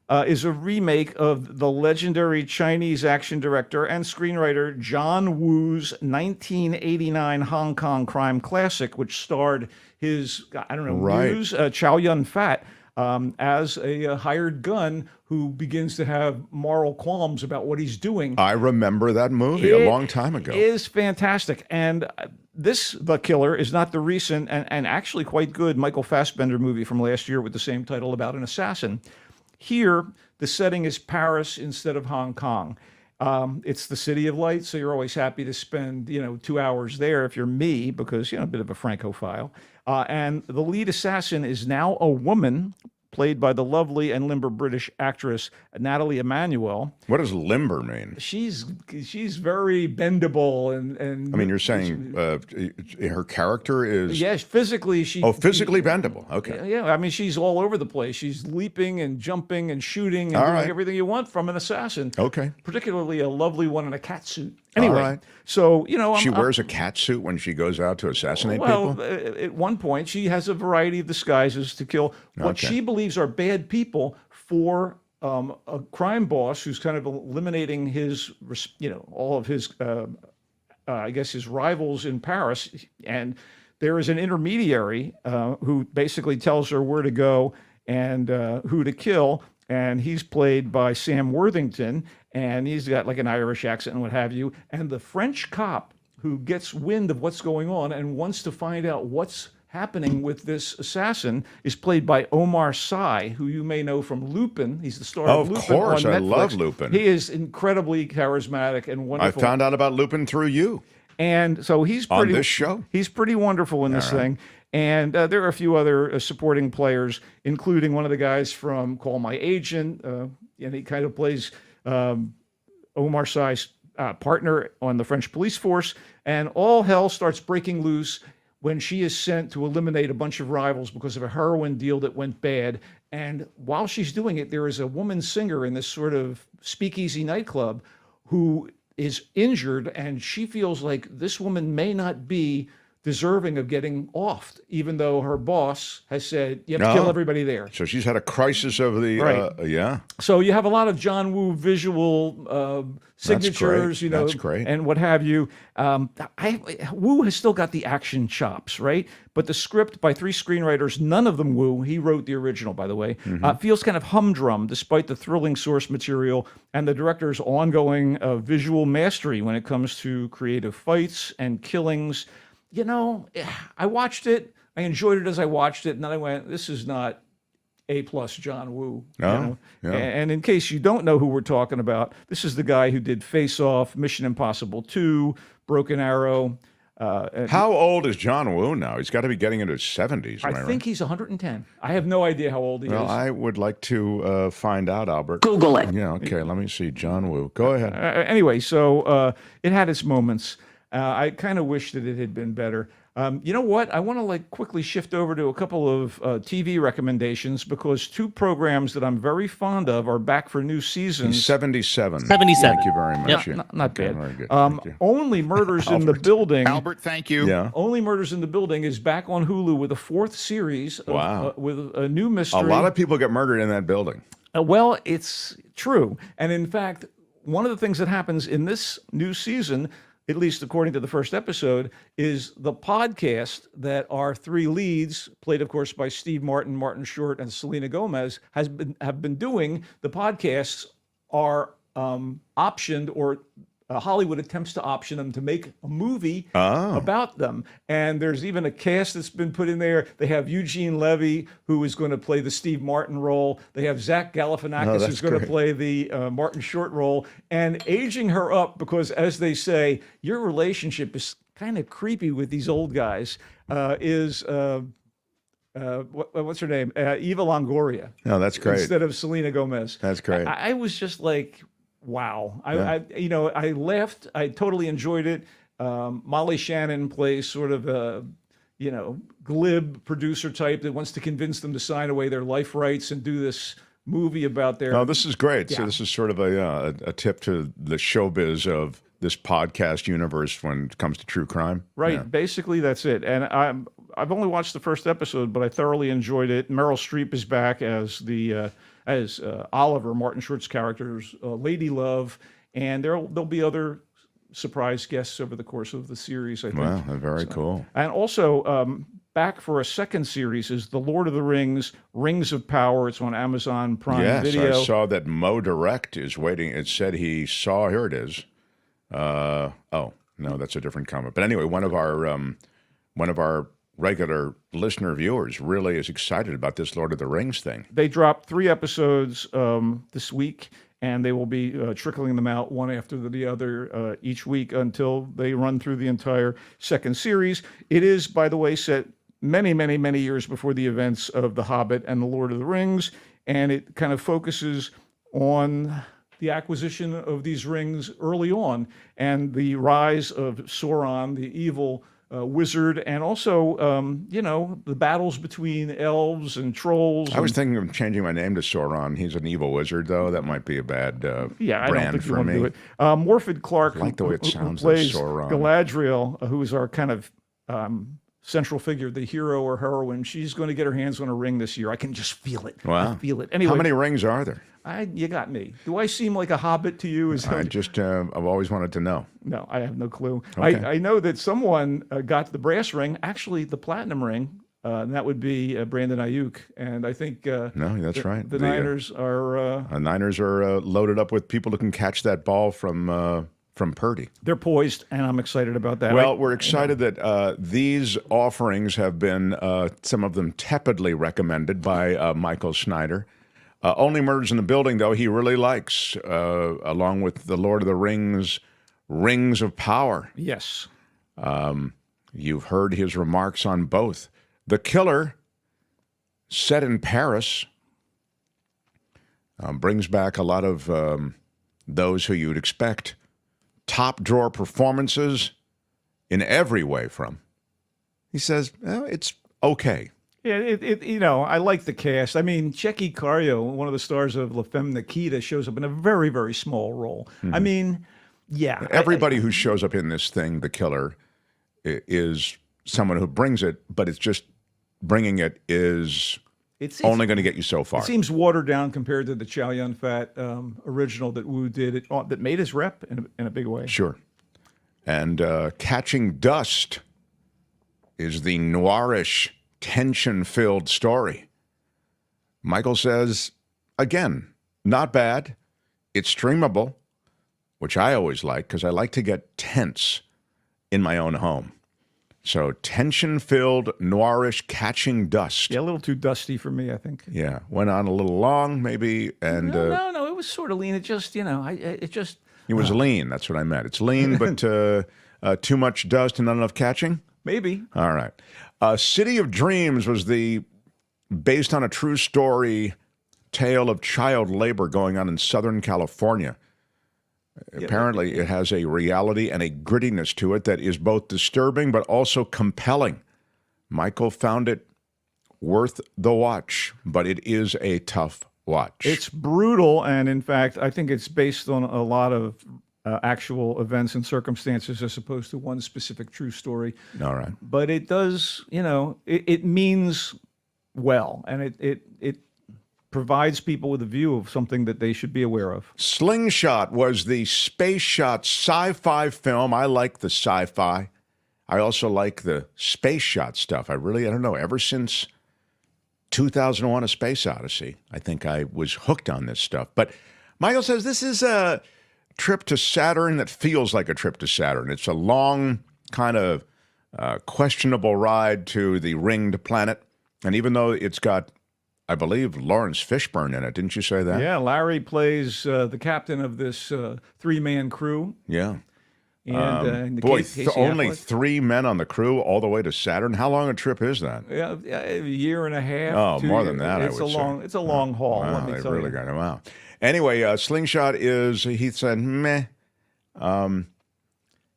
is a remake of the legendary Chinese action director and screenwriter John Woo's 1989 Hong Kong crime classic, which starred his, muse, Chow Yun-fat, as a hired gun who begins to have moral qualms about what he's doing. I remember that movie a long time ago. It is fantastic. And The Killer is not the recent and actually quite good Michael Fassbender movie from last year with the same title about an assassin. Here, the setting is Paris instead of Hong Kong. It's the City of Lights, so you're always happy to spend 2 hours there if you're me, because a bit of a Francophile. And the lead assassin is now a woman, played by the lovely and limber British actress Natalie Emmanuel. What does limber mean? She's very bendable and I mean, you're saying her character is... Yes, physically she... Oh, physically bendable. Okay. Yeah, I mean, she's all over the place. She's leaping and jumping and shooting and doing everything you want from an assassin. Okay. Particularly a lovely one in a cat suit. Anyway, right. so, you know, She wears a cat suit when she goes out to assassinate people? At one point, she has a variety of disguises to kill what Okay. she believes are bad people for a crime boss who's kind of eliminating his, you know, all of his, I guess, his rivals in Paris. And there is an intermediary who basically tells her where to go and who to kill. And he's played by Sam Worthington, and he's got like an Irish accent and what have you. And the French cop who gets wind of what's going on and wants to find out what's happening with this assassin is played by Omar Sy, who you may know from Lupin. He's the star of Lupin. Of course, on I Netflix. love Lupin. He is incredibly charismatic and I wonderful. found out about Lupin through you. And so he's On pretty, this show? He's pretty wonderful in this thing. And there are a few other supporting players, including one of the guys from Call My Agent. And he kind of plays Omar Sy's partner on the French police force. And all hell starts breaking loose when she is sent to eliminate a bunch of rivals because of a heroin deal that went bad. And while she's doing it, there is a woman singer in this sort of speakeasy nightclub who is injured, and she feels like this woman may not be deserving of getting offed, even though her boss has said, you have to kill everybody there. So she's had a crisis of the, Right. So you have a lot of John Woo visual signatures, you know, That's great. and what have you. Woo has still got the action chops, right? But the script by 3 screenwriters, none of them Woo, he wrote the original, by the way, feels kind of humdrum despite the thrilling source material and the director's ongoing visual mastery when it comes to creative fights and killings. You know, I watched it, I enjoyed it as I watched it, and then I went, this is not A+ John Woo. No, you know? yeah. And in case you don't know who we're talking about, this is the guy who did Face Off, Mission Impossible 2, Broken Arrow. How old is John Woo now? He's got to be getting into his 70s. I think he's 110. I have no idea how old he Well, is. I would like to find out, Albert. Google it. Yeah, okay, let me see. John Woo. Go ahead. Anyway, so it had its moments. I kind of wish that it had been better. You know what? I want to quickly shift over to a couple of TV recommendations because 2 programs that I'm very fond of are back for new seasons. He's 77. 77. Thank you very much. Yeah, not bad. Very good. Thank you. Only Murders in the Building. Albert, thank you. Yeah. Only Murders in the Building is back on Hulu with a 4th series. Wow. With a new mystery. A lot of people get murdered in that building. Well, it's true. And in fact, one of the things that happens in this new season, at least according to the first episode, is the podcast that our 3 leads, played of course by Steve Martin, Martin Short, and Selena Gomez, have been doing. The podcasts are optioned, or Hollywood attempts to option them to make a movie about them. And there's even a cast that's been put in there. They have Eugene Levy, who is going to play the Steve Martin role. They have Zach Galifianakis, who's going to play the Martin Short role. And aging her up because, as they say, your relationship is kind of creepy with these old guys, is... what's her name? Eva Longoria. No, that's great. Instead of Selena Gomez. That's great. I was just like, wow. I laughed. I totally enjoyed it. Molly Shannon plays sort of a, glib producer type that wants to convince them to sign away their life rights and do this movie about their... Oh, this is great. Yeah. So this is sort of a tip to the showbiz of this podcast universe when it comes to true crime. Right. Yeah. Basically, that's it. And I've only watched the first episode, but I thoroughly enjoyed it. Meryl Streep is back as the as Oliver, Martin Short's character's Lady Love, and there'll be other surprise guests over the course of the series, I think. Wow, very cool. And also back for a second series is The Lord of the Rings, Rings of Power. It's on Amazon Prime Video. Yes, I saw that Mo Direct is waiting. It said he saw, here it is. Oh, no, that's a different comment. But anyway, one of our regular listener viewers really is excited about this Lord of the Rings thing. They dropped 3 episodes this week, and they will be trickling them out one after the other each week until they run through the entire second series. It is, by the way, set many, many, many years before the events of The Hobbit and The Lord of the Rings, and it kind of focuses on the acquisition of these rings early on and the rise of Sauron, the evil wizard, and also, you know, the battles between elves and trolls. I was thinking of changing my name to Sauron. He's an evil wizard, though. That might be a bad yeah, I don't brand think you for want to me. do it. Morfydd Clark, I like the way it who sounds like plays Sauron. Galadriel, who is our kind of central figure, the hero or heroine. She's going to get her hands on a ring this year. I can just feel it. Wow. I feel it. Anyway, how many rings are there? You got me. Do I seem like a hobbit to you? I've always wanted to know. No, I have no clue. Okay. I know that someone got the brass ring, actually the platinum ring, and that would be Brandon Ayuk. And I think no, that's right. The Niners are Niners are loaded up with people who can catch that ball from Purdy. They're poised, and I'm excited about that. Well, we're excited that these offerings have been, some of them tepidly recommended by Michael Snyder. Only Murders in the Building, though, he really likes, along with the Lord of the Rings, Rings of Power. Yes. You've heard his remarks on both. The Killer, set in Paris, brings back a lot of those who you'd expect top drawer performances in every way from. He says, it's okay. Yeah, you know, I like the cast. I mean, Checky Cario, one of the stars of La Femme Nikita, shows up in a very, very small role. I mean, yeah. Everybody who shows up in this thing, The Killer, is someone who brings it, but it's just bringing it is only going to get you so far. It seems watered down compared to the Chow Yun-Fat original that Wu did, that made his rep in a big way. Sure. And Catching Dust is the noirish, tension-filled story. Michael says, again, not bad. It's streamable, which I always like because I like to get tense in my own home. So tension-filled, noirish, Catching Dust. Yeah, a little too dusty for me, I think. Yeah, went on a little long, maybe, and no, it was sort of lean. It just, you know, it was lean. That's what I meant. It's lean, but too much dust and not enough catching. Maybe. All right. City of Dreams was based on a true story tale of child labor going on in Southern California. Apparently, it has a reality and a grittiness to it that is both disturbing but also compelling. Michael found it worth the watch, but it is a tough watch. It's brutal, and in fact, I think it's based on a lot of actual events and circumstances as opposed to one specific true story. All right. But it does, you know, it means well, and it provides people with a view of something that they should be aware of. Slingshot was the space shot sci-fi film. I like the sci-fi. I also like the space shot stuff. I don't know, ever since 2001: A Space Odyssey, I think I was hooked on this stuff. But Michael says this is a trip to Saturn that feels like a trip to Saturn. It's a long, kind of questionable ride to the ringed planet. And even though it's got, I believe, Lawrence Fishburne in it. Didn't you say that? Yeah, Larry plays the captain of this three-man crew. Yeah. And boy, only 3 men on the crew all the way to Saturn. How long a trip is that? Yeah, a year and a half. Oh, more than that, it's I would say. It's a long haul, Wow, let me they tell really you. got him out. Anyway, Slingshot is, he said, meh.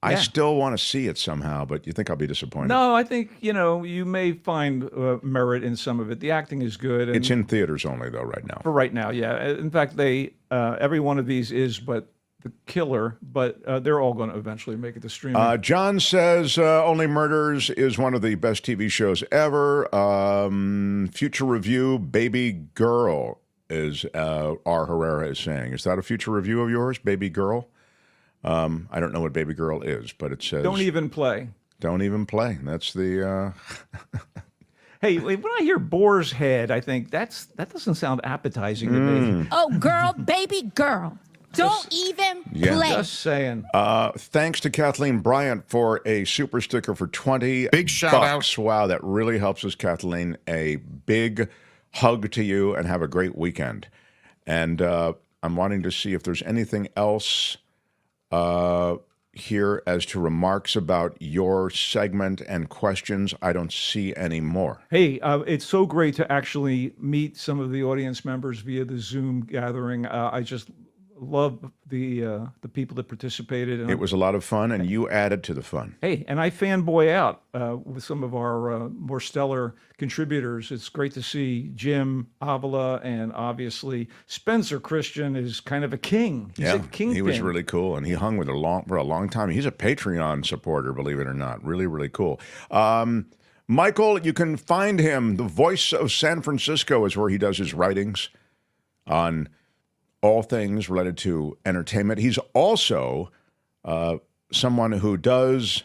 I still want to see it somehow, but you think I'll be disappointed? No, I think, you know, you may find merit in some of it. The acting is good. And it's in theaters only, though, right now. For right now, yeah. In fact, every one of these is but The Killer, but they're all going to eventually make it to streaming. John says Only Murders is one of the best TV shows ever. Future review, Baby Girl, is R. Herrera is saying. Is that a future review of yours, Baby Girl? I don't know what Baby Girl is, but it says... Don't even play. Don't even play. That's the... Hey, when I hear Boar's Head, I think that doesn't sound appetizing to me. Oh, girl, baby girl. Don't even play. Just saying. Thanks to Kathleen Bryant for a super sticker for 20 Big shout out. Wow, that really helps us, Kathleen. A big hug to you and have a great weekend. And I'm wanting to see if there's anything else here as to remarks about your segment and questions. I don't see any more. Hey, it's so great to actually meet some of the audience members via the Zoom gathering. I just love the people that participated. And It was a lot of fun, and you added to the fun. Hey, and I fanboy out with some of our more stellar contributors. It's great to see Jim Avila, and obviously Spencer Christian is kind of a king. He's a kingpin. He was really cool, and he hung with for a long time. He's a Patreon supporter, believe it or not. Really, really cool. Michael, you can find him. The Voice of San Francisco is where he does his writings on all things related to entertainment. He's also someone who does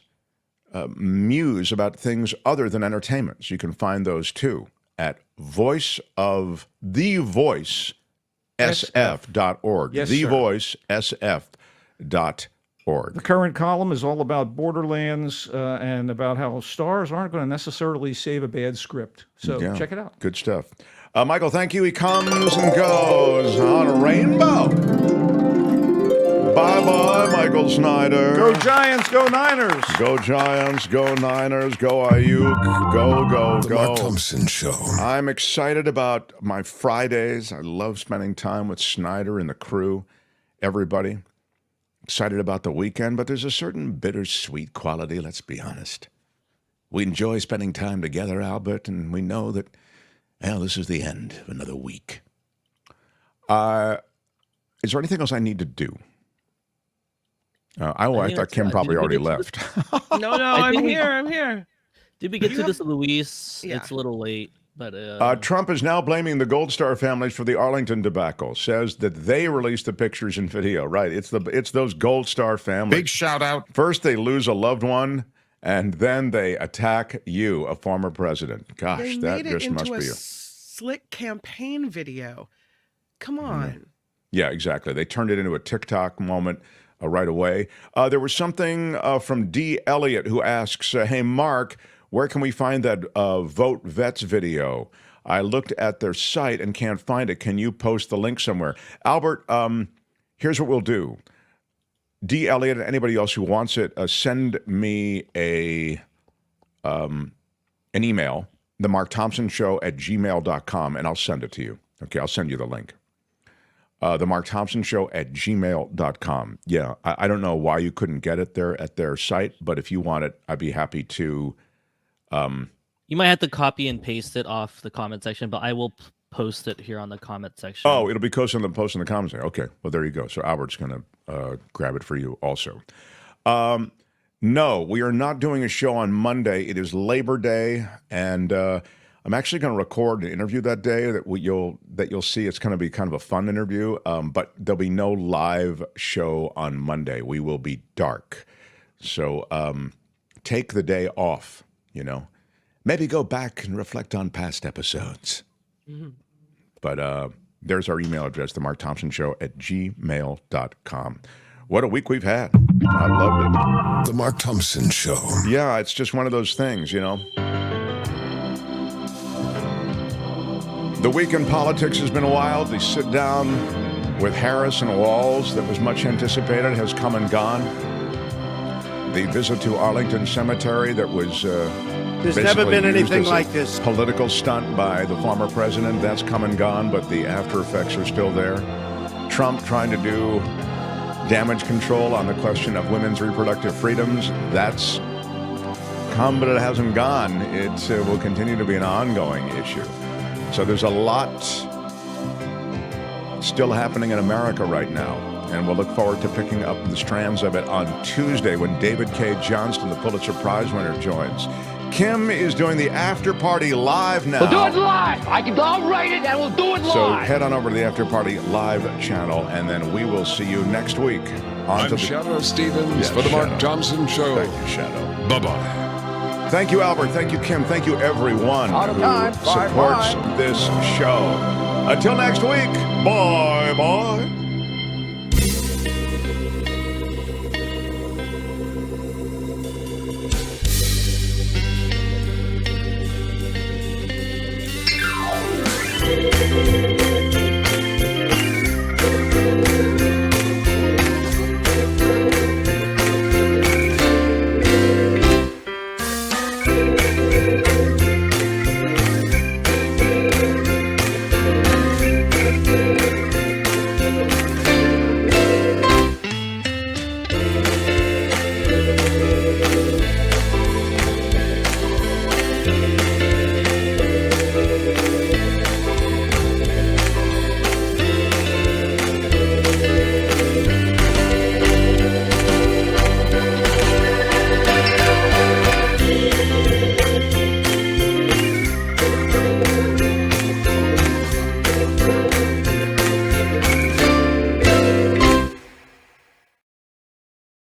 muse about things other than entertainment. So you can find those too at thevoicesf.org. Yes, thevoicesf.org. The current column is all about Borderlands and about how stars aren't going to necessarily save a bad script. So check it out. Good stuff. Michael, thank you. He comes and goes on a rainbow. Bye-bye, Michael Snyder. Go Giants, go Niners. Go Giants, go Niners, go Ayuk, go. The Mark Thompson Show. I'm excited about my Fridays. I love spending time with Snyder and the crew, everybody. Excited about the weekend, but there's a certain bittersweet quality, let's be honest. We enjoy spending time together, Albert, and we know that, well, this is the end of another week. Is there anything else I need to do? I thought Kim probably already left. No, I'm here. Did we get to this, Luis? Yeah. It's a little late. But Trump is now blaming the Gold Star families for the Arlington debacle. Says that they released the pictures and video. Right? It's those Gold Star families. Big shout out. First they lose a loved one, and then they attack you, a former president. Gosh, that just must be a slick campaign video. Come on. Yeah, exactly. They turned it into a TikTok moment right away. There was something from D. Elliott who asks, "Hey Mark, where can we find that Vote Vets video? I looked at their site and can't find it. Can you post the link somewhere?" Albert, here's what we'll do. D. Elliott and anybody else who wants it, send me an email, themarkthompsonshow@gmail.com, and I'll send it to you. Okay, I'll send you the link. themarkthompsonshow@gmail.com. Yeah, I don't know why you couldn't get it there at their site, but if you want it, I'd be happy to... you might have to copy and paste it off the comment section, but I will post it here on the comment section. Oh, it'll be posted in the comment section. Okay, well, there you go. So Albert's going to grab it for you also. No, we are not doing a show on Monday. It is Labor Day, and I'm actually going to record an interview that day that you'll see. It's going to be kind of a fun interview, but there'll be no live show on Monday. We will be dark. So take the day off, Maybe go back and reflect on past episodes. Mm-hmm. But there's our email address, themarkthompsonshow@gmail.com. What a week we've had. I loved it. The Mark Thompson Show. Yeah, it's just one of those things, The week in politics has been wild. The sit down with Harris and Walz that was much anticipated has come and gone. The visit to Arlington Cemetery that was there's never been anything like this. Political stunt by the former president, that's come and gone, but the after effects are still there. Trump trying to do damage control on the question of women's reproductive freedoms, that's come, but it hasn't gone. It will continue to be an ongoing issue. So there's a lot still happening in America right now, and we'll look forward to picking up the strands of it on Tuesday when David K. Johnston, the Pulitzer Prize winner, joins. Kim is doing the after party live now. We'll do it live. I'll write it and we'll do it live. So head on over to the after party live channel, and then we will see you next week. I'm Shadow Stevens for the Mark Thompson Show. Thank you, Shadow. Bye-bye. Thank you, Albert. Thank you, Kim. Thank you, everyone who supports this show. Until next week, bye-bye.